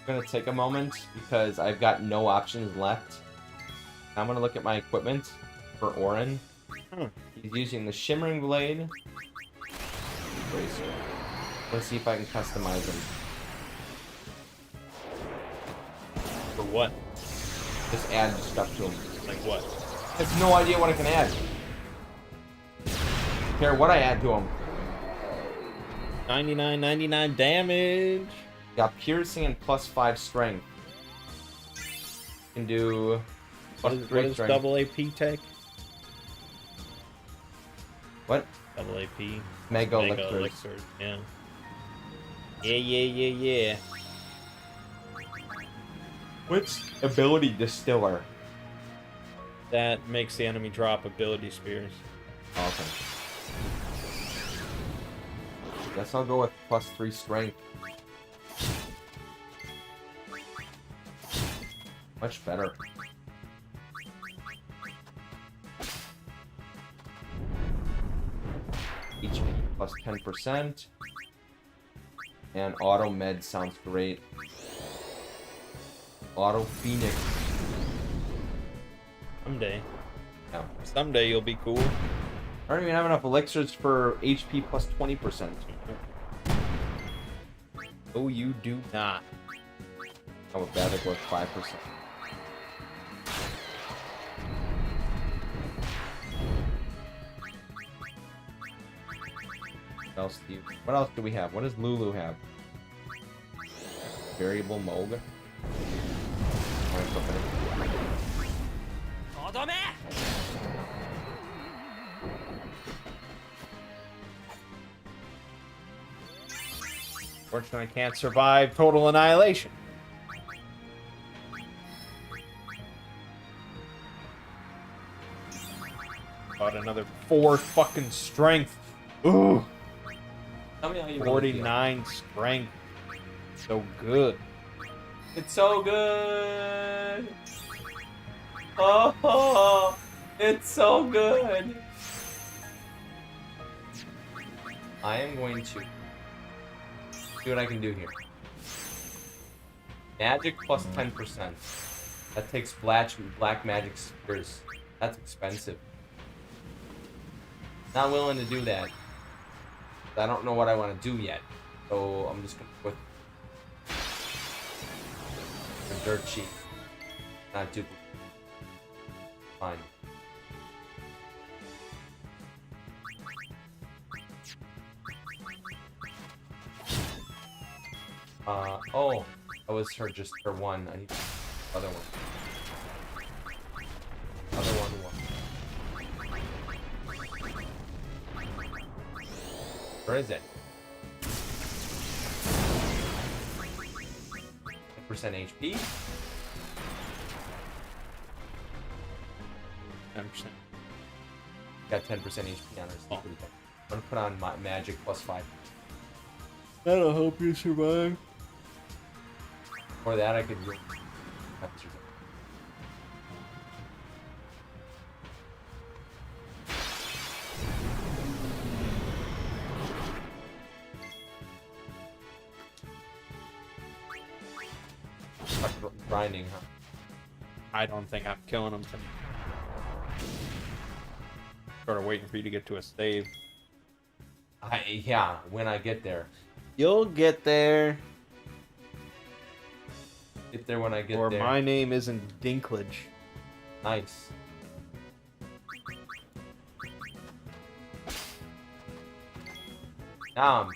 I'm gonna take a moment because I've got no options left. I'm gonna look at my equipment for Orin. He's using the Shimmering Blade. Bracer. Let's see if I can customize him. For what? Just add stuff to him. Like what? I have no idea what I can add. Care what I add to him. 99 damage. Got piercing and +5 strength. Can do What +3 does strength. double AP take? What? Double AP. Mega Mega Elixirs. Elixir. Yeah. Yeah. What's ability distiller? That makes the enemy drop ability spears. Oh, okay. Guess I'll go with +3 strength. Much better. HP +10%. And auto med sounds great. Auto Phoenix. Someday. Yeah. Someday you'll be cool. I don't even have enough elixirs for HP plus 20%. Oh, you do not. Oh, bad, it was 5%. What else do we have? What does Lulu have? Variable Moga? Fortunately, I can't survive total annihilation. About another 4 fucking strength. Ooh. Tell me how you really feel. 49 strength. So good. It's so good. Oh, it's so good. I am going to see what I can do here. Magic plus 10%. That takes black magic spheres. That's expensive. Not willing to do that. I don't know what I want to do yet. So I'm just gonna put a dirt sheet. Not duplicate. Fine. Oh, that was just her one. I need the other one. Other one. Where is it? 10% HP? 10%. Got 10% HP on her. Oh. I'm gonna put on my magic plus 5. That'll help you survive. For that, I could. Grinding, huh? I don't think I'm killing him tonight. Sort of waiting for you to get to a save. Yeah, when I get there. You'll get there. Get there when I get Or there. my name isn't Dinklage. Nice. Now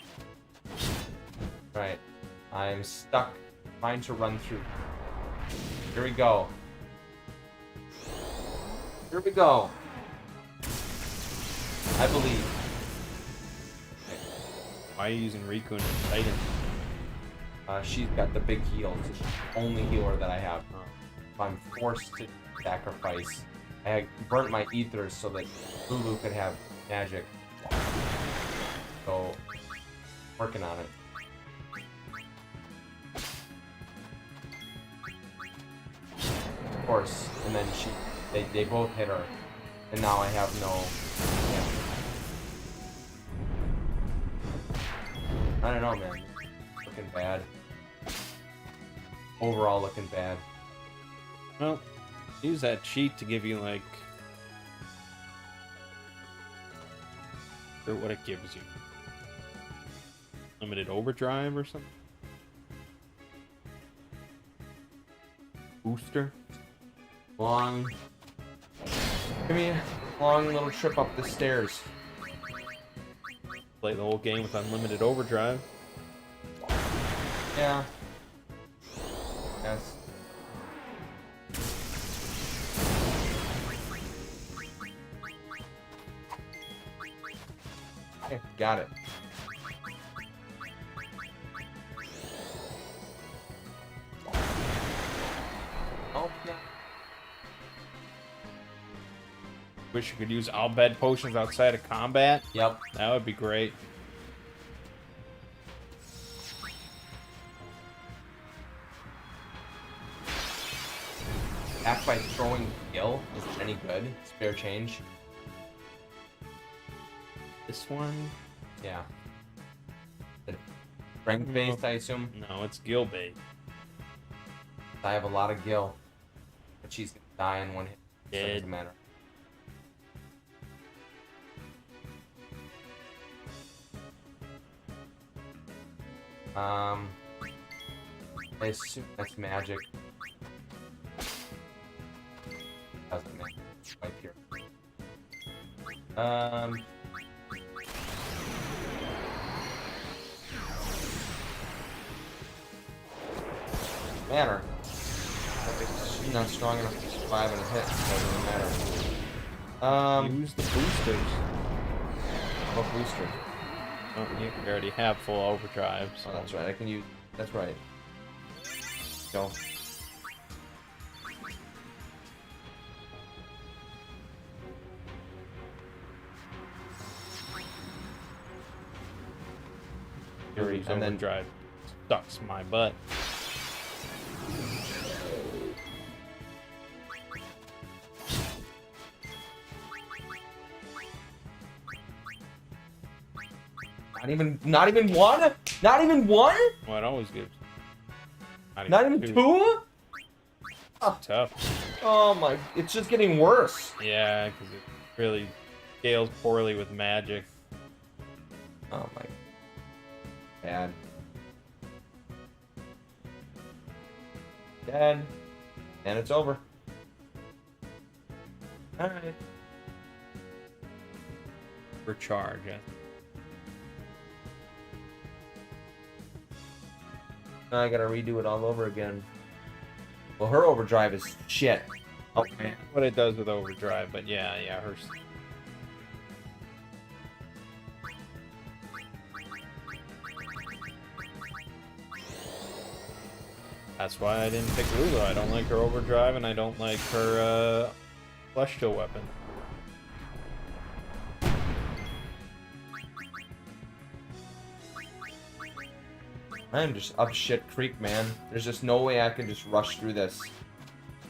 right. I'm stuck trying to run through. Here we go. Here we go. I believe. Why are you using Riku and Titan? She's got the big heal. It's the only healer that I have. If I'm forced to sacrifice, I burnt my ethers so that Lulu could have magic. So, working on it. Of course, and then they both hit her, and now I have no. I don't know, man. Looking bad. Overall, looking bad. Well, use that cheat to give you, like... or what it gives you. Limited overdrive or something? Booster? Long. Give me a long little trip up the stairs. Play the whole game with unlimited overdrive. Yeah. Yes. Okay, got it. Oh, yeah. Wish you could use Albed potions outside of combat. Yep. That would be great. Act by throwing skill. Is it any good? Spare change? This one? Yeah. Strength based, I assume? No, it's Gil bait. I have a lot of gil. But she's gonna die in one hit. So it Dead. doesn't matter. I assume that's magic. That's the magic. Right here. Matter. She's not strong enough to survive in a hit, so it doesn't matter. Use the boosters. What booster? Oh, you already have full overdrive. So. Oh, that's right. I can use. That's right. Go. Fury's And then overdrive sucks my butt. not even one? Not even one? Well, it always gives. Not even two? It's tough. Oh my, it's just getting worse. Yeah, because it really scales poorly with magic. Oh my. Bad. Dead. And it's over. Alright. Recharge, yeah. Now I gotta redo it all over again. Well, her overdrive is shit. Oh man. What it does with overdrive, but yeah, hers. That's why I didn't pick Lulu. I don't like her overdrive, and I don't like her celestial weapon. I'm just up shit creek, man. There's just no way I can just rush through this.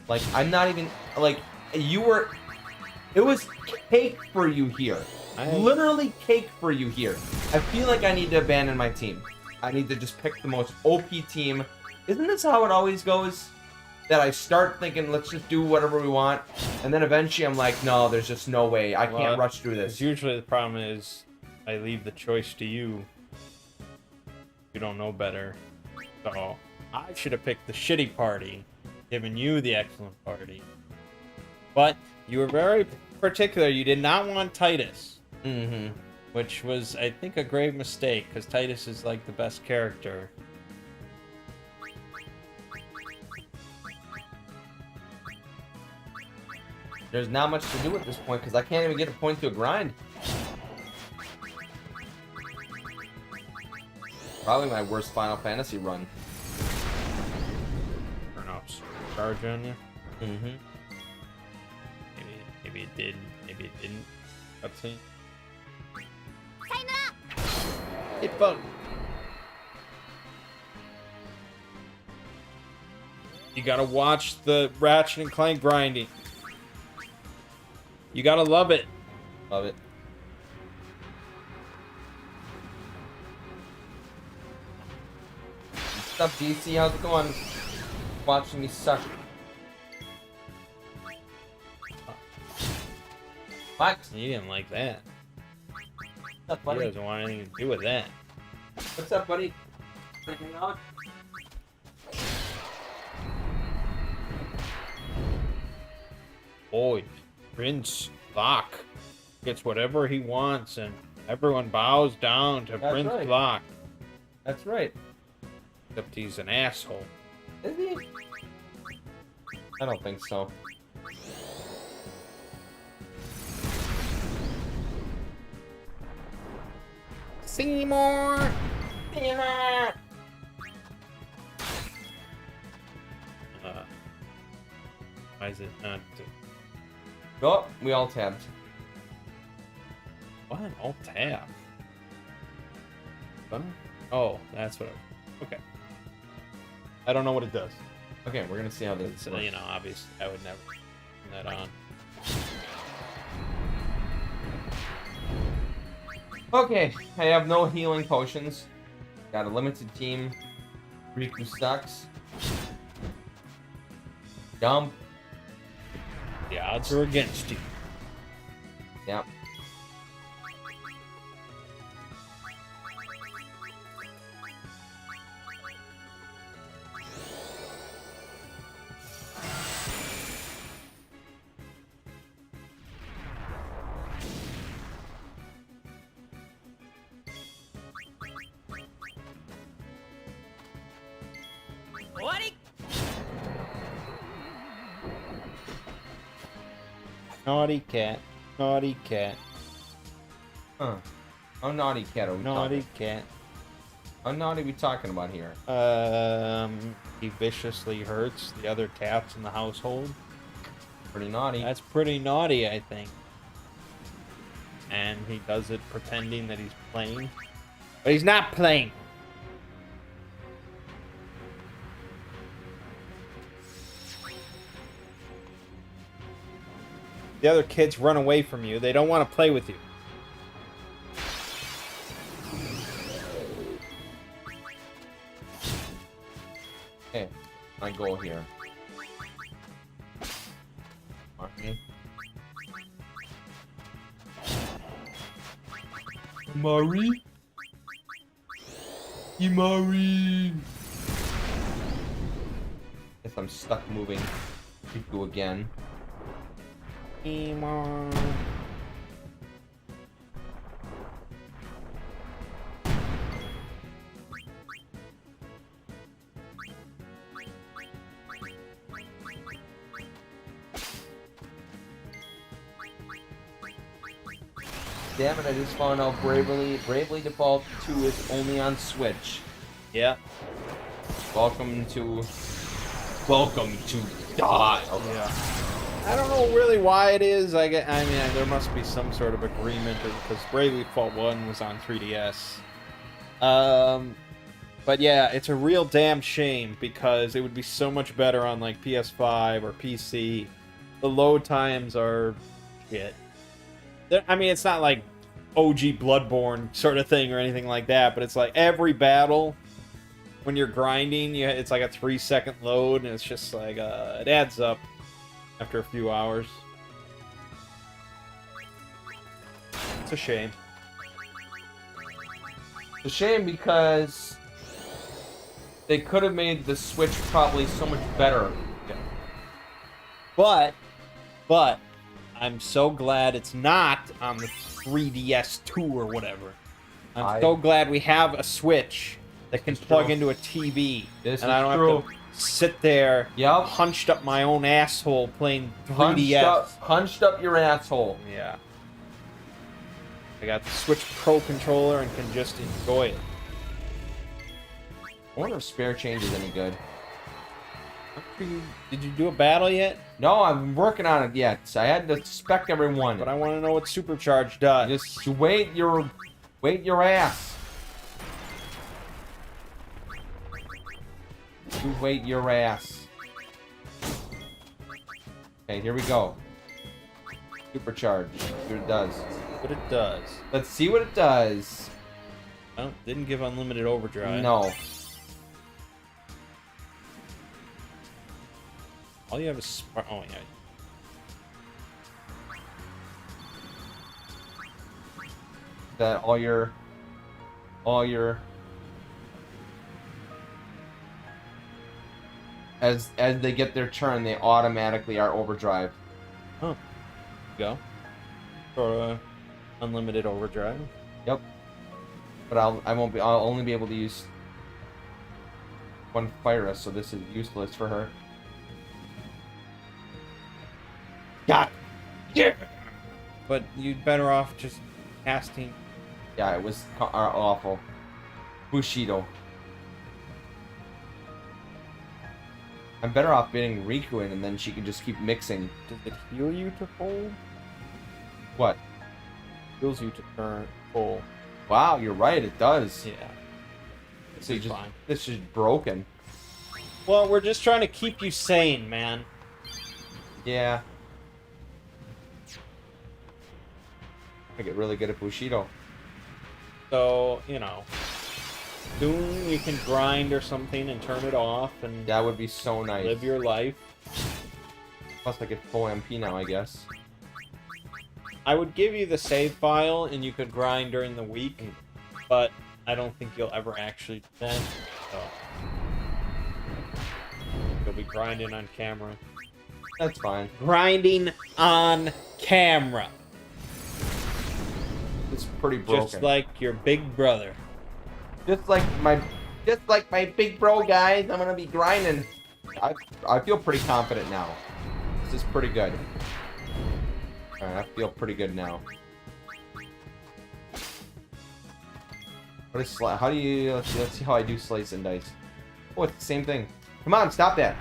Like, I'm not even, like, you were, it was cake for you here. Literally cake for you here. I feel like I need to abandon my team. I need to just pick the most OP team. Isn't this how it always goes? That I start thinking, let's just do whatever we want, and then eventually I'm like, no, there's just no way. I can't rush through this. Usually the problem is I leave the choice to you. You don't know better. So I should have picked the shitty party, giving you the excellent party. But you were very particular. You did not want Titus. Mm-hmm. Which was, I think, a grave mistake, because Titus is like the best character. There's not much to do at this point, because I can't even get a point to a grind. Probably my worst Final Fantasy run. Turn off charge on you. Mm-hmm. Maybe it did, maybe it didn't. Cutscene. Hit bug. You gotta watch the Ratchet and Clank grinding. You gotta love it. Love it. What's up, DC? How's it going? Watching me suck. What? You didn't like that. What's up, He buddy? doesn't want anything to do with that. What's up, buddy? Hang on. Boy, Prince Locke gets whatever he wants, and everyone bows down to That's Prince right. Locke. That's right. Except he's an asshole. Is he? I don't think so. Seymour! Seymour! Why is it not? Oh, we all tabbed. What? Alt tab. Huh? Oh, that's what. Okay. I don't know what it does. Okay, we're gonna see how this It's, works. you know, obviously, I would never turn that on. Okay, I have no healing potions. Got a limited team. Riku sucks. Dump. The odds are against you. Yep. 終わり Naughty cat. Naughty cat. Huh. How naughty cat are we Naughty talking? cat. How naughty are we talking about here? He viciously hurts the other cats in the household. Pretty naughty. That's pretty naughty, I think. And he does it pretending that he's playing. But he's not playing. The other kids run away from you. They don't want to play with you. Okay, my goal here. Okay. Imari? Imari! Guess I'm stuck moving. Riku again. Emon. Damn it, I just found out Bravely Default 2 is only on Switch. Yeah. Welcome to die. Okay. Yeah. I don't know really why it is. I mean, there must be some sort of agreement because Bravely Default 1 was on 3DS. But yeah, it's a real damn shame because it would be so much better on like PS5 or PC. The load times are shit. I mean, it's not like OG Bloodborne sort of thing or anything like that, but it's like every battle, when you're grinding, it's like a 3-second load, and it's just like, it adds up after a few hours. It's a shame. It's a shame because they could have made the Switch probably so much better. But, I'm so glad it's not on the 3DS 2 or whatever. I'm so glad we have a Switch that can plug into a TV. This and is I don't true. have to sit there hunched up my own asshole playing 3DS. Hunched up your asshole. Yeah. I got the Switch Pro controller and can just enjoy it. I wonder if spare change is any good. Did you do a battle yet? No, I'm working on it yet. I had to spec everyone. But I want to know what Supercharge does. Just wait your ass. You wait your ass. Okay, here we go. Supercharge. See what it does. What it does. Let's see what it does. Oh, didn't give unlimited overdrive. No. All you have is oh yeah. That all your as they get their turn, they automatically are overdrive. Oh, go for unlimited overdrive. Yep. But I'll only be able to use one Fyrus, so this is useless for her. God. Yeah. But you'd better off just casting. Yeah, it was awful. Bushido. I'm better off bidding Riku in, and then she can just keep mixing. Does it heal you to full? What? Heals you to turn full. Wow, you're right. It does. Yeah. So you It's just fine. this is broken. Well, we're just trying to keep you sane, man. Yeah. I get really good at Bushido. So, you know, soon you can grind or something and turn it off and That would be so nice. live your life. Plus, I get full MP now, I guess. I would give you the save file and you could grind during the week, but I don't think you'll ever actually do that. So you'll be grinding on camera. That's fine. Grinding on camera. It's pretty broken. Just like your big brother. Just like my Just like my big bro, guys, I'm gonna be grinding. I feel pretty confident now. This is pretty good. Alright, I feel pretty good now. What is how do you... Let's see how I do slice and dice. Oh, it's the same thing. Come on, stop that.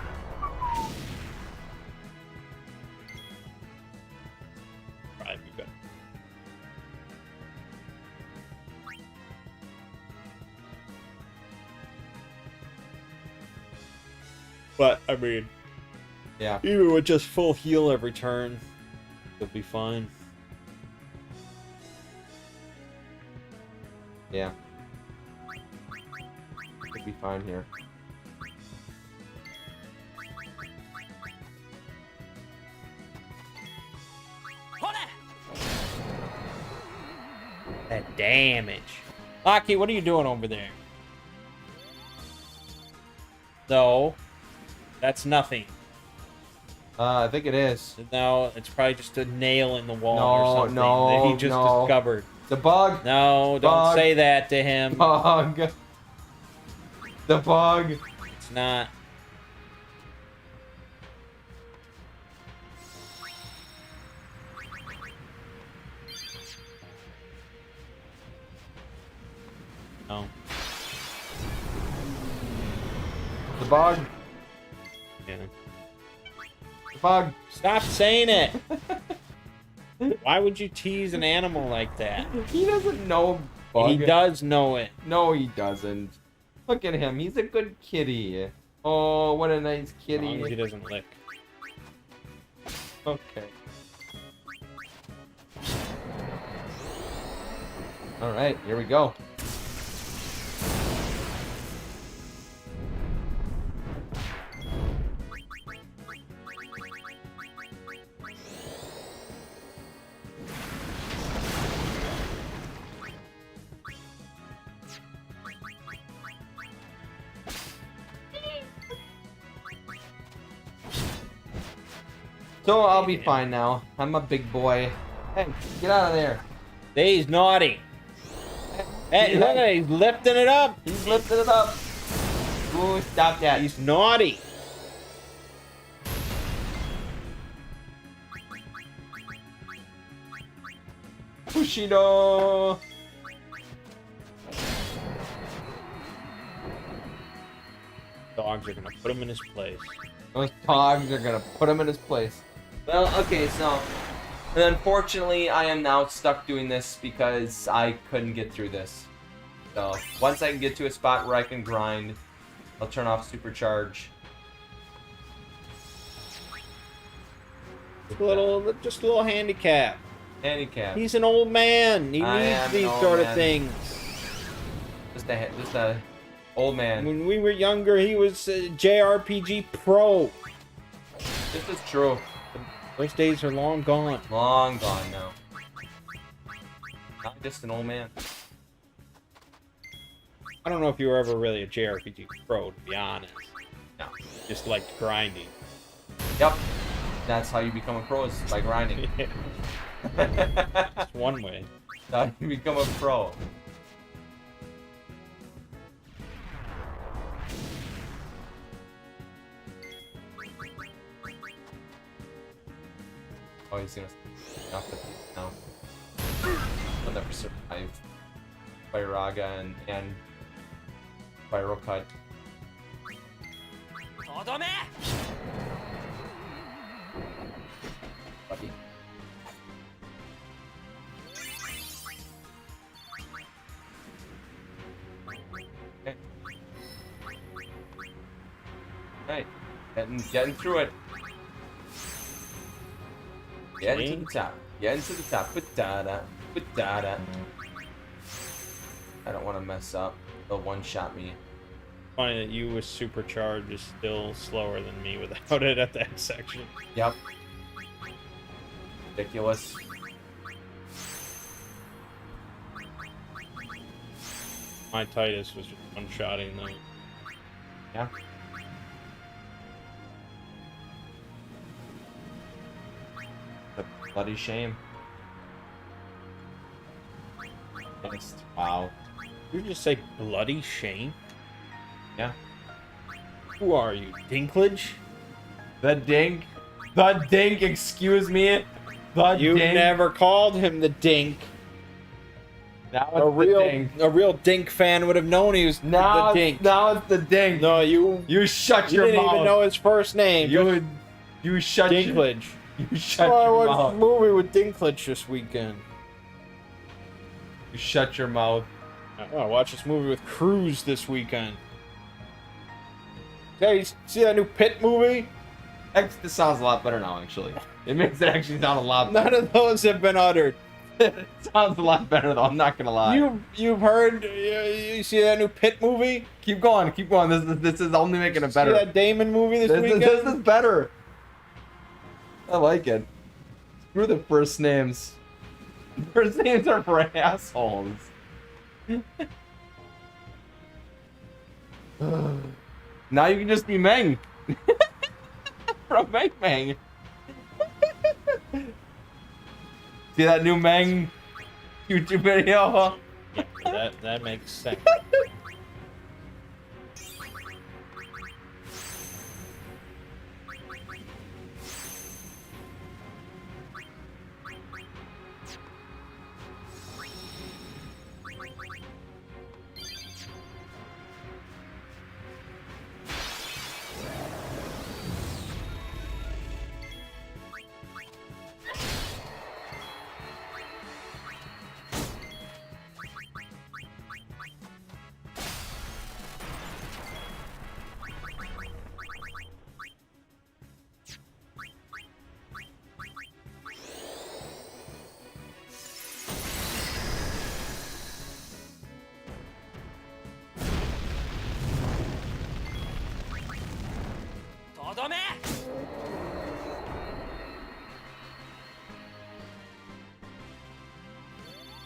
Probably be better. But, I mean, Yeah. even with just full heal every turn, it'll be fine. Yeah. Should be fine here. That damage. Aki, what are you doing over there? No. That's nothing. I think it is. No, it's probably just a nail in the wall No, or something that he just discovered. The bug. No, don't Bug. say that to him. Bug. The bug. It's not. No. The bug. Yeah. The bug. Stop saying it. Why would you tease an animal like that? He doesn't know bug. He does know it. No, he doesn't. Look at him. He's a good kitty. Oh, what a nice As long as he kitty. doesn't lick. Okay. Alright, here we go. So I'll be fine now. I'm a big boy. Hey, get out of there. He's naughty. Hey, look at it. He's lifting it up. He's lifting it up. Ooh, stop that. He's naughty. Bushido. Dogs are gonna put him in his place. Those dogs are gonna put him in his place. Well, okay, so unfortunately, I am now stuck doing this because I couldn't get through this. So once I can get to a spot where I can grind, I'll turn off supercharge. Just a little handicap. Handicap. He's an old man. He I needs am an these old sort of man. things. Just a old man. When we were younger, he was a JRPG pro. This is true. Those days are long gone. Long gone now. Not just an old man. I don't know if you were ever really a JRPG pro, to be honest. No. Just liked grinding. Yep. That's how you become a pro, is by grinding. That's one way. That's how you become a pro. Oh, he's gonna knock the no. I'll never survive Firaga and Viral Cut. Buddy. Okay. Right. Getting through it. Getting to the top. Getting to the top. Put-da-da. Put-da-da. I don't want to mess up. They'll one-shot me. Funny that you with supercharge is still slower than me without it at that section. Yep. Ridiculous. My Titus was just one-shotting them. Yeah. A bloody shame. Next. Wow. Did you just say bloody shame? Yeah. Who are you, Dinklage? The Dink. The Dink, excuse me. The You Dink. never called him the Dink. Now it's A the Dink. real Dink fan would have known he was Now the it's, Dink. now it's the Dink. No, you shut you your didn't mouth. even know his first name. You shut Dinklage. You shut Oh, I your watched a mouth. movie with Dinklage this weekend. You shut your mouth. I watched this movie with Cruise this weekend. Hey, you see that new Pit movie? This sounds a lot better now, actually. It makes it actually sound a lot better. None of those have been uttered. It sounds a lot better, though. I'm not gonna lie. You've heard? You see that new Pit movie? Keep going. Keep going. This is only making it See better. that Damon movie this weekend? This is better. I like it. Screw the first names. First names are for assholes. Now you can just be Meng. From Meng Meng. See that new Meng YouTube video? Yeah, that makes sense.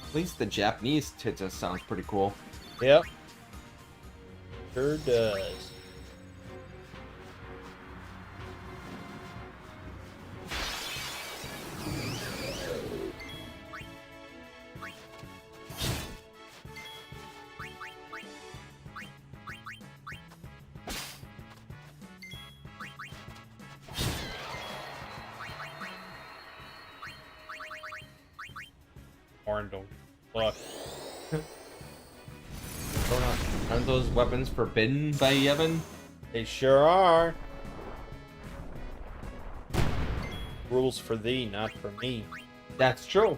At least the Japanese just sounds pretty cool. Yep. Sure does. Orndle. Look. Aren't those weapons forbidden by Yevon? They sure are. Rules for thee, not for me. That's true.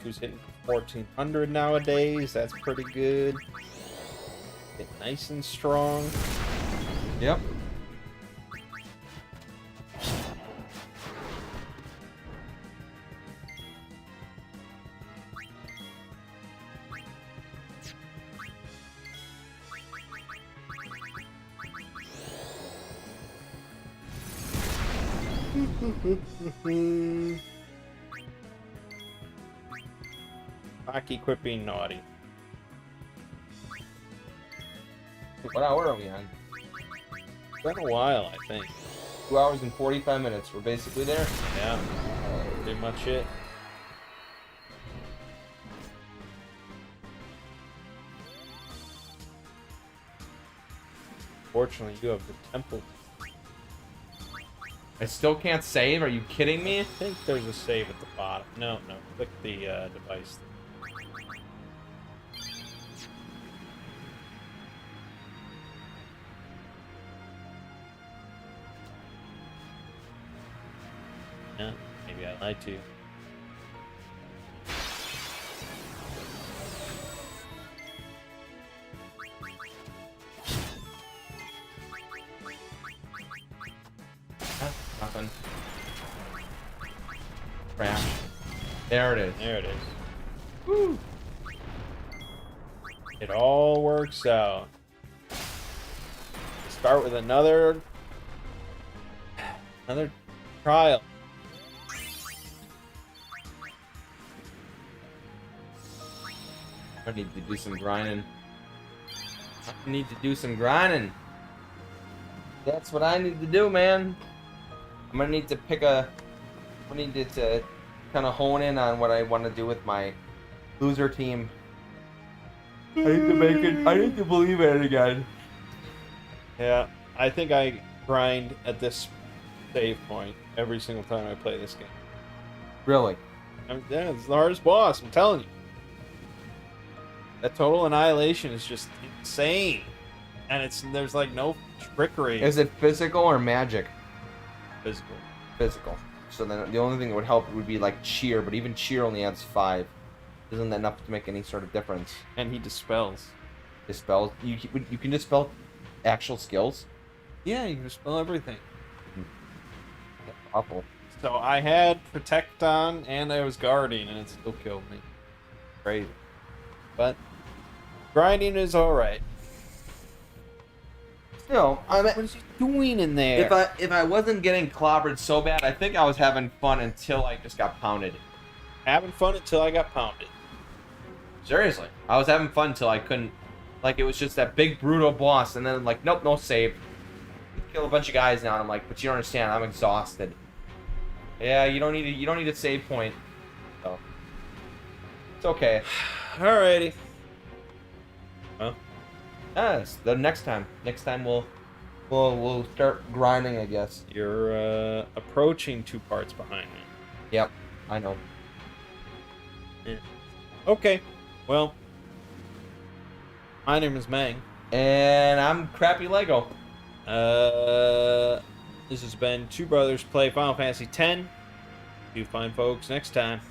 Who's hitting 1400 nowadays? That's pretty good. Get nice and strong. Yep. Hockey equipping naughty. What hour are we on? It's been a while, I think. 2 hours and 45 minutes. We're basically there. Yeah. Pretty much it. Fortunately, you have the temple. I still can't save. Are you kidding me? I think there's a save at the bottom. No, click the device. Yeah, maybe I lied to you. Nothing. Crash. There it is. There it is. Woo! It all works out. Start with another trial. I need to do some grinding. I need to do some grinding. That's what I need to do, man. I'm gonna need to pick a. I need to kind of hone in on what I want to do with my loser team. I need to make it. I need to believe in it again. Yeah, I think I grind at this save point every single time I play this game. Really? Yeah, it's the hardest boss, I'm telling you. That total annihilation is just insane. And there's like no trickery. Is it physical or magic? Physical. Physical. So then the only thing that would help would be like cheer, but even cheer only adds 5. Isn't that enough to make any sort of difference? And he dispels. Dispel. You can dispel actual skills. Yeah, you can dispel everything. Awful. So I had Protect on and I was guarding and it still killed me. Crazy. But grinding is alright. Still, What is he doing in there? if I wasn't getting clobbered so bad, I think I was having fun until I just got pounded. Having fun until I got pounded. Seriously, I was having fun until I couldn't. Like it was just that big brutal boss, and then like nope, no save. Kill a bunch of guys now, and I'm like, but you don't understand, I'm exhausted. Yeah, you don't need a save point. So it's okay. Alrighty. Well, Yes, the next time. Next time we'll start grinding, I guess. you're approaching 2 parts behind me. Yep, I know. Okay. Well, my name is Mang. And I'm Crappy Lego. This has been Two Brothers Play Final Fantasy X. You fine folks next time.